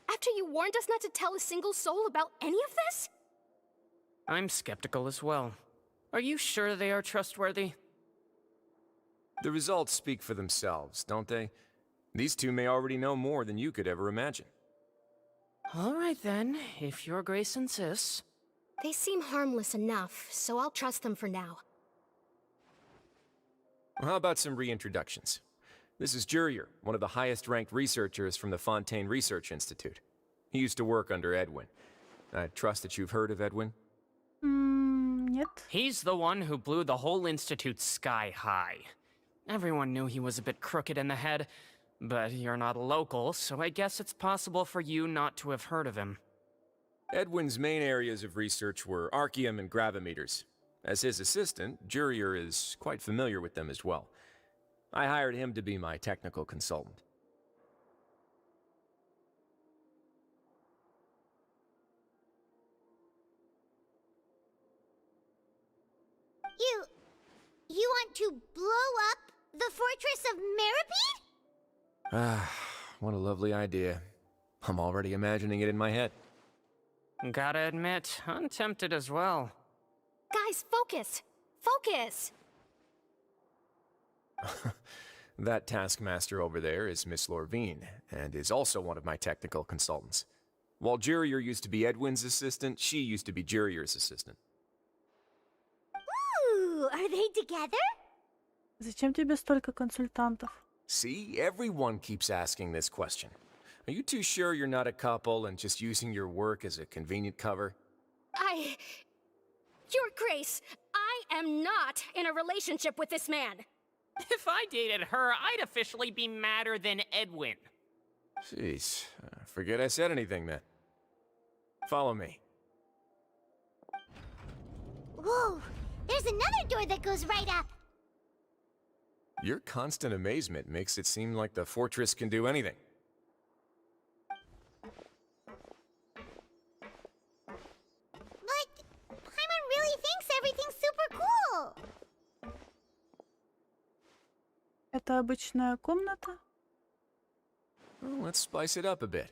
L: After you warned us not to tell a single soul about any of this?
J: I'm skeptical as well. Are you sure they are trustworthy?
M: The results speak for themselves, don't they? These two may already know more than you could ever imagine.
J: All right then, if Your Grace insists.
L: They seem harmless enough, so I'll trust them for now.
M: Well, how about some reintroductions? This is Jurier, one of the highest-ranked researchers from the Fontaine Research Institute. He used to work under Edwin. I trust that you've heard of Edwin?
A: Нет.
J: He's the one who blew the whole institute sky high. Everyone knew he was a bit crooked in the head, but you're not a local, so I guess it's possible for you not to have heard of him.
M: Edwin's main areas of research were archeum and gravimeters. As his assistant, Jurier is quite familiar with them as well. I hired him to be my technical consultant.
B: You want to blow up the fortress of Meripede?
M: Ah, what a lovely idea. I'm already imagining it in my head.
J: Gotta admit, I'm tempted as well.
L: Guys, focus! Focus!
M: That taskmaster over there is Miss Lorvine, and is also one of my technical consultants. While Jurier used to be Edwin's assistant, she used to be Jurier's assistant.
B: Ooh, are they together?
A: Зачем тебе столько консультантов?
M: See, everyone keeps asking this question. Are you too sure you're not a couple and just using your work as a convenient cover?
L: Your Grace, I am not in a relationship with this man.
J: If I dated her, I'd officially be madder than Edwin.
M: Jeez, forget I said anything then. Follow me.
B: Whoa, there's another door that goes right up.
M: Your constant amazement makes it seem like the fortress can do anything.
B: But Paimon really thinks everything's super cool.
A: Это обычная комната?
M: Well, let's spice it up a bit.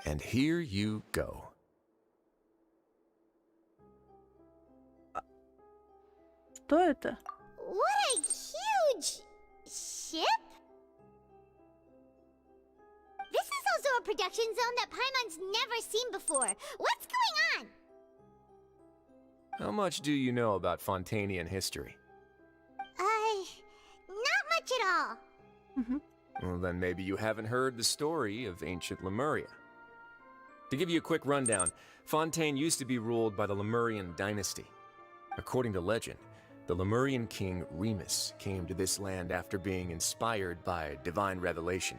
M: And here you go.
A: Что это?
B: What a huge ship! This is also a production zone that Paimon's never seen before. What's going on?
M: How much do you know about Fontainian history?
B: Not much at all.
M: Well, then maybe you haven't heard the story of ancient Lemuria. To give you a quick rundown, Fontaine used to be ruled by the Lemurian dynasty. According to legend, the Lemurian king Remus came to this land after being inspired by divine revelation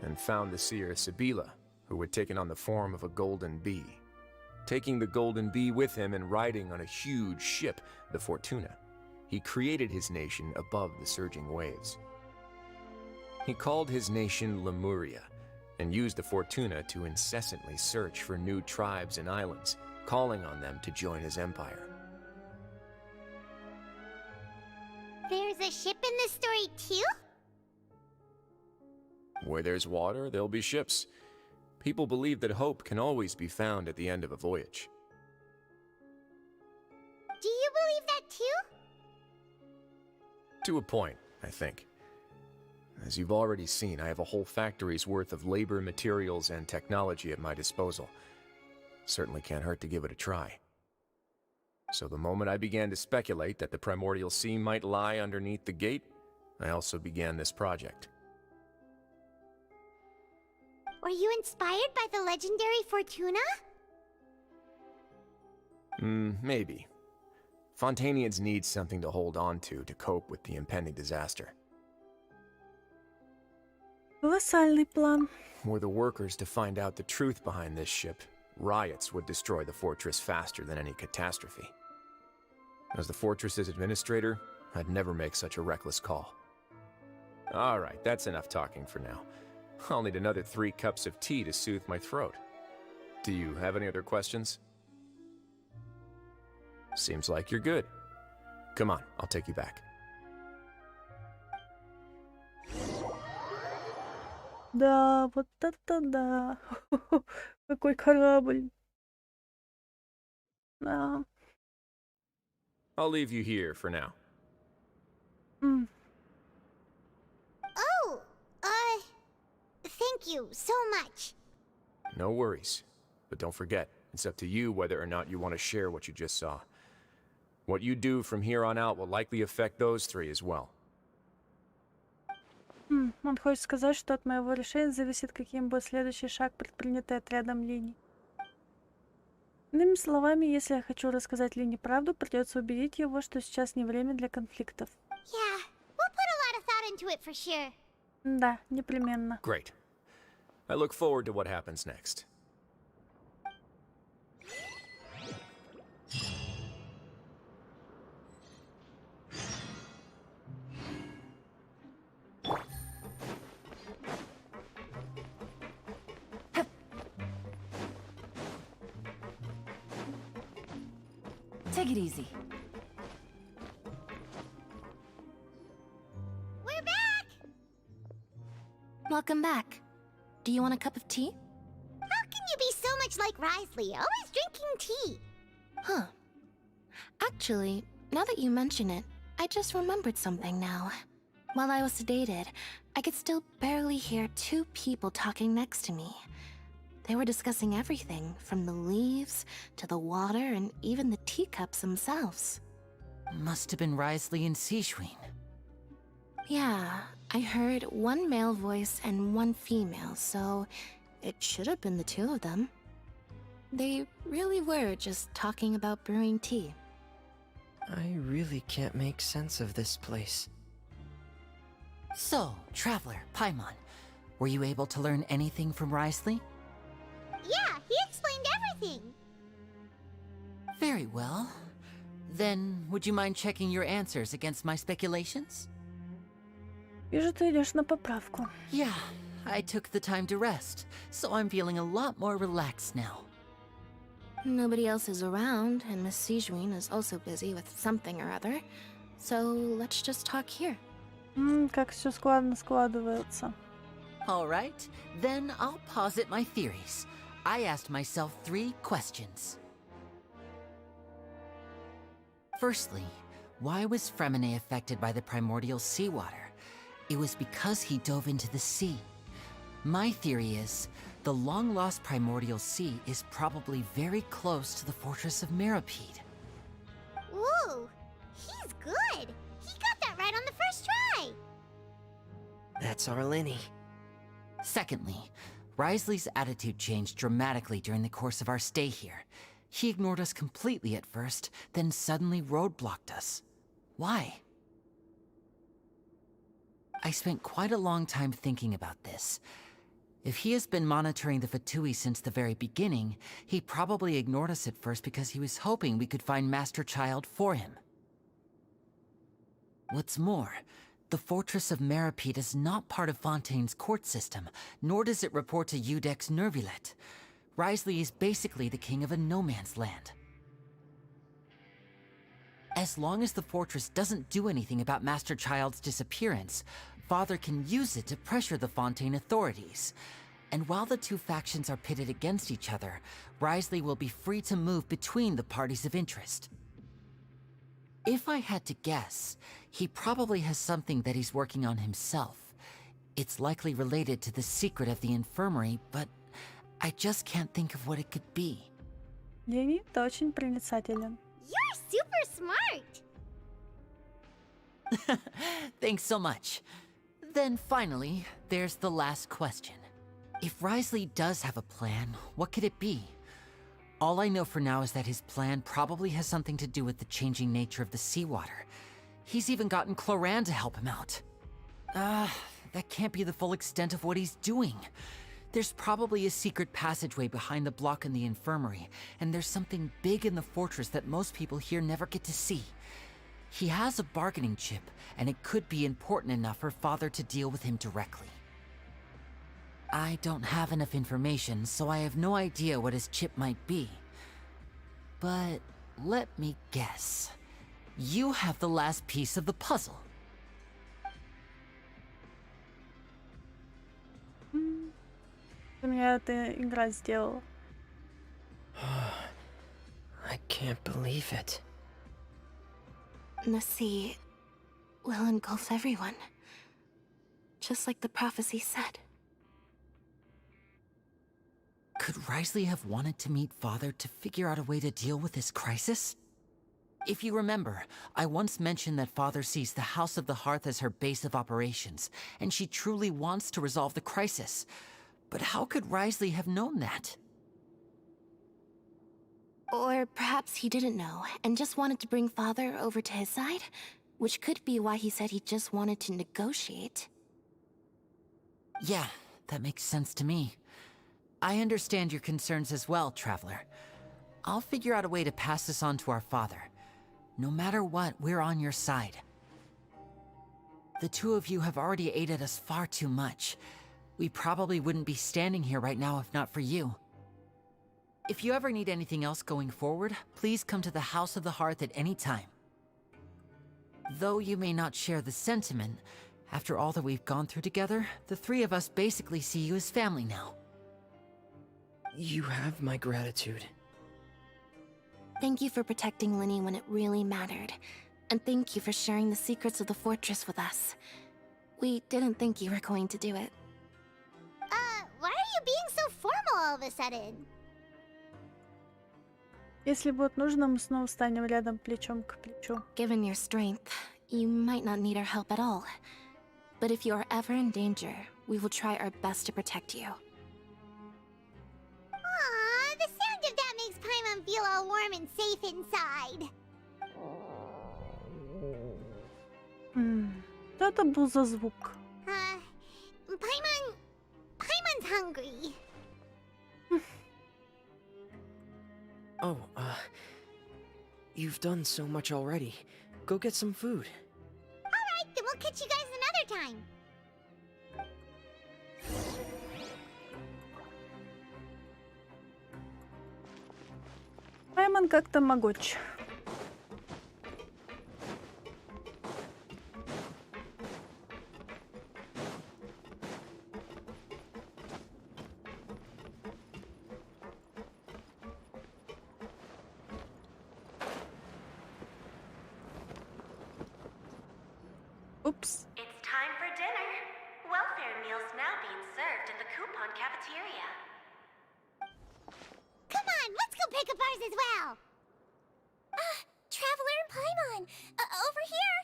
M: and found the seer Sibila, who had taken on the form of a golden bee. Taking the golden bee with him and riding on a huge ship, the Fortuna, he created his nation above the surging waves. He called his nation Lemuria and used the Fortuna to incessantly search for new tribes and islands, calling on them to join his empire.
B: There's a ship in this story too?
M: Where there's water, there'll be ships. People believe that hope can always be found at the end of a voyage.
B: Do you believe that too?
M: To a point, I think. As you've already seen, I have a whole factory's worth of labor, materials, and technology at my disposal. Certainly can't hurt to give it a try. So the moment I began to speculate that the primordial sea might lie underneath the gate, I also began this project.
B: Were you inspired by the legendary Fortuna?
M: Maybe. Fontainians need something to hold on to cope with the impending disaster.
A: Колоссальный план.
M: Were the workers to find out the truth behind this ship, riots would destroy the fortress faster than any catastrophe. As the fortress's administrator, I'd never make such a reckless call. Alright, that's enough talking for now. I'll need another 3 cups of tea to soothe my throat. Do you have any other questions? Seems like you're good. Come on, I'll take you back.
A: Да, вот это да. Какой корабль. Да.
M: I'll leave you here for now.
A: М.
B: Oh, thank you so much.
M: No worries. But don't forget, it's up to you whether or not you want to share what you just saw. What you do from here on out will likely affect those 3 as well.
A: Он хочет сказать, что от моего решения зависит, каким будет следующий шаг, предпринятый отрядом Лини. Иными словами, если я хочу рассказать Лини правду, придется убедить его, что сейчас не время для конфликтов.
B: Yeah, we'll put a lot of thought into it for sure.
A: Да, непременно.
M: Great. I look forward to what happens next.
H: Take it easy.
B: We're back!
L: Welcome back. Do you want a cup of tea?
B: How can you be so much like Risley, always drinking tea?
L: Huh. Actually, now that you mention it, I just remembered something now. While I was sedated, I could still barely hear 2 people talking next to me. They were discussing everything, from the leaves to the water and even the teacups themselves.
I: Must have been Risley and Sijwin.
L: Yeah, I heard 1 male voice and 1 female, so it should have been the 2 of them. They really were just talking about brewing tea.
N: I really can't make sense of this place.
I: So, Traveler, Paimon, were you able to learn anything from Risley?
B: Yeah, he explained everything.
I: Very well. Then, would you mind checking your answers against my speculations?
A: Вижу, ты идешь на поправку.
I: Yeah, I took the time to rest, so I'm feeling a lot more relaxed now.
L: Nobody else is around, and Miss Sijwin is also busy with something or other, so let's just talk here.
A: Как все складно складывается.
I: All right, then I'll posit my theories. I asked myself 3 questions. Firstly, why was Fremine affected by the primordial seawater? It was because he dove into the sea. My theory is, the long-lost primordial sea is probably very close to the fortress of Meripede.
B: Ooh, he's good. He got that right on the first try.
N: That's our Linny.
I: Secondly, Risley's attitude changed dramatically during the course of our stay here. He ignored us completely at first, then suddenly roadblocked us. Why? I spent quite a long time thinking about this. If he has been monitoring the Fatui since the very beginning, he probably ignored us at first because he was hoping we could find Master Child for him. What's more, the Fortress of Meripede is not part of Fontaine's court system, nor does it report to Udex Nervulet. Risley is basically the king of a no-man's land. As long as the fortress doesn't do anything about Master Child's disappearance, Father can use it to pressure the Fontaine authorities. And while the 2 factions are pitted against each other, Risley will be free to move between the parties of interest. If I had to guess, he probably has something that he's working on himself. It's likely related to the secret of the infirmary, but I just can't think of what it could be.
A: Лени, ты очень проницателен.
B: You're super smart.
I: Thanks so much. Then finally, there's the last question. If Risley does have a plan, what could it be? All I know for now is that his plan probably has something to do with the changing nature of the seawater. He's even gotten Cloran to help him out. That can't be the full extent of what he's doing. There's probably a secret passageway behind the block in the infirmary, and there's something big in the fortress that most people here never get to see. He has a bargaining chip, and it could be important enough for Father to deal with him directly. I don't have enough information, so I have no idea what his chip might be. But let me guess. You have the last piece of the puzzle.
A: У меня эта игра сделала.
N: I can't believe it.
L: The sea will engulf everyone. Just like the prophecy said.
I: Could Risley have wanted to meet Father to figure out a way to deal with this crisis? If you remember, I once mentioned that Father sees the House of the Hearth as her base of operations, and she truly wants to resolve the crisis. But how could Risley have known that?
L: Or perhaps he didn't know, and just wanted to bring Father over to his side? Which could be why he said he just wanted to negotiate.
I: Yeah, that makes sense to me. I understand your concerns as well, Traveler. I'll figure out a way to pass this on to our father. No matter what, we're on your side. The two of you have already aided us far too much. We probably wouldn't be standing here right now if not for you. If you ever need anything else going forward, please come to the House of the Hearth at any time. Though you may not share the sentiment, after all that we've gone through together, the three of us basically see you as family now.
N: You have my gratitude.
L: Thank you for protecting Linny when it really mattered. And thank you for sharing the secrets of the fortress with us. We didn't think you were going to do it.
B: Why are you being so formal all of a sudden?
A: Если будет нужно, мы снова станем рядом плечом к плечу.
L: Given your strength, you might not need our help at all. But if you are ever in danger, we will try our best to protect you.
B: Aww, the sound of that makes Paimon feel all warm and safe inside.
A: Что это был за звук?
B: Paimon's hungry.
N: Oh, you've done so much already. Go get some food.
B: Alright, then we'll catch you guys another time.
A: Пайман как тамагочи. Oops.
O: It's time for dinner. Welfare meals now being served in the coupon cafeteria.
B: Come on, let's go pick up ours as well. Traveler and Paimon, over here.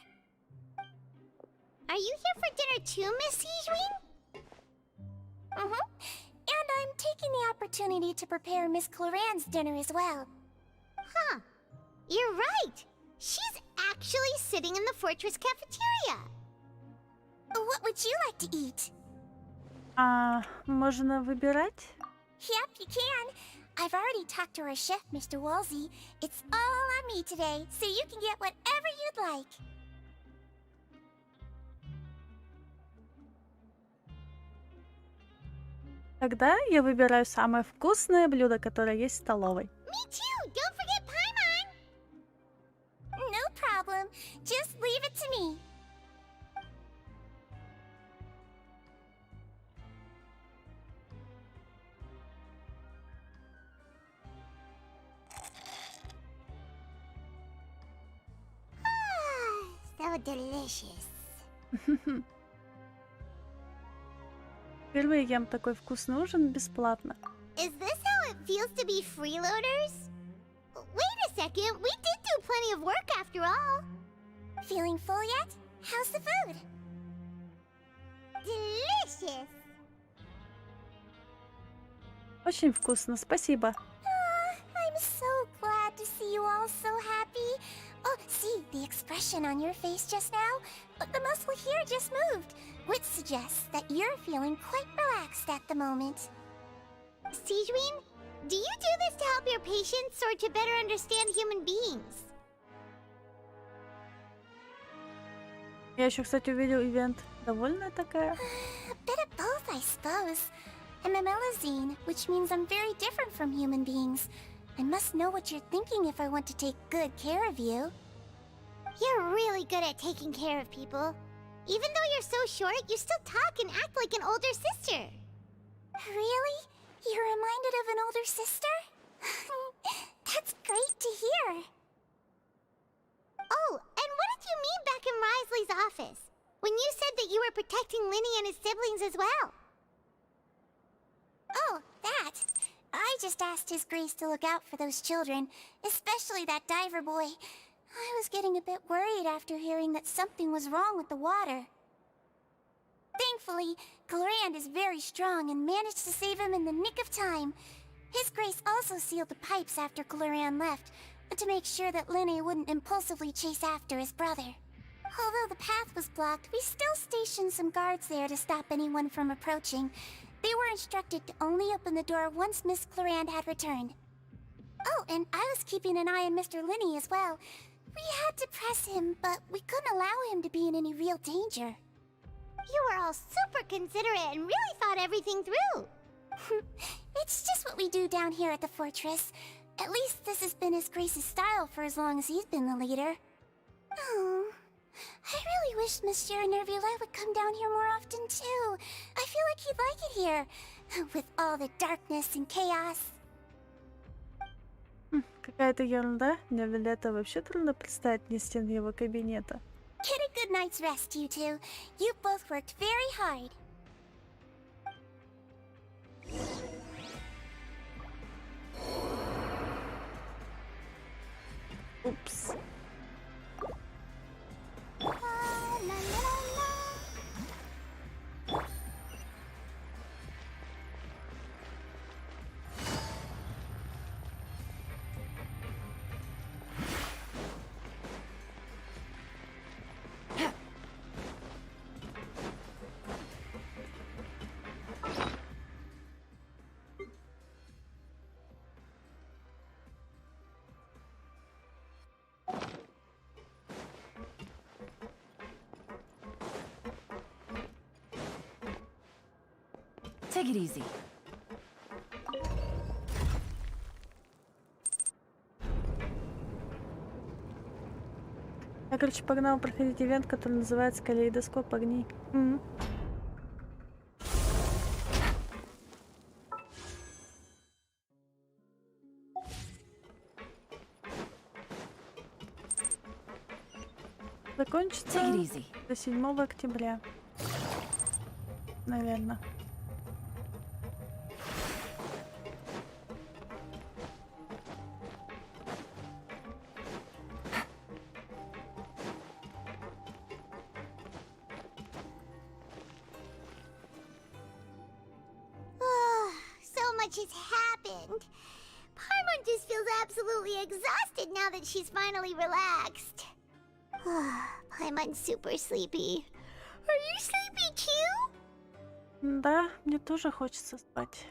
B: Are you here for dinner too, Miss Sijwin? And I'm taking the opportunity to prepare Miss Cloran's dinner as well. Huh. You're right. She's actually sitting in the fortress cafeteria. What would you like to eat?
A: Можно выбирать?
B: Yep, you can. I've already talked to our chef, Mr. Wolsey. It's all on me today, so you can get whatever you'd like.
A: Тогда я выбираю самое вкусное блюдо, которое есть в столовой.
B: Me too! Don't forget Paimon! No problem. Just leave it to me. So delicious.
A: Впервые ем такой вкусный ужин бесплатно.
B: Is this how it feels to be freeloaders? Wait a second, we did do plenty of work after all. Feeling full yet? How's the food? Delicious.
A: Очень вкусно, спасибо.
B: I'm so glad to see you all so happy. Oh, see, the expression on your face just now? The muscle here just moved, which suggests that you're feeling quite relaxed at the moment. Sijwin, do you do this to help your patients or to better understand human beings?
A: Я еще, кстати, увидел ивент. Довольная такая.
K: A bit of both, I suppose. I'm a Melazine, which means I'm very different from human beings. I must know what you're thinking if I want to take good care of you.
B: You're really good at taking care of people. Even though you're so short, you still talk and act like an older sister.
K: Really? You're reminded of an older sister? That's great to hear.
B: Oh, and what did you mean back in Risley's office? When you said that you were protecting Linny and his siblings as well?
K: Oh, that. I just asked His Grace to look out for those children, especially that diver boy. I was getting a bit worried after hearing that something was wrong with the water. Thankfully, Glorand is very strong and managed to save him in the nick of time. His Grace also sealed the pipes after Glorand left, to make sure that Linny wouldn't impulsively chase after his brother. Although the path was blocked, we still stationed some guards there to stop anyone from approaching. They were instructed to only open the door once Miss Glorand had returned. Oh, and I was keeping an eye on Mr. Linny as well. We had to press him, but we couldn't allow him to be in any real danger.
B: You were all super considerate and really thought everything through.
K: It's just what we do down here at the fortress. At least this has been His Grace's style for as long as he's been the leader. Oh, I really wish Monsieur Nervula would come down here more often too. I feel like he'd like it here, with all the darkness and chaos.
A: Какая-то ерунда. Мне Вилета вообще трудно представить вне стен его кабинета.
K: Get a good night's rest, you two. You both worked very hard.
A: Упс.
H: Take it easy.
A: Я, короче, погнал проходить ивент, который называется «Калейдоскоп огней». Закончится до 7 октября. Наверное.
B: So much has happened. Paimon just feels absolutely exhausted now that she's finally relaxed. Paimon's super sleepy. Are you sleepy too?
A: Да, мне тоже хочется спать.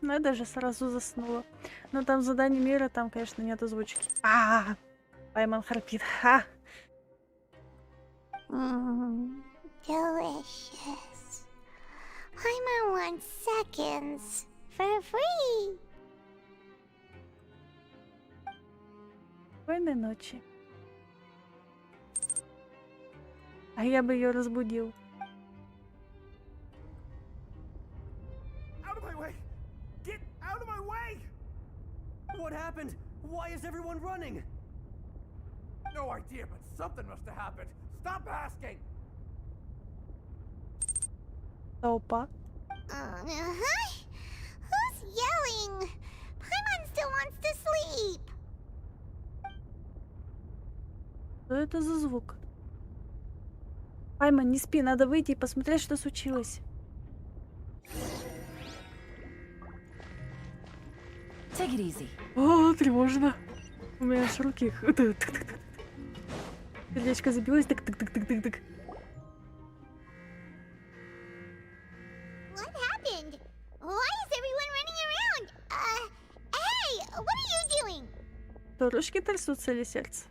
A: Ну, я даже сразу заснула. Но там задание мира, там, конечно, нет озвучки. Пайман храпит.
B: Delicious. Paimon wants seconds for free.
A: Спокойной ночи. А я бы ее разбудил.
P: Out of my way! Get out of my way! What happened? Why is everyone running? No idea, but something must have happened. Stop asking!
A: Опа.
B: Who's yelling? Paimon still wants to sleep.
A: Что это за звук? Пайман, не спи, надо выйти и посмотреть, что случилось.
H: Take it easy.
A: О, тревожно. У меня аж руки. Сердечко забилось. Тык-тык-тык-тык-тык.
B: What happened? Why is everyone running around? Hey, what are you doing?
A: То ручки трясутся или сердце?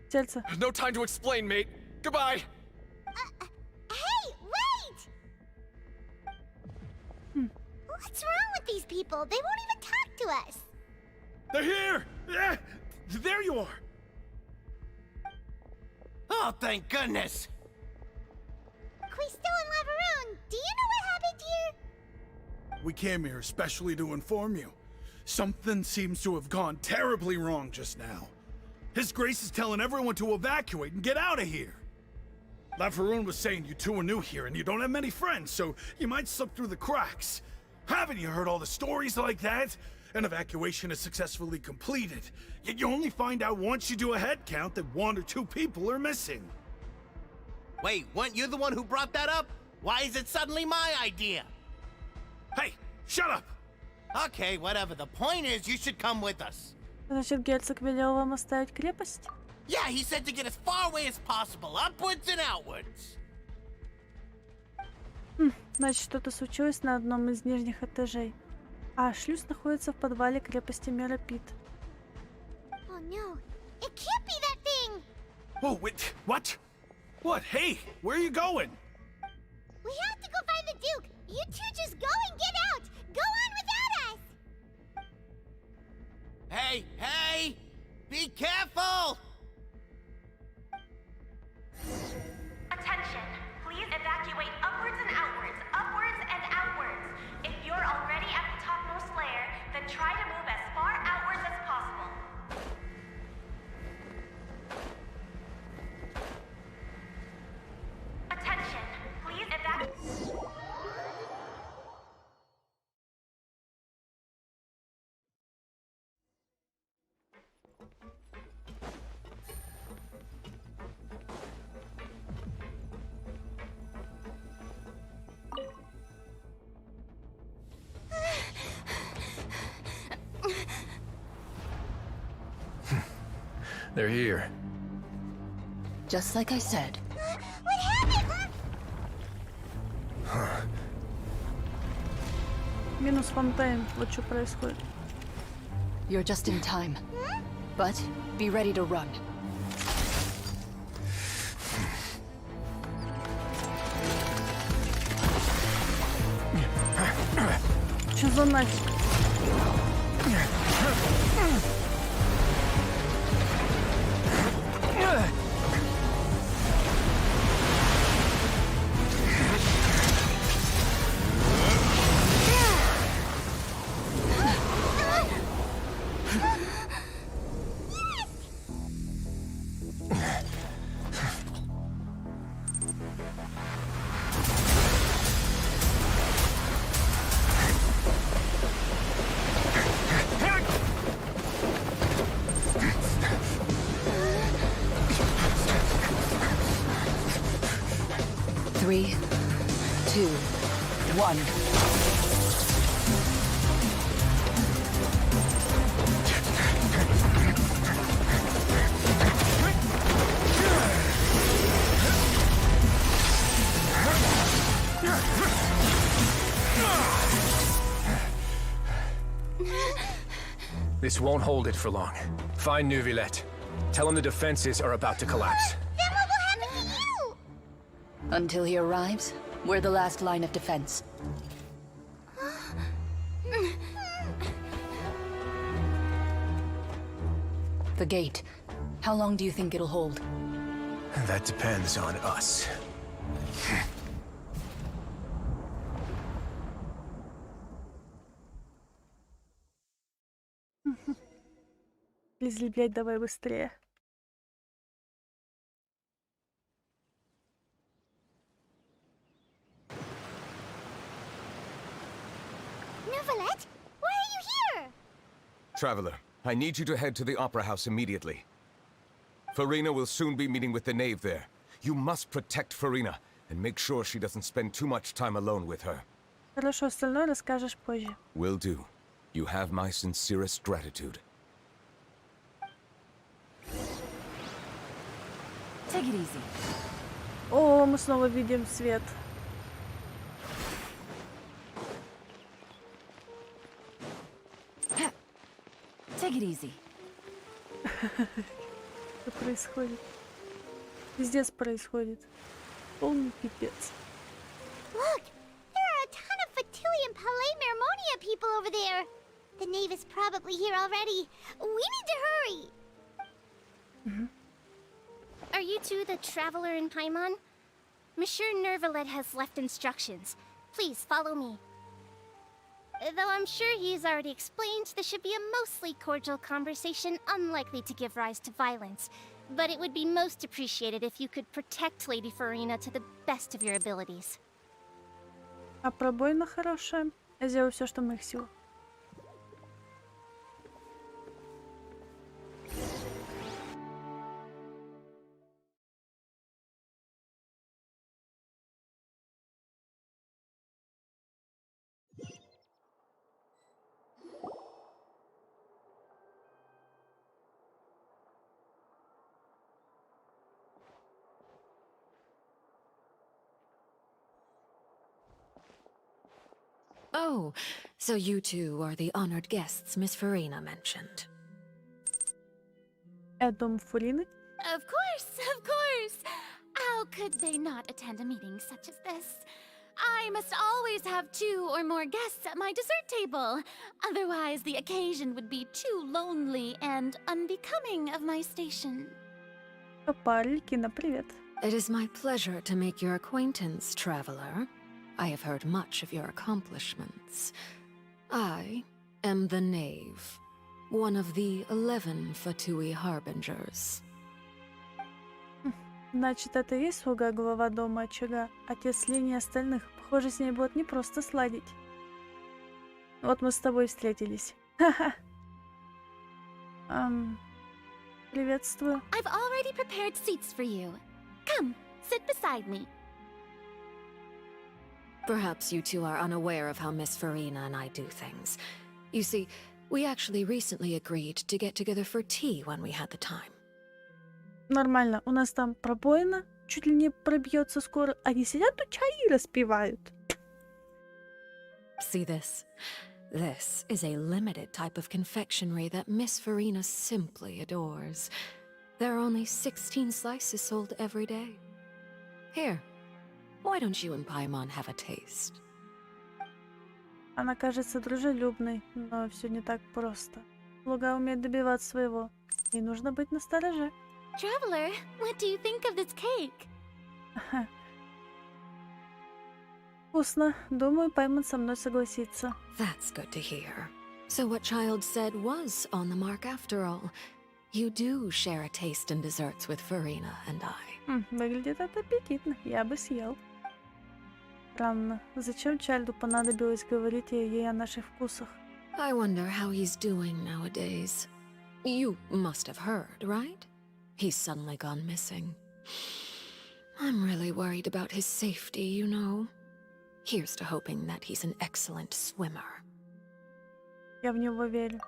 A: Сердце.
Q: There's no time to explain, mate. Goodbye.
B: Hey, wait! What's wrong with these people? They won't even talk to us.
F: They're here! There you are!
E: Oh, thank goodness!
B: Quisto and Laveroon, do you know what happened here?
F: We came here especially to inform you. Something seems to have gone terribly wrong just now. His Grace is telling everyone to evacuate and get out of here. Laveroon was saying you two are new here and you don't have many friends, so you might slip through the cracks. Haven't you heard all the stories like that? An evacuation is successfully completed, yet you only find out once you do a head count that 1 or 2 people are missing.
E: Wait, weren't you the one who brought that up? Why is it suddenly my idea?
F: Hey, shut up!
E: Okay, whatever. The point is, you should come with us.
A: Значит, герцог велел вам оставить крепость?
E: Yeah, he said to get as far away as possible, upwards and outwards.
A: Значит, что-то случилось на одном из нижних этажей. А шлюз находится в подвале крепости Меропит.
B: Oh no, it can't be that thing!
F: Oh, wait, what? What? Hey, where are you going?
B: We have to go find the Duke! You two just go and get out! Go on without us!
E: Hey, hey! Be careful!
O: Attention! Please evacuate upwards and outwards, upwards and outwards. If you're already at the topmost layer, then try to move as far outwards as possible. Attention! Please evacuate.
M: They're here.
H: Just like I said.
B: What happened?
A: Минус Фонтейн. Вот что происходит.
H: You're just in time. But be ready to run.
A: Что за нафиг?
H: Three, two, one.
M: This won't hold it for long. Find Neuvillette. Tell him the defenses are about to collapse.
B: Then what will happen to you?
H: Until he arrives, we're the last line of defense. The gate. How long do you think it'll hold?
M: That depends on us.
A: Лизли, блядь, давай быстрее.
B: Neuvillette, why are you here?
G: Traveler, I need you to head to the Opera House immediately. Farina will soon be meeting with the knave there. You must protect Farina and make sure she doesn't spend too much time alone with her.
A: Хорошо, остальное расскажешь позже.
G: Will do. You have my sincerest gratitude.
H: Take it easy.
A: О, мы снова видим свет.
H: Take it easy.
A: Что происходит? Пиздец происходит. Полный пипец.
B: Look! There are a ton of Fatui and Palais Mermonia people over there! The knave is probably here already. We need to hurry! Are you two the traveler in Paimon? Monsieur Nervalet has left instructions. Please follow me. Though I'm sure he's already explained, this should be a mostly cordial conversation, unlikely to give rise to violence. But it would be most appreciated if you could protect Lady Farina to the best of your abilities.
A: А пробоина хорошая. Я сделаю все, что в моих силах.
R: Oh, so you two are the honored guests Miss Farina mentioned.
A: Дом Фурины?
S: Of course! How could they not attend a meeting such as this? I must always have 2 or more guests at my dessert table. Otherwise, the occasion would be too lonely and unbecoming of my station.
A: Опа, Арлекина, привет.
R: It is my pleasure to make your acquaintance, traveler. I have heard much of your accomplishments. I am the Knave, one of the 11 Fatui Harbingers.
A: Значит, это и есть слуга глава дома очага. Отец линии остальных. Похоже, с ней будет непросто сладить. Вот мы с тобой встретились. Ха-ха. Приветствую.
S: I've already prepared seats for you. Come, sit beside me.
R: Perhaps you two are unaware of how Miss Farina and I do things. You see, we actually recently agreed to get together for tea when we had the time.
A: Нормально. У нас там пробоина. Чуть ли не пробьется скоро. Они сидят тут чаи распивают.
R: See this? This is a limited type of confectionery that Miss Farina simply adores. There are only 16 slices sold every day. Here, why don't you and Paimon have a taste?
A: Она кажется дружелюбной, но все не так просто. Слуга умеет добиваться своего. Ей нужно быть настороже.
S: Traveler, what do you think of this cake?
A: Вкусно. Думаю, Паймон со мной согласится.
R: That's good to hear. So what Child said was on the mark after all. You do share a taste in desserts with Farina and I.
A: Выглядит это аппетитно. Я бы съел. Странно. Зачем Чайльду понадобилось говорить ей о наших вкусах?
R: I wonder how he's doing nowadays. You must have heard, right? He's suddenly gone missing. I'm really worried about his safety, you know. Here's to hoping that he's an excellent swimmer.
A: Я в него верю.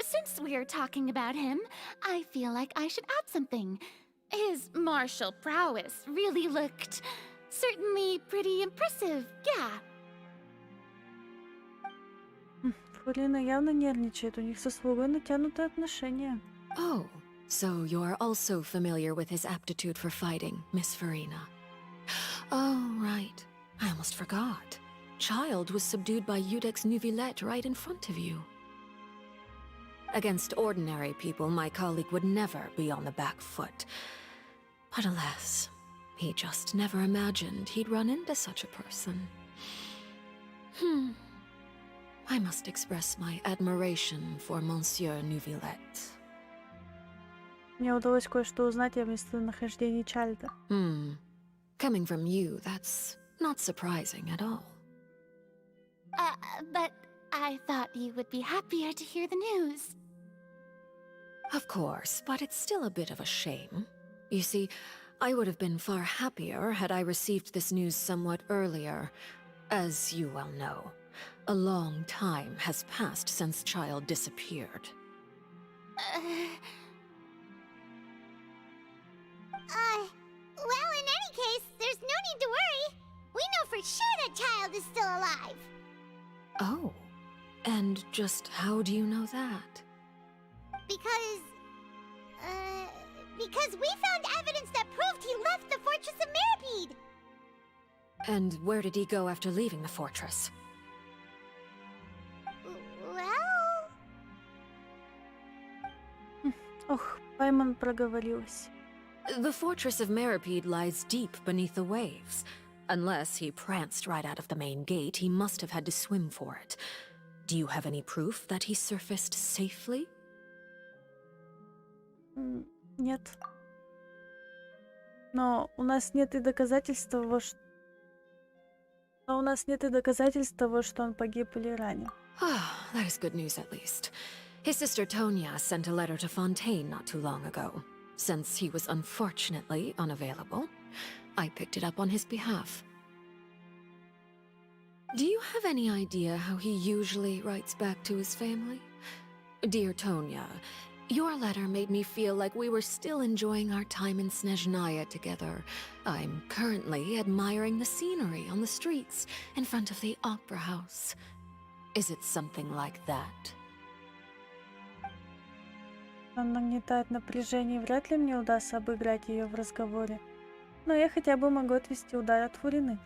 S: Since we're talking about him, I feel like I should add something. His martial prowess really looked certainly pretty impressive, yeah.
A: Фурина явно нервничает. У них со слугой натянутые отношения.
R: Oh, so you're also familiar with his aptitude for fighting, Miss Farina. Oh, right. I almost forgot. Child was subdued by Udex Nuvillette right in front of you. Against ordinary people, my colleague would never be on the back foot. But alas, he just never imagined he'd run into such a person. I must express my admiration for Monsieur Nuvillette.
A: Мне удалось кое-что узнать о местонахождении Чайльда.
R: Coming from you, that's not surprising at all.
S: But I thought you would be happier to hear the news.
R: Of course, but it's still a bit of a shame. You see, I would have been far happier had I received this news somewhat earlier. As you well know, a long time has passed since Child disappeared.
B: Well, in any case, there's no need to worry. We know for sure that Child is still alive.
R: Oh, and just how do you know that?
B: Because we found evidence that proved he left the Fortress of Meripede!
R: And where did he go after leaving the fortress?
B: Well...
A: Ох, Пайман проговорилась.
R: The Fortress of Meripede lies deep beneath the waves. Unless he pranced right out of the main gate, he must have had to swim for it. Do you have any proof that he surfaced safely?
A: Нет. Но у нас нет и доказательств того, что... Но у нас нет и доказательств того, что он погиб или ранен.
R: Ah, that is good news at least. His sister Tonya sent a letter to Fontaine not too long ago. Since he was unfortunately unavailable, I picked it up on his behalf. Do you have any idea how he usually writes back to his family? Dear Tonya, your letter made me feel like we were still enjoying our time in Snezhnaya together. I'm currently admiring the scenery on the streets in front of the Opera House. Is it something like that?
A: Он нагнетает напряжение, и вряд ли мне удастся обыграть ее в разговоре. Но я хотя бы могу отвести удар от Фурины.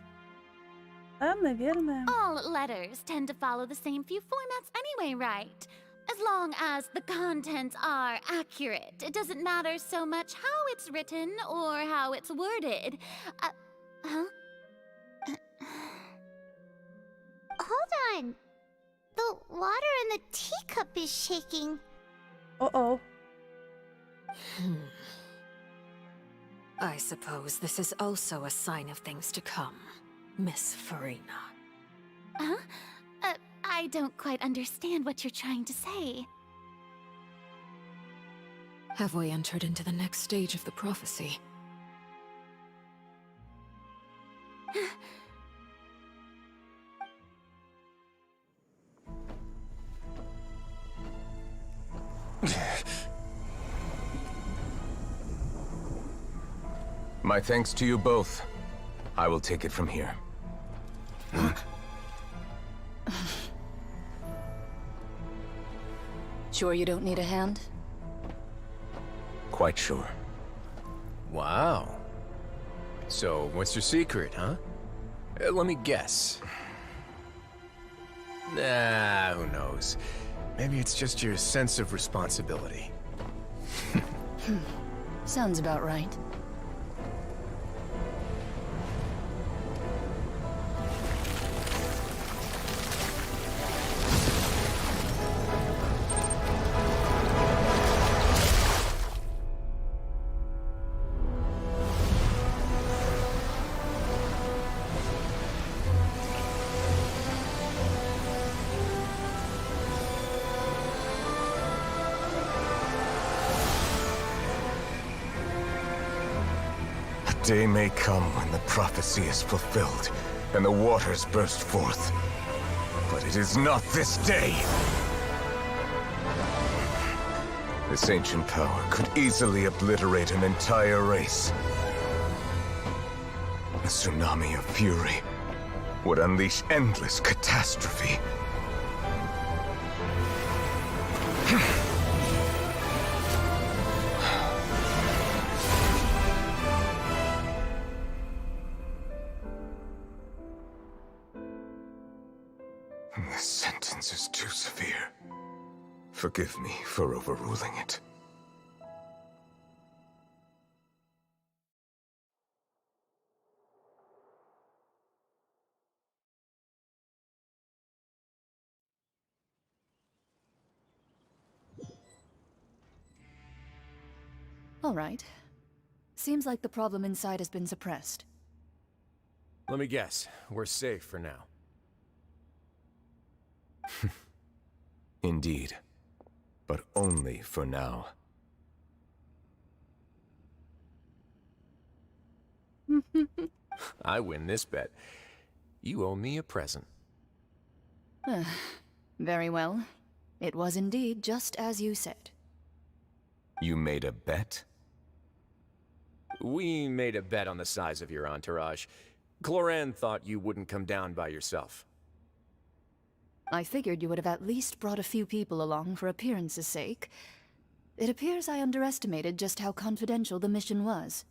A: Да, наверное.
S: All letters tend to follow the same few formats anyway, right? As long as the contents are accurate, it doesn't matter so much how it's written or how it's worded. Huh?
B: Hold on. The water in the teacup is shaking.
A: Uh-oh.
R: I suppose this is also a sign of things to come, Miss Farina.
S: Huh? I don't quite understand what you're trying to say.
R: Have we entered into the next stage of the prophecy?
G: My thanks to you both. I will take it from here.
H: Sure you don't need a hand?
G: Quite sure.
M: Wow. So, what's your secret, huh? Let me guess. Nah, who knows? Maybe it's just your sense of responsibility.
H: Sounds about right.
G: A day may come when the prophecy is fulfilled, and the waters burst forth. But it is not this day! This ancient power could easily obliterate an entire race. A tsunami of fury would unleash endless catastrophe. This sentence is too severe. Forgive me for overruling it.
H: All right. Seems like the problem inside has been suppressed.
M: Let me guess. We're safe for now.
G: Indeed. But only for now.
M: I win this bet. You owe me a present.
H: Very well. It was indeed just as you said.
G: You made a bet?
M: We made a bet on the size of your entourage. Cloran thought you wouldn't come down by yourself.
H: I figured you would have at least brought a few people along for appearance's sake. It appears I underestimated just how confidential the mission was.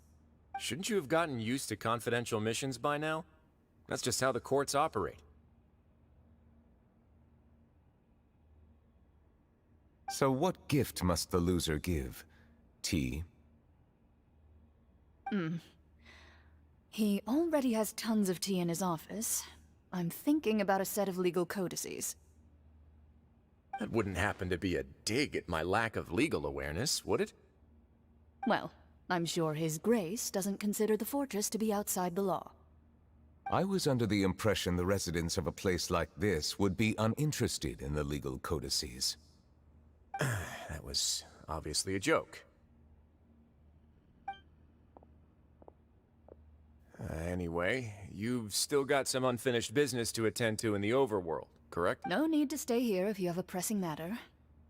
M: Shouldn't you have gotten used to confidential missions by now? That's just how the courts operate.
T: So what gift must the loser give? Tea?
H: He already has tons of tea in his office. I'm thinking about a set of legal codices.
M: That wouldn't happen to be a dig at my lack of legal awareness, would it?
H: Well, I'm sure His Grace doesn't consider the fortress to be outside the law.
T: I was under the impression the residents of a place like this would be uninterested in the legal codices.
M: That was obviously a joke. Anyway, you've still got some unfinished business to attend to in the overworld, correct?
H: No need to stay here if you have a pressing matter.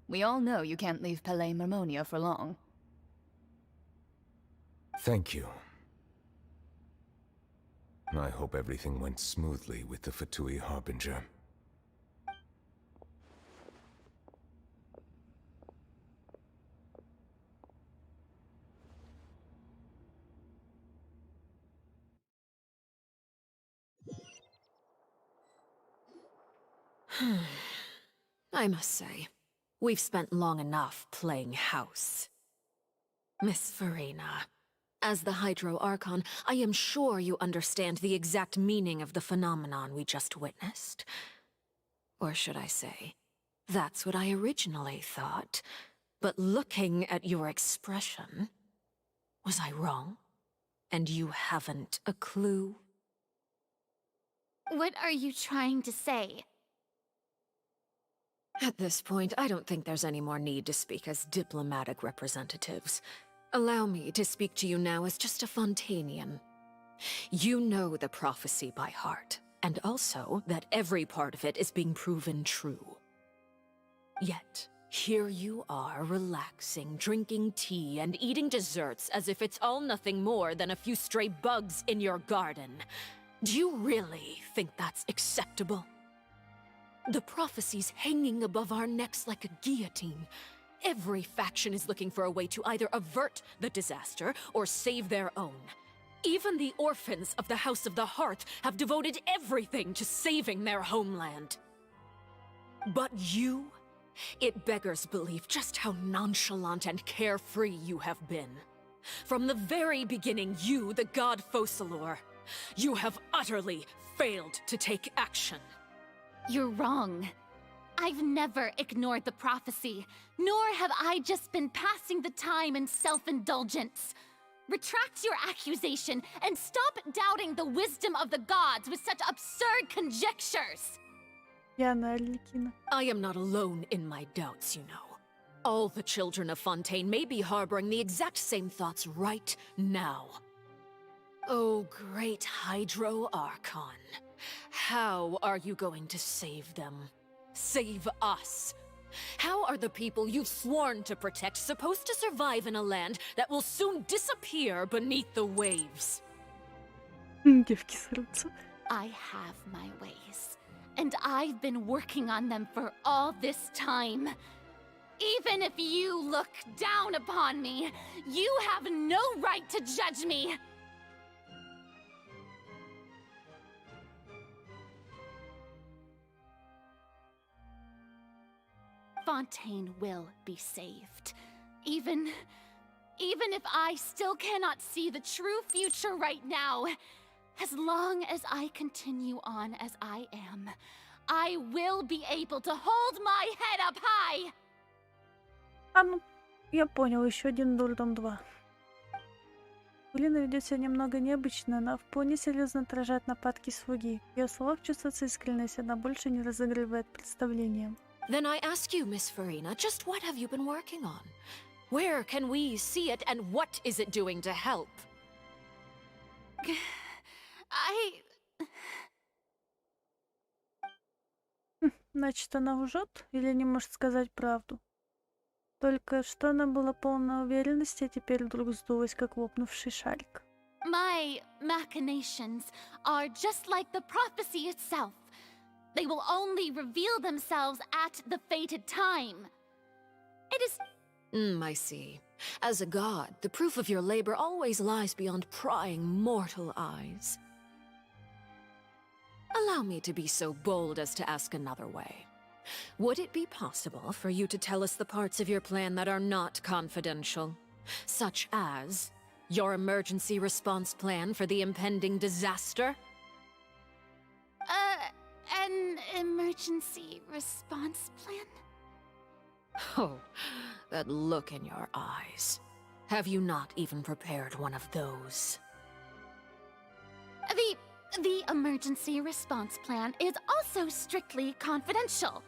H: We all know you can't leave Palais Marmonia for long.
T: Thank you. I hope everything went smoothly with the Fatui Harbinger.
R: I must say, we've spent long enough playing house. Miss Farina, as the Hydro Archon, I am sure you understand the exact meaning of the phenomenon we just witnessed. Or should I say, that's what I originally thought. But looking at your expression, was I wrong? And you haven't a clue?
S: What are you trying to say?
R: At this point, I don't think there's any more need to speak as diplomatic representatives. Allow me to speak to you now as just a Fontanian. You know the prophecy by heart, and also that every part of it is being proven true. Yet, here you are relaxing, drinking tea, and eating desserts as if it's all nothing more than a few stray bugs in your garden. Do you really think that's acceptable? The prophecy's hanging above our necks like a guillotine. Every faction is looking for a way to either avert the disaster or save their own. Even the orphans of the House of the Hearth have devoted everything to saving their homeland. But you? It beggars belief just how nonchalant and carefree you have been. From the very beginning, you, the god Focalor, you have utterly failed to take action.
S: You're wrong. I've never ignored the prophecy, nor have I just been passing the time in self-indulgence. Retract your accusation and stop doubting the wisdom of the gods with such absurd conjectures.
R: I am not alone in my doubts, you know. All the children of Fontaine may be harboring the exact same thoughts right now. Oh, great Hydro Archon. How are you going to save them? Save us? How are the people you've sworn to protect supposed to survive in a land that will soon disappear beneath the waves?
S: I have my ways, and I've been working on them for all this time. Even if you look down upon me, you have no right to judge me. Fontaine will be saved. Even if I still cannot see the true future right now, as long as I continue on as I am, I will be able to hold my head up high.
A: Ну, я понял, еще один Дурдом 2. Полина ведет себя немного необычно, она вполне серьезно отражает нападки слуги. В ее словах чувствуется искренность, она больше не разыгрывает представление.
R: Then I ask you, Miss Farina, just what have you been working on? Where can we see it, and what is it doing to help?
A: Значит, она лжет или не может сказать правду? Только что она была полна уверенности, а теперь вдруг сдулась, как лопнувший шарик.
S: My machinations are just like the prophecy itself. They will only reveal themselves at the fated time. It is
R: I see. As a god, the proof of your labor always lies beyond prying mortal eyes. Allow me to be so bold as to ask another way. Would it be possible for you to tell us the parts of your plan that are not confidential? Such as your emergency response plan for the impending disaster?
S: An emergency response plan?
R: Oh, that look in your eyes. Have you not even prepared one of those?
S: The emergency response plan is also strictly confidential.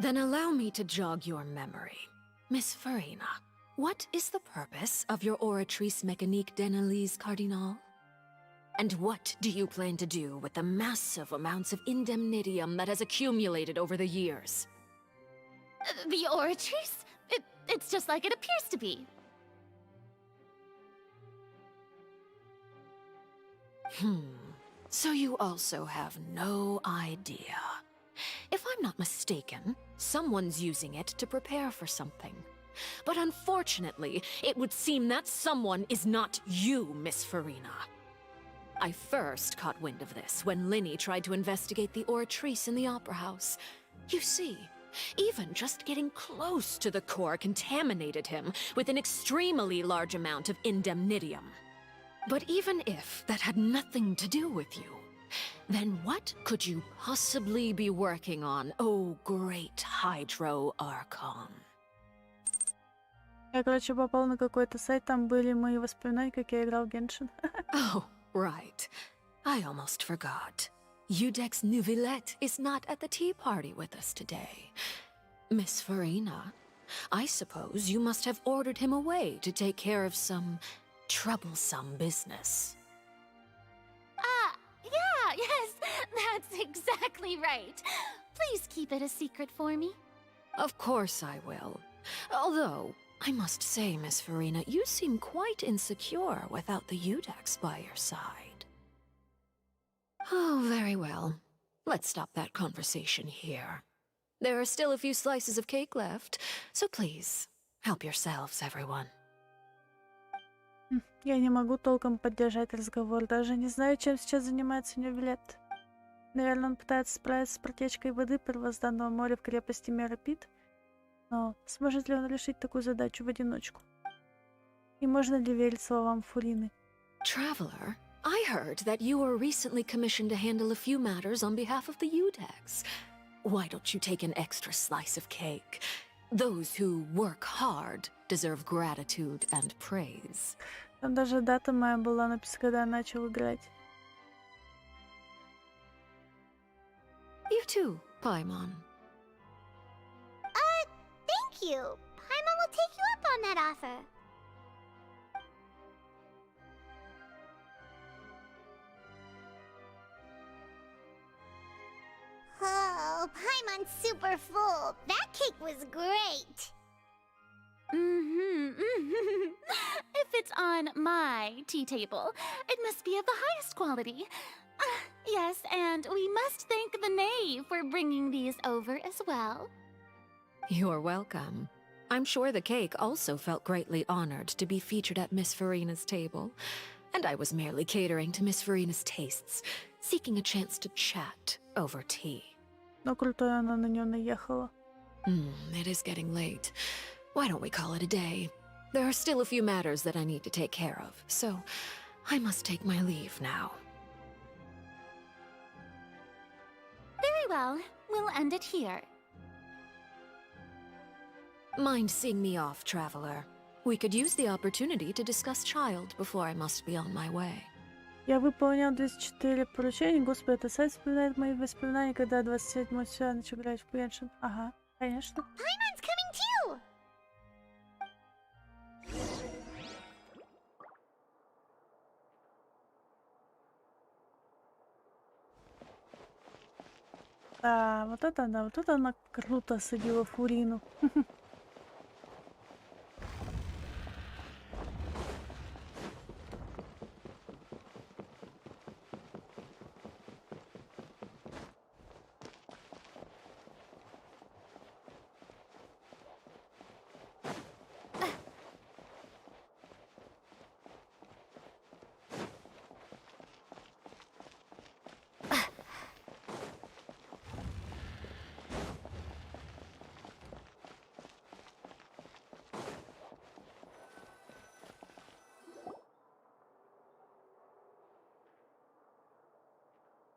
R: Then allow me to jog your memory. Miss Farina, what is the purpose of your Oratrice Mécanique d'Analyse Cardinal? And what do you plan to do with the massive amounts of indemnitium that has accumulated over the years?
S: The Oratrice? It's just like it appears to be.
R: So you also have no idea. If I'm not mistaken, someone's using it to prepare for something. But unfortunately, it would seem that someone is not you, Miss Farina. I first caught wind of this when Linny tried to investigate the Oratrice in the Opera House. You see, even just getting close to the core contaminated him with an extremely large amount of indemnitium. But even if that had nothing to do with you, then what could you possibly be working on, oh great Hydro Archon?
A: Я, короче, попал на какой-то сайт, там были мои воспоминания, как я играл в Genshin.
R: Oh, right. I almost forgot. Udex Neuvillette is not at the tea party with us today. Miss Farina, I suppose you must have ordered him away to take care of some troublesome business.
S: Yeah, yes, that's exactly right. Please keep it a secret for me.
R: Of course I will. Although, I must say, Miss Farina, you seem quite insecure without the Udex by your side. Oh, very well. Let's stop that conversation here. There are still a few slices of cake left, so please, help yourselves, everyone.
A: Я не могу толком поддержать разговор. Даже не знаю, чем сейчас занимается Нювилет. Наверное, он пытается справиться с протечкой воды первозданного моря в крепости Меропит. Но сможет ли он решить такую задачу в одиночку? И можно ли верить словам Фурины?
R: Traveler, I heard that you were recently commissioned to handle a few matters on behalf of the Udex. Why don't you take an extra slice of cake? Those who work hard deserve gratitude and praise.
A: Там даже дата моя была написана, когда я начал играть.
R: You too, Paimon.
B: Thank you. Paimon will take you up on that offer. Oh, Paimon's super full. That cake was great.
S: If it's on my tea table, it must be of the highest quality. Yes, and we must thank the knave for bringing these over as well.
R: You're welcome. I'm sure the cake also felt greatly honored to be featured at Miss Farina's table, and I was merely catering to Miss Farina's tastes, seeking a chance to chat over tea.
A: Но крутое она на неё наехала.
R: It is getting late. Why don't we call it a day? There are still a few matters that I need to take care of, so I must take my leave now.
S: Very well. We'll end it here.
R: Mind seeing me off, Traveler? We could use the opportunity to discuss Child before I must be on my way.
A: Я выполнял 204 поручения. Господи, это сайт вспоминает мои воспоминания, когда 27 сюда начал играть в Genshin. Ага, конечно.
B: Paimon's coming too!
A: Да, вот это она круто садила Фурину.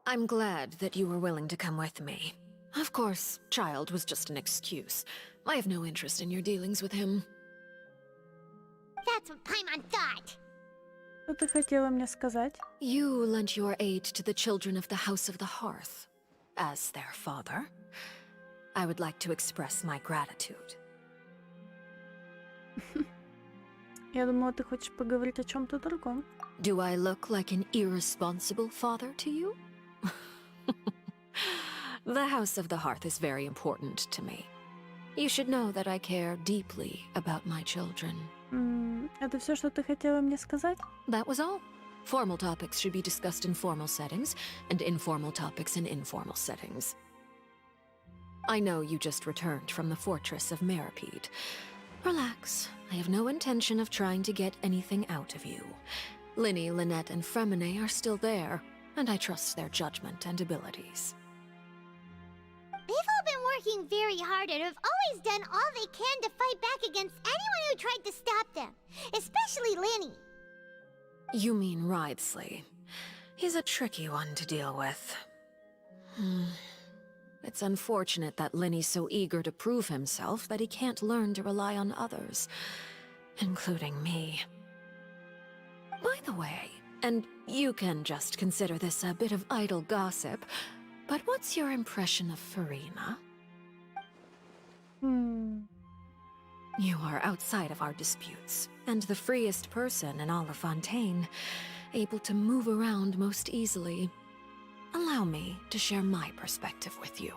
R: I'm glad that you were willing to come with me. Of course, child was just an excuse. I have no interest in your dealings with him.
B: That's what Paimon thought.
A: Что ты хотела мне сказать?
R: You lent your aid to the children of the House of the Hearth. As their father, I would like to express my gratitude.
A: Я думала, ты хочешь поговорить о чем-то другом.
R: Do I look like an irresponsible father to you? The House of the Hearth is very important to me. You should know that I care deeply about my children.
A: Это все, что ты хотела мне сказать?
R: That was all. Formal topics should be discussed in formal settings, and informal topics in informal settings. I know you just returned from the fortress of Meripede. Relax. I have no intention of trying to get anything out of you. Linny, Lynette, and Fremine are still there, and I trust their judgment and abilities.
B: They've all been working very hard and have always done all they can to fight back against anyone who tried to stop them. Especially Linny.
R: You mean Wriothesley. He's a tricky one to deal with. It's unfortunate that Linny's so eager to prove himself that he can't learn to rely on others, including me. By the way, and you can just consider this a bit of idle gossip, but what's your impression of Farina? You are outside of our disputes, and the freest person in all of Fontaine, able to move around most easily. Allow me to share my perspective with you.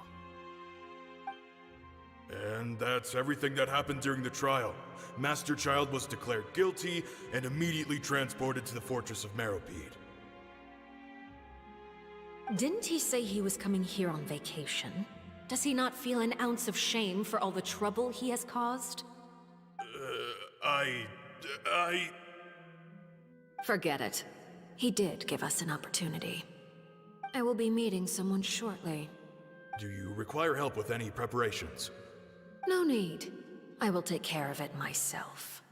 D: And that's everything that happened during the trial. Master Child was declared guilty and immediately transported to the Fortress of Meripede.
R: Didn't he say he was coming here on vacation? Does he not feel an ounce of shame for all the trouble he has caused? Forget it. He did give us an opportunity. I will be meeting someone shortly.
D: Do you require help with any preparations?
R: No need. I will take care of it myself.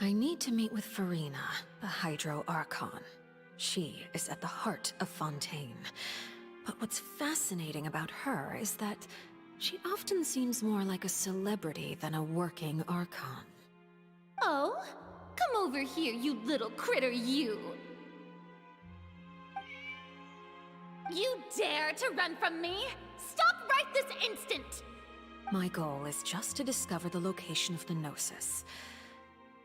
R: I need to meet with Farina, the Hydro Archon. She is at the heart of Fontaine. But what's fascinating about her is that she often seems more like a celebrity than a working Archon.
S: Oh? Come over here, you little critter, you! You dare to run from me? Stop right this instant!
R: My goal is just to discover the location of the Gnosis.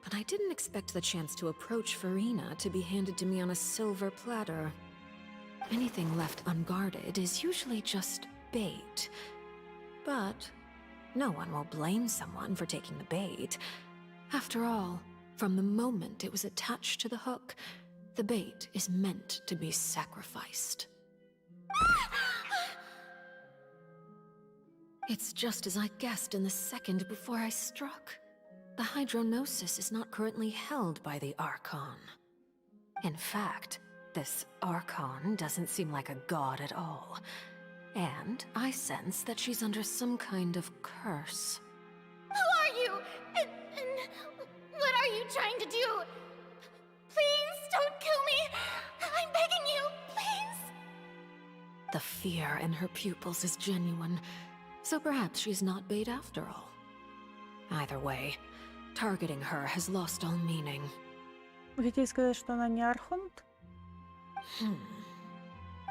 R: But I didn't expect the chance to approach Farina to be handed to me on a silver platter. Anything left unguarded is usually just bait. But no one will blame someone for taking the bait. After all, from the moment it was attached to the hook, the bait is meant to be sacrificed. It's just as I guessed in the second before I struck. The Hydronosis is not currently held by the Archon. In fact, this Archon doesn't seem like a god at all. And I sense that she's under some kind of curse.
S: Who are you? And what are you trying to do? Please don't kill me! I'm begging you, please!
R: The fear in her pupils is genuine, so perhaps she's not bait after all. Either way, targeting her has lost all meaning.
A: Вы хотели сказать, что она не Архонт?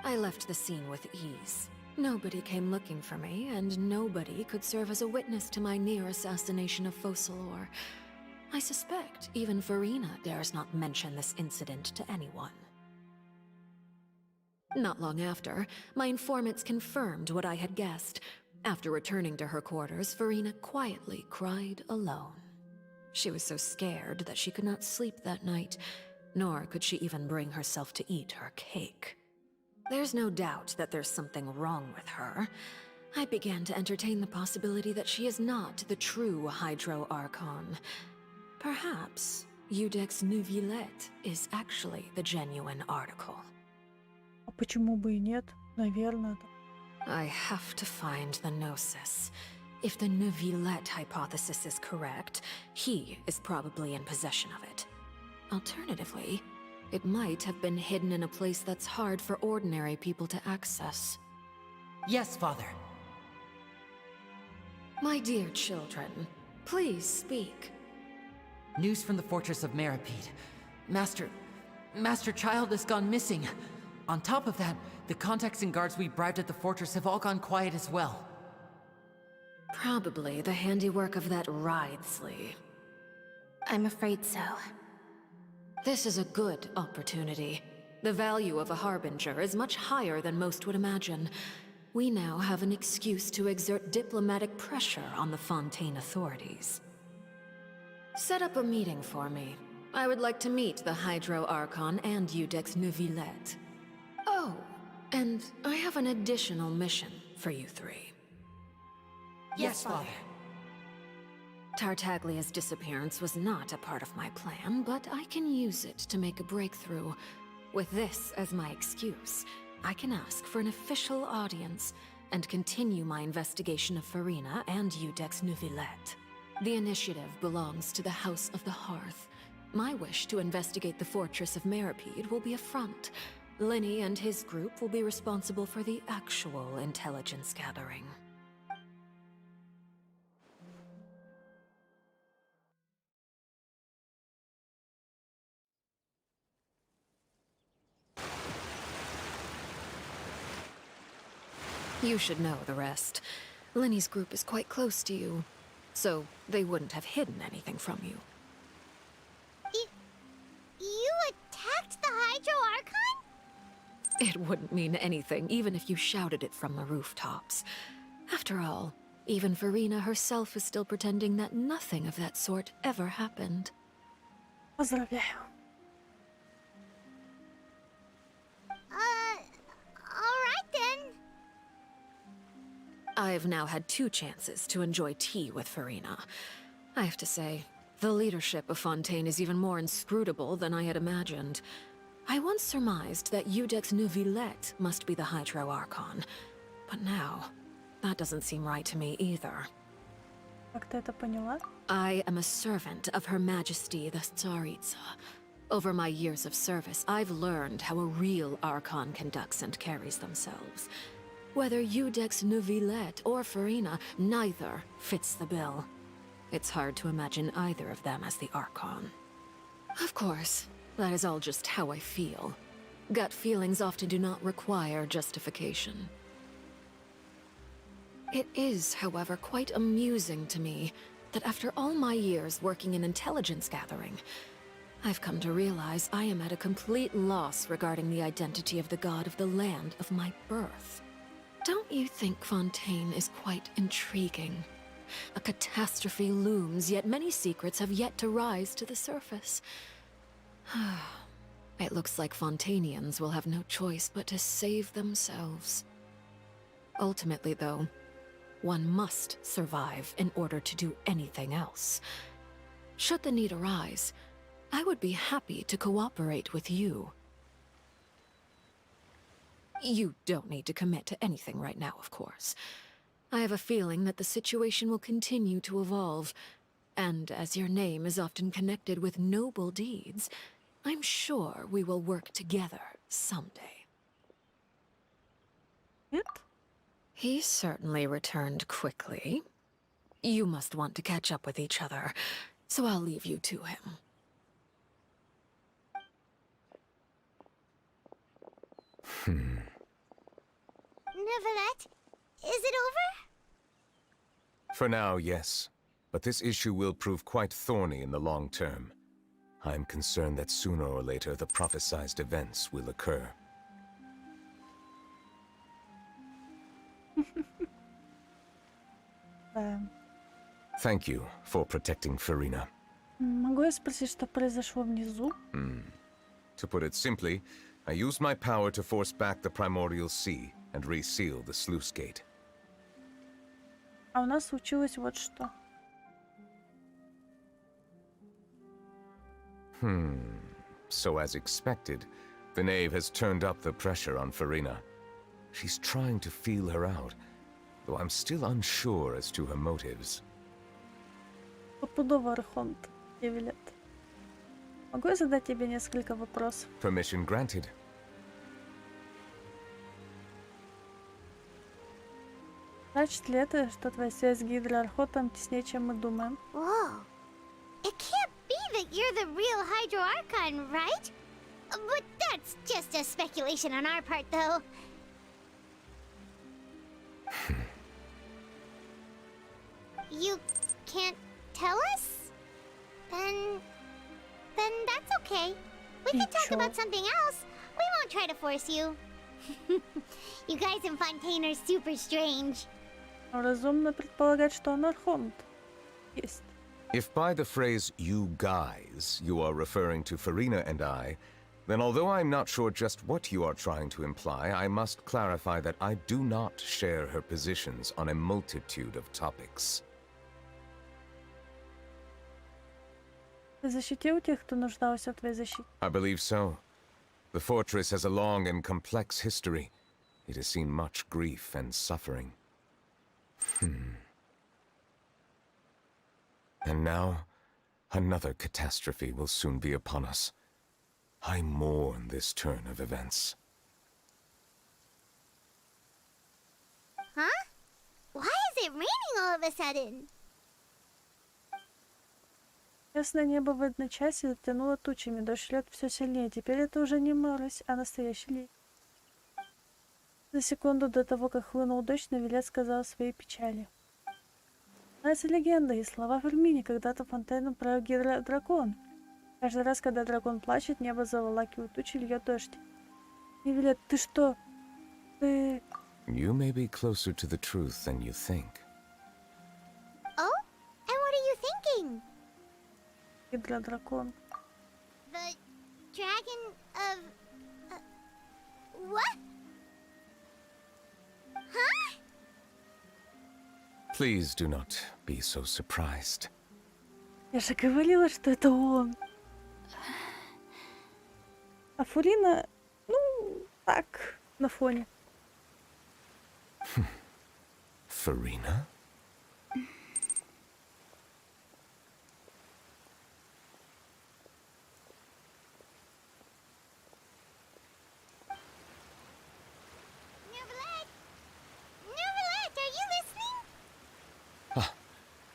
R: I left the scene with ease. Nobody came looking for me, and nobody could serve as a witness to my near assassination of Focalor. I suspect even Farina dares not mention this incident to anyone. Not long after, my informants confirmed what I had guessed. After returning to her quarters, Farina quietly cried alone. She was so scared that she could not sleep that night, nor could she even bring herself to eat her cake. There's no doubt that there's something wrong with her. I began to entertain the possibility that she is not the true Hydro Archon. Perhaps Eudex Neuvillette is actually the genuine article.
A: А почему бы и нет? Наверное.
R: I have to find the Gnosis. If the Neuvillette hypothesis is correct, he is probably in possession of it. Alternatively, It might have been hidden in a place that's hard for ordinary people to access.
I: Yes, Father.
R: My dear children, please speak.
I: News from the fortress of Meripede. Master Child has gone missing. On top of that, the contacts and guards we bribed at the fortress have all gone quiet as well.
R: Probably the handiwork of that Writhsley.
L: I'm afraid so.
R: This is a good opportunity. The value of a Harbinger is much higher than most would imagine. We now have an excuse to exert diplomatic pressure on the Fontaine authorities. Set up a meeting for me. I would like to meet the Hydro Archon and Iudex Neuvillette. Oh, and I have an additional mission for you three.
I: Yes, Father.
R: Tartaglia's disappearance was not a part of my plan, but I can use it to make a breakthrough. With this as my excuse, I can ask for an official audience and continue my investigation of Farina and Iudex Neuvillette. The initiative belongs to the House of the Hearth. My wish to investigate the fortress of Meripede will be a front. Lenny and his group will be responsible for the actual intelligence gathering. You should know the rest. Lenny's group is quite close to you, so they wouldn't have hidden anything from you.
B: You attacked the Hydro Archon?
R: It wouldn't mean anything, even if you shouted it from the rooftops. After all, even Farina herself is still pretending that nothing of that sort ever happened.
A: Поздравляю.
B: Alright then.
R: I've now had 2 chances to enjoy tea with Farina. I have to say, the leadership of Fontaine is even more inscrutable than I had imagined. I once surmised that Iudex Neuvillette must be the Hydro Archon, but now, that doesn't seem right to me either.
A: Как ты это поняла?
R: I am a servant of Her Majesty the Tsaritsa. Over my years of service, I've learned how a real Archon conducts and carries themselves. Whether Iudex Neuvillette or Farina, neither fits the bill. It's hard to imagine either of them as the Archon. Of course, that is all just how I feel. Gut feelings often do not require justification. It is, however, quite amusing to me that after all my years working in intelligence gathering, I've come to realize I am at a complete loss regarding the identity of the god of the land of my birth. Don't you think Fontaine is quite intriguing? A catastrophe looms, yet many secrets have yet to rise to the surface. It looks like Fontainians will have no choice but to save themselves. Ultimately, though, one must survive in order to do anything else. Should the need arise, I would be happy to cooperate with you. You don't need to commit to anything right now, of course. I have a feeling that the situation will continue to evolve, and as your name is often connected with noble deeds, I'm sure we will work together someday.
A: Нет?
R: He certainly returned quickly. You must want to catch up with each other, so I'll leave you to him.
B: Neuvillette, is it over?
T: For now, yes. But this issue will prove quite thorny in the long term. I'm concerned that sooner or later the prophesized events will occur. Thank you for protecting Farina.
A: Могу я спросить, что произошло внизу?
T: To put it simply, I used my power to force back the primordial sea and reseal the sluice gate.
A: А у нас случилось вот что.
T: So as expected, the knave has turned up the pressure on Farina. She's trying to feel her out, though I'm still unsure as to her motives.
A: Стопудово Архонт Невилет. Могу я задать тебе несколько вопросов?
T: Permission granted.
A: Значит ли это, что твоя связь с гидроархотом теснее, чем мы думаем?
B: Whoa. It can't be that you're the real Hydro Archon, right? But that's just a speculation on our part, though. You can't tell us? Then that's okay. We can talk about something else. We won't try to force you. You guys in Fontaine are super strange.
A: Разумно предполагать, что он архонт. Есть.
T: If by the phrase you guys you are referring to Farina and I, then although I'm not sure just what you are trying to imply, I must clarify that I do not share her positions on a multitude of topics.
A: Ты защитил тех, кто нуждался в твоей защите?
T: I believe so. The fortress has a long and complex history. It has seen much grief and suffering. And now, another catastrophe will soon be upon us. I mourn this turn of events.
B: Huh? Why is it raining all of a sudden?
A: Ясное небо в одночасье затянуло тучами, дождь льет все сильнее. Теперь это уже не морось, а настоящий ливень. За секунду до того, как хлынул дождь, Навилет сказал своей печали. Знается легенда и слова Фермини, когда-то фонтаном правил дракон. Каждый раз, когда дракон плачет, небо заволакивает тучи, льет дождь. Навилет, ты что? Ты...
T: You may be closer to the truth than you think.
B: Oh? And what are you thinking?
A: Гидродракон.
B: The dragon of... what? Huh?
T: Please do not be so surprised.
A: Я же говорила, что это он. А Фурина, ну, так, на фоне.
T: Farina?
B: Neverlet, are you listening?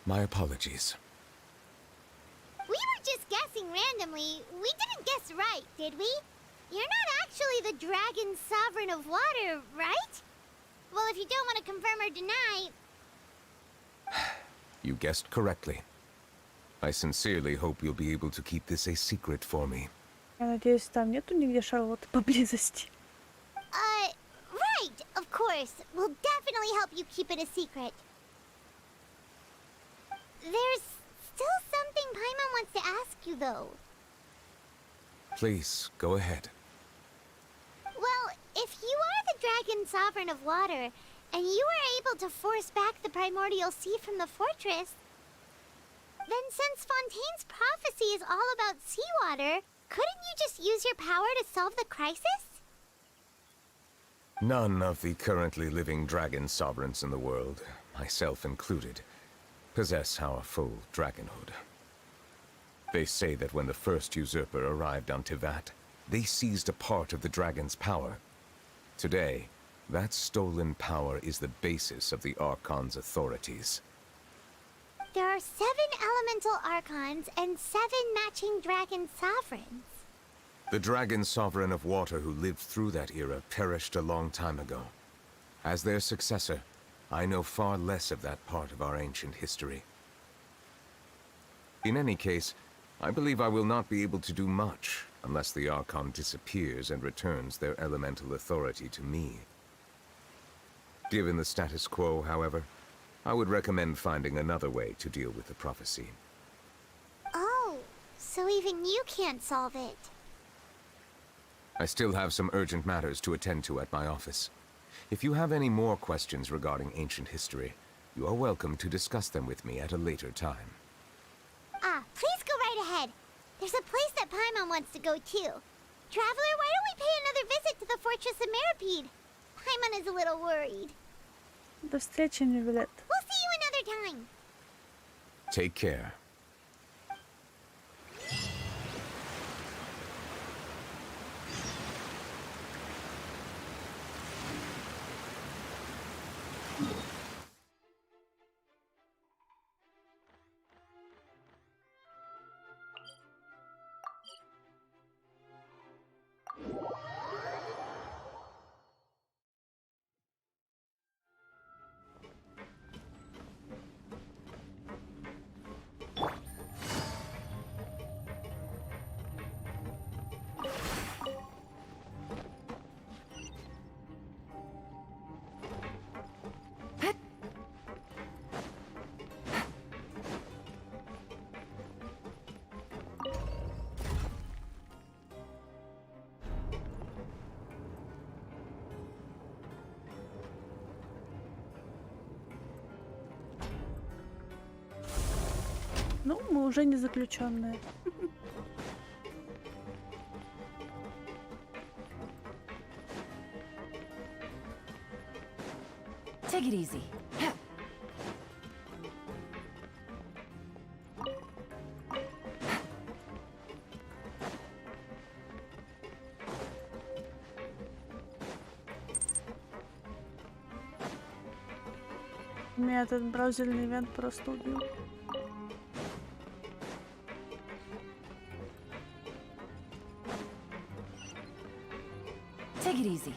T: My apologies.
B: We were just guessing randomly. We didn't guess right, did we? You're not actually the dragon sovereign of water, right? Well, if you don't want to confirm or deny...
T: You guessed correctly. I sincerely hope you'll be able to keep this a secret for me.
A: Я надеюсь, там нету нигде Шарлотты поблизости.
B: Right, of course. We'll definitely help you keep it a secret. There's still something Paimon wants to ask you, though.
T: Please, go ahead.
B: Well, if you are the dragon sovereign of water, and you were able to force back the primordial sea from the fortress, then since Fontaine's prophecy is all about seawater, couldn't you just use your power to solve the crisis?
T: None of the currently living dragon sovereigns in the world, myself included, possess our full dragonhood. They say that when the first usurper arrived on Tivat, they seized a part of the dragon's power. Today, that stolen power is the basis of the Archon's authorities.
B: There are 7 elemental archons and 7 matching dragon sovereigns.
T: The dragon sovereign of water who lived through that era perished a long time ago. As their successor, I know far less of that part of our ancient history. In any case, I believe I will not be able to do much unless the Archon disappears and returns their elemental authority to me. Given the status quo, however, I would recommend finding another way to deal with the prophecy.
B: Oh, so even you can't solve it.
T: I still have some urgent matters to attend to at my office. If you have any more questions regarding ancient history, you are welcome to discuss them with me at a later time.
B: Please go right ahead. There's a place that Paimon wants to go too. Traveler, why don't we pay another visit to the Fortress of Meripede? Paimon is a little worried.
A: До встречи, Навилет.
B: We'll see you another time.
T: Take care.
A: Ну, мы уже не заключенные.
H: Take it easy.
A: Меня этот браузерный ивент просто убил.
H: Take it easy.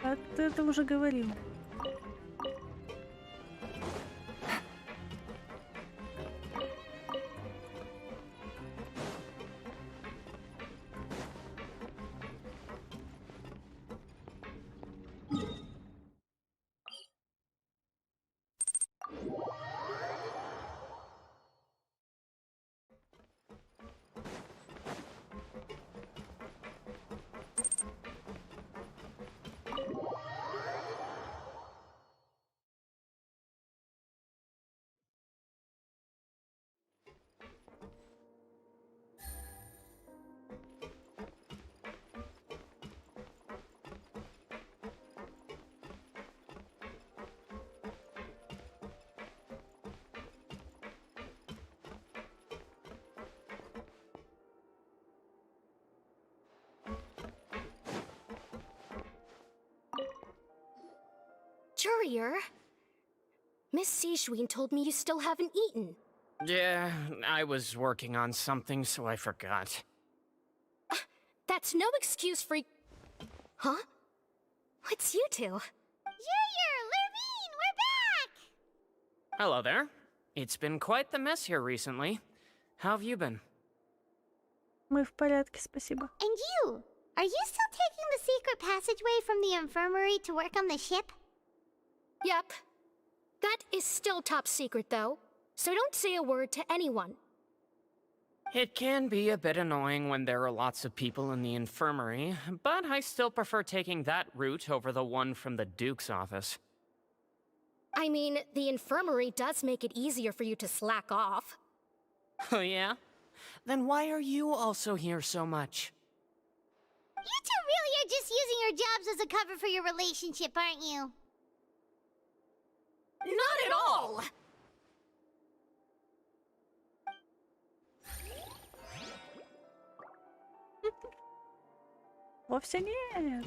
A: А ты это уже говорил.
U: Courier, Miss Sijween told me you still haven't eaten.
J: Yeah, I was working on something, so I forgot.
U: That's no excuse for... Huh? It's you two.
B: Junior, Lurvine, we're back!
J: Hello there. It's been quite the mess here recently. How have you been?
A: Мы в порядке, спасибо.
B: And you? Are you still taking the secret passageway from the infirmary to work on the ship?
U: Yep. That is still top secret, though. So don't say a word to anyone.
J: It can be a bit annoying when there are lots of people in the infirmary, but I still prefer taking that route over the one from the Duke's office.
U: I mean, the infirmary does make it easier for you to slack off.
J: Oh yeah? Then why are you also here so much?
B: You two really are just using your jobs as a cover for your relationship, aren't you?
U: Not at all!
A: Вовсе нет.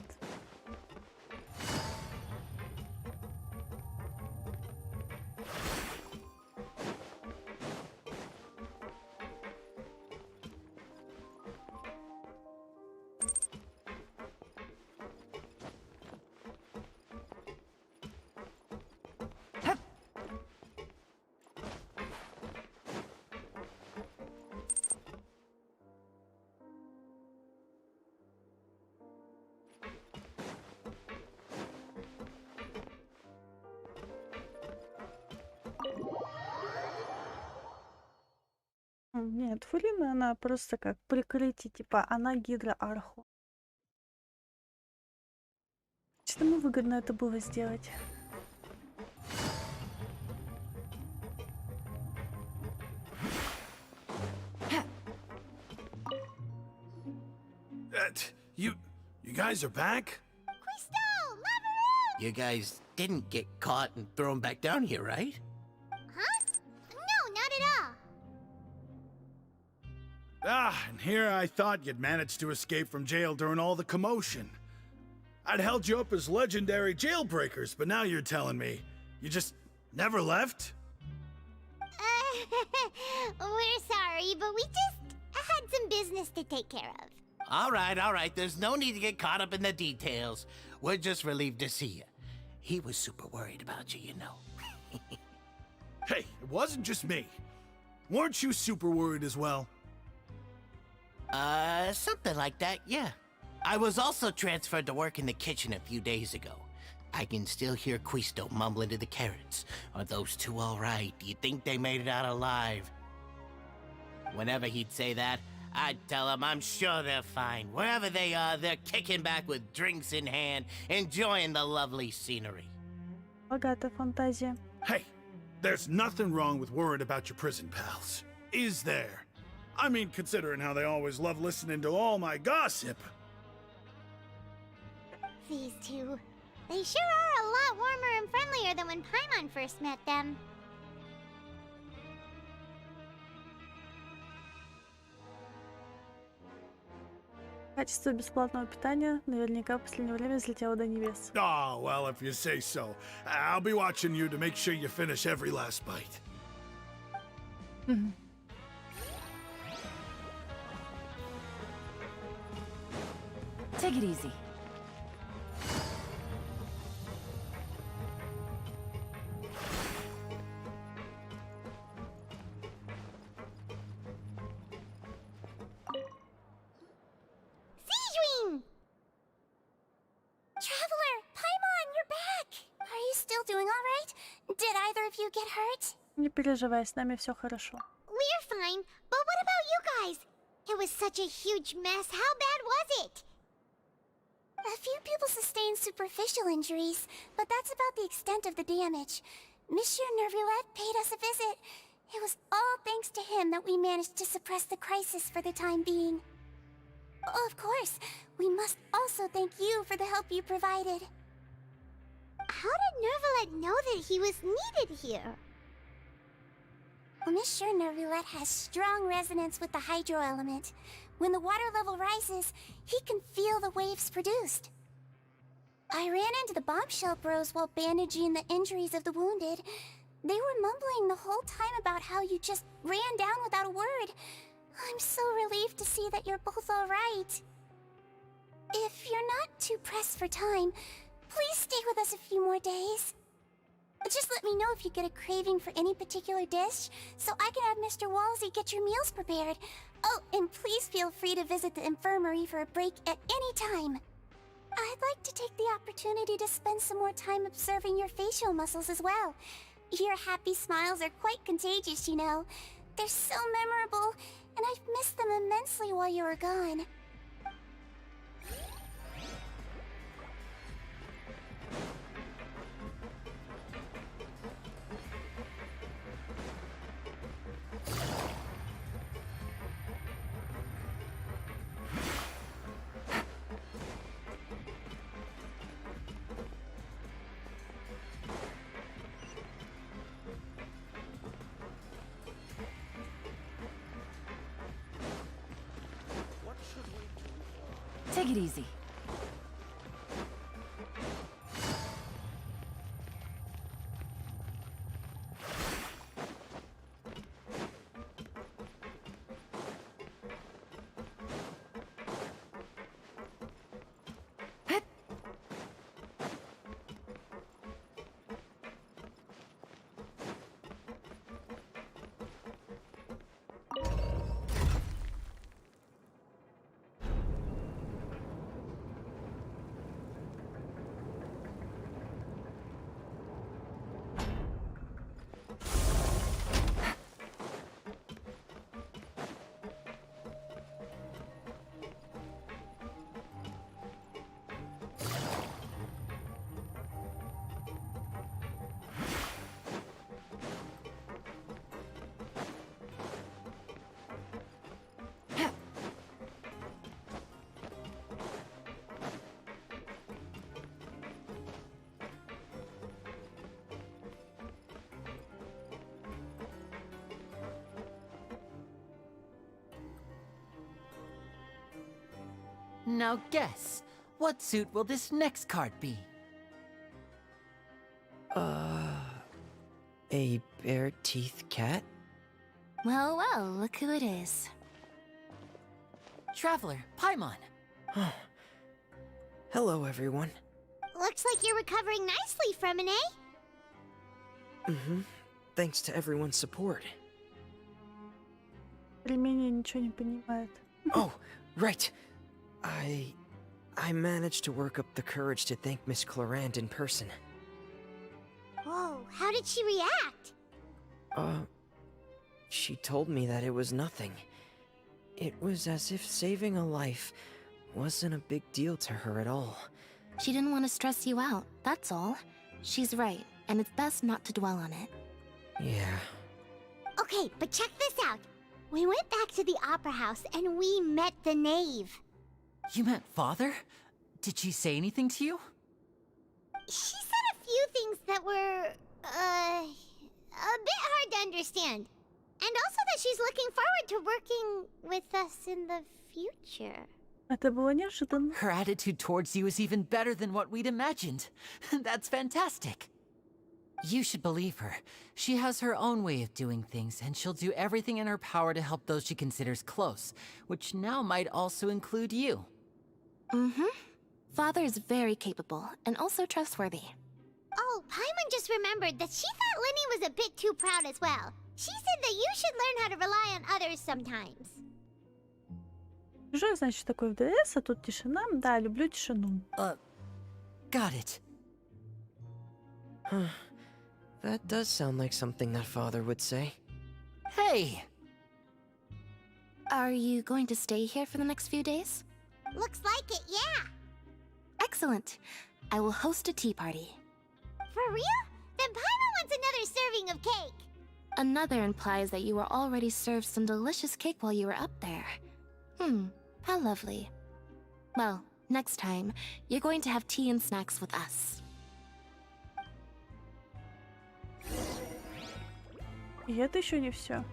A: Нет, Фулина, она просто как прикрытие, типа, она гидроарху. Что ему выгодно это было сделать?
F: You guys are back?
B: Crystal, Laveroon!
E: You guys didn't get caught and thrown back down here, right?
B: Huh? No, not at all.
F: Ah, and here I thought you'd managed to escape from jail during all the commotion. I'd held you up as legendary jailbreakers, but now you're telling me you just never left?
B: We're sorry, but we just had some business to take care of.
E: All right. There's no need to get caught up in the details. We're just relieved to see you. He was super worried about you, you know.
F: Hey, it wasn't just me. Weren't you super worried as well?
E: Something like that, yeah. I was also transferred to work in the kitchen a few days ago. I can still hear Quisto mumbling to the carrots. Are those two all right? Do you think they made it out alive? Whenever he'd say that, I'd tell them I'm sure they're fine. Wherever they are, they're kicking back with drinks in hand, enjoying the lovely scenery.
A: Богатая фантазия.
F: Hey, there's nothing wrong with worrying about your prison pals. Is there? I mean, considering how they always love listening to all my gossip.
B: These two. They sure are a lot warmer and friendlier than when Paimon first met them.
A: Качество бесплатного питания наверняка в последнее время взлетело до небес.
F: Oh, well, if you say so. I'll be watching you to make sure you finish every last bite.
H: Take it easy.
B: Sijuin! Traveler, Paimon, you're back! Are you still doing alright? Did either of you get hurt?
A: Не переживай, с нами все хорошо.
B: We're fine, but what about you guys? It was such a huge mess. How bad was it? A few people sustained superficial injuries, but that's about the extent of the damage. Monsieur Nervulette paid us a visit. It was all thanks to him that we managed to suppress the crisis for the time being. Of course, we must also thank you for the help you provided. How did Nervulette know that he was needed here? Well, Monsieur Nervulette has strong resonance with the hydro element. When the water level rises, he can feel the waves produced. I ran into the bombshell bros while bandaging the injuries of the wounded. They were mumbling the whole time about how you just ran down without a word. I'm so relieved to see that you're both alright. If you're not too pressed for time, please stay with us a few more days. Just let me know if you get a craving for any particular dish, so I can have Mr. Walsey get your meals prepared. Oh, and please feel free to visit the infirmary for a break at any time. I'd like to take the opportunity to spend some more time observing your facial muscles as well. Your happy smiles are quite contagious, you know. They're so memorable, and I've missed them immensely while you were gone.
H: Take it easy.
I: Now guess, what suit will this next card be?
N: A bare-teeth cat?
L: Well, well, look who it is.
I: Traveler, Paimon.
N: Hello, everyone.
B: Looks like you're recovering nicely from it, eh?
N: Mm-hmm. Thanks to everyone's support.
A: Ремень ничего не понимает.
N: Oh, right. I managed to work up the courage to thank Miss Clorand in person.
B: Whoa, how did she react?
N: She told me that it was nothing. It was as if saving a life wasn't a big deal to her at all.
L: She didn't want to stress you out, that's all. She's right, and it's best not to dwell on it.
N: Yeah.
B: Okay, but check this out. We went back to the opera house and we met the knave.
I: You met Father? Did she say anything to you?
B: She said a few things that were, a bit hard to understand. And also that she's looking forward to working with us in the future.
A: Это было неожиданно.
I: Her attitude towards you is even better than what we'd imagined. That's fantastic. You should believe her. She has her own way of doing things, and she'll do everything in her power to help those she considers close, which now might also include you.
L: Mm-hmm. Father is very capable, and also trustworthy.
B: Oh, Paimon just remembered that she thought Lenny was a bit too proud as well. She said that you should learn how to rely on others sometimes.
A: Чужой, значит, такой в ДС, а тут тишина. Да, люблю тишину.
I: Got it.
N: Huh. That does sound like something that Father would say.
I: Hey!
L: Are you going to stay here for the next few days?
B: Looks like it, yeah.
L: Excellent. I will host a tea party.
B: For real? Then Paimon wants another serving of cake.
L: Another implies that you were already served some delicious cake while you were up there. How lovely. Well, next time, you're going to have tea and snacks with us.
A: И это еще не все.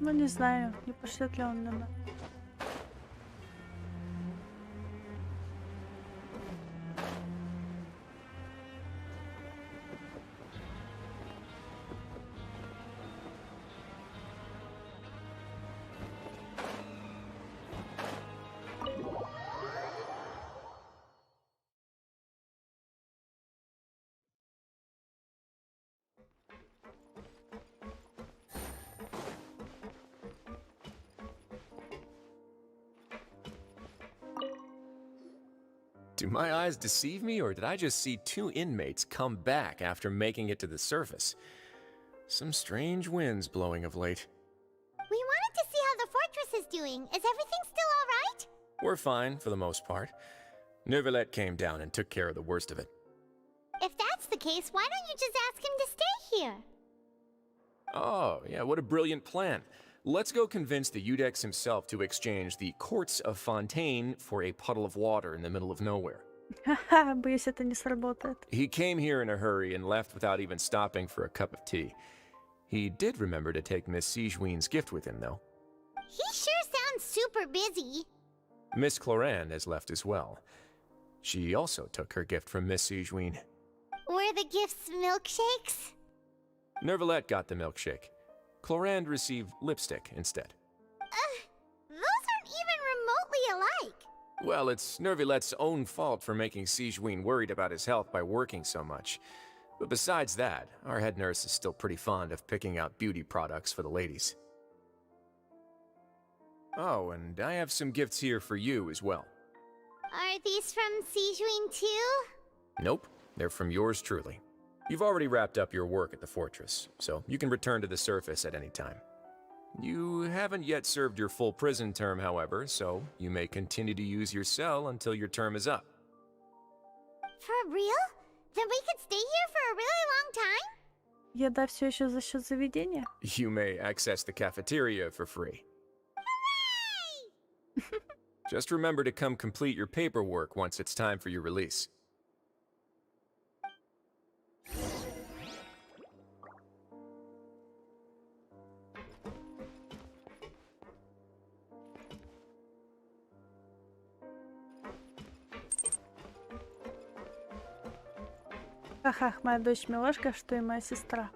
A: Ну, не знаю, не пошлет ли он меня.
M: Do my eyes deceive me, or did I just see two inmates come back after making it to the surface? Some strange winds blowing of late.
B: We wanted to see how the fortress is doing. Is everything still alright?
M: We're fine, for the most part. Neuvillette came down and took care of the worst of it.
B: If that's the case, why don't you just ask him to stay here?
M: Oh, yeah, what a brilliant plan. Let's go convince the Eudex himself to exchange the Courts of Fontaine for a puddle of water in the middle of nowhere.
A: Ха-ха, боюсь, это не сработает.
M: He came here in a hurry and left without even stopping for a cup of tea. He did remember to take Miss Sigewinne's gift with him, though.
B: He sure sounds super busy.
M: Miss Cloran has left as well. She also took her gift from Miss Sigewinne.
B: Were the gifts milkshakes?
M: Neuvillette got the milkshake. Clorand received lipstick instead.
B: Those aren't even remotely alike.
M: Well, it's Neuvillette's own fault for making Sigewinne worried about his health by working so much. But besides that, our head nurse is still pretty fond of picking out beauty products for the ladies. Oh, and I have some gifts here for you as well.
B: Are these from Sigewinne too?
M: Nope, they're from yours truly. You've already wrapped up your work at the fortress, so you can return to the surface at any time. You haven't yet served your full prison term, however, so you may continue to use your cell until your term is up.
B: For real? Then we could stay here for a really long time?
A: Еда все еще за счет заведения?
M: You may access the cafeteria for free.
B: Hooray!
M: Just remember to come complete your paperwork once it's time for your release.
A: Ха-ха, моя дочь милашка, что и моя сестра.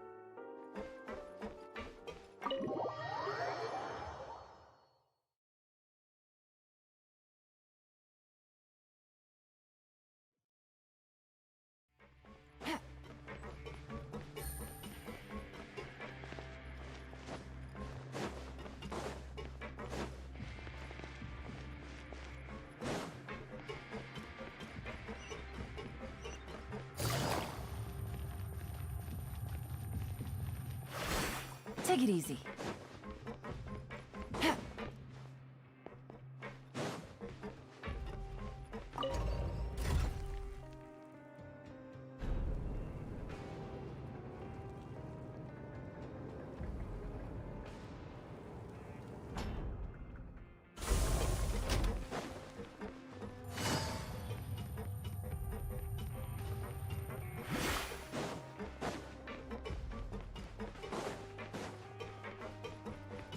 H: Take it easy.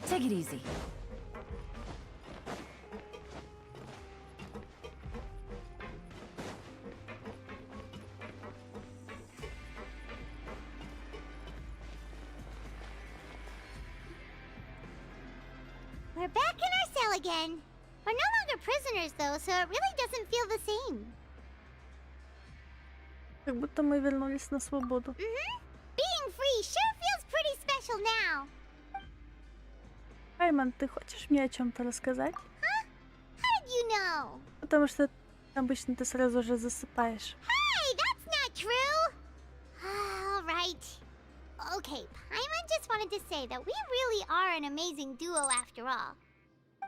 H: Take it easy.
B: We're back in our cell again. We're no longer prisoners, though, so it really doesn't feel the same.
A: Как будто мы вернулись на свободу.
B: Being free sure feels pretty special now.
A: Пайман, ты хочешь мне о чем-то рассказать?
B: Huh? How did you know?
A: Потому что обычно ты сразу же засыпаешь.
B: Hey, that's not true! All right. Okay, Paimon just wanted to say that we really are an amazing duo after all.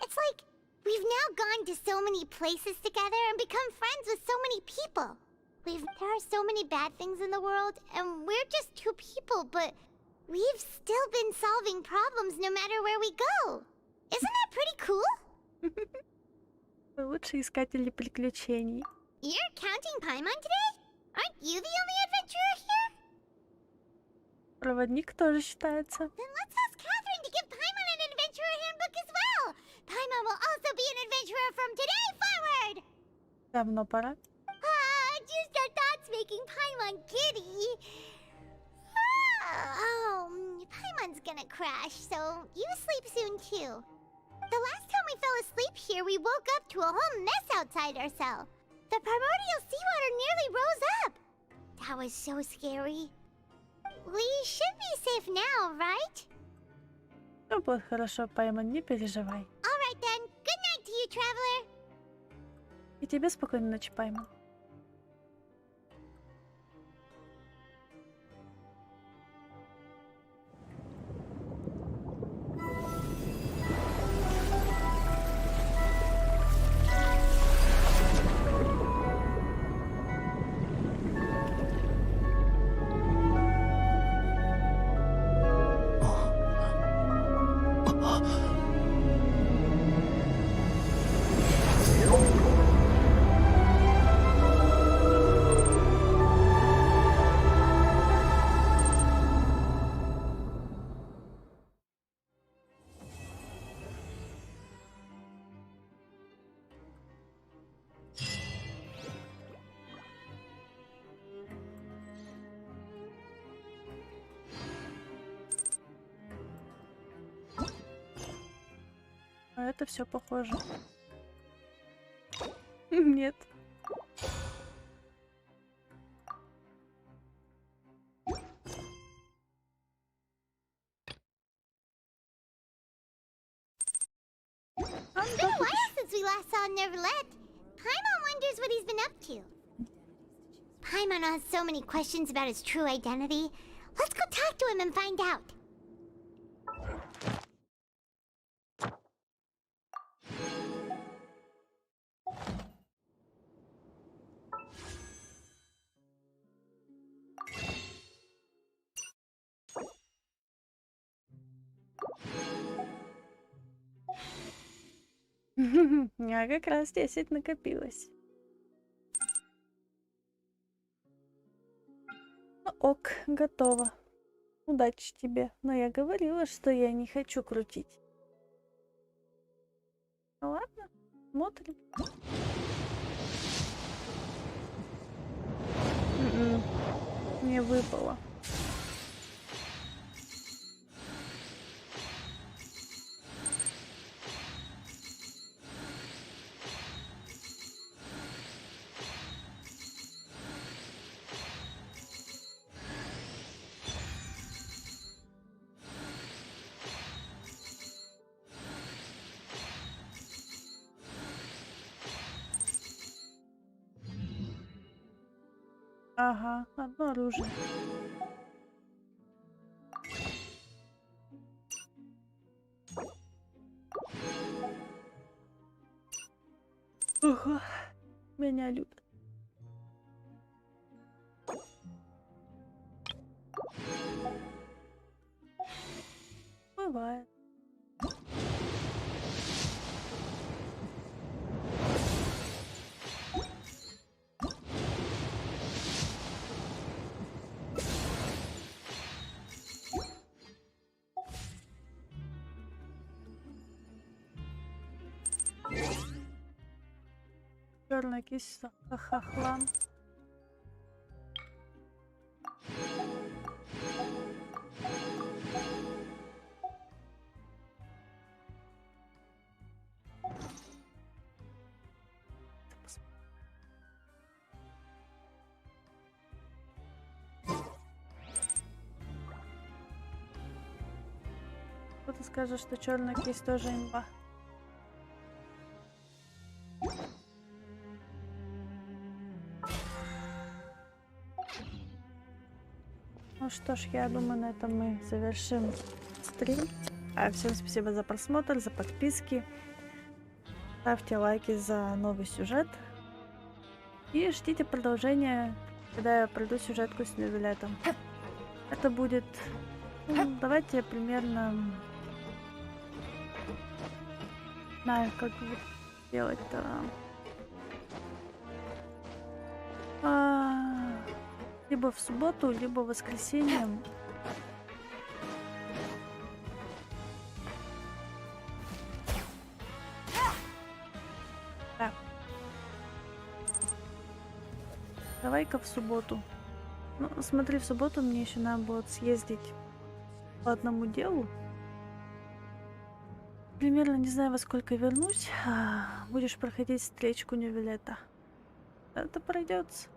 B: It's like we've now gone to so many places together and become friends with so many people. There are so many bad things in the world, and we're just two people, but we've still been solving problems no matter where we go. Isn't that pretty cool?
A: Вы лучшие искатели приключений.
B: You're counting Paimon today? Aren't you the only adventurer here?
A: Проводник тоже считается.
B: Then let's ask Catherine to give Paimon an adventurer handbook as well. Paimon will also be an adventurer from today forward.
A: Давно пора.
B: Just our thoughts making Paimon giddy. Paimon's gonna crash, so you sleep soon too. The last time we fell asleep here, we woke up to a whole mess outside our cell. The primordial seawater nearly rose up. That was so scary. We should be safe now, right?
A: Все будет хорошо, Пайман, не переживай.
B: Alright then, good night to you, traveler.
A: И тебе спокойной ночи, Пайман. А это все похоже. Нет.
B: It's been a while since we last saw Neverlet. Paimon wonders what he's been up to. Paimon has so many questions about his true identity. Let's go talk to him and find out.
A: У меня как раз 10 накопилось. Ну, ок, готово. Удачи тебе. Но я говорила, что я не хочу крутить. Ну ладно, смотрим. Не выпало. Ага, одно оружие. Ага. Меня любят. Бывает. Черная кисть хохлам. Кто-то скажет, что черная кисть тоже имба. Ну что ж, я думаю, на этом мы завершим стрим. Всем спасибо за просмотр, за подписки. Ставьте лайки за новый сюжет. И ждите продолжения, когда я пройду сюжетку с Новелетом. Это будет... Ну, давайте примерно... Не знаю, как вот делать-то... Либо в субботу, либо в воскресенье. Да. Давай-ка в субботу. Ну, смотри, в субботу мне еще надо будет съездить по одному делу. Примерно не знаю, во сколько вернусь. Будешь проходить встречку Невилета. Это пройдется.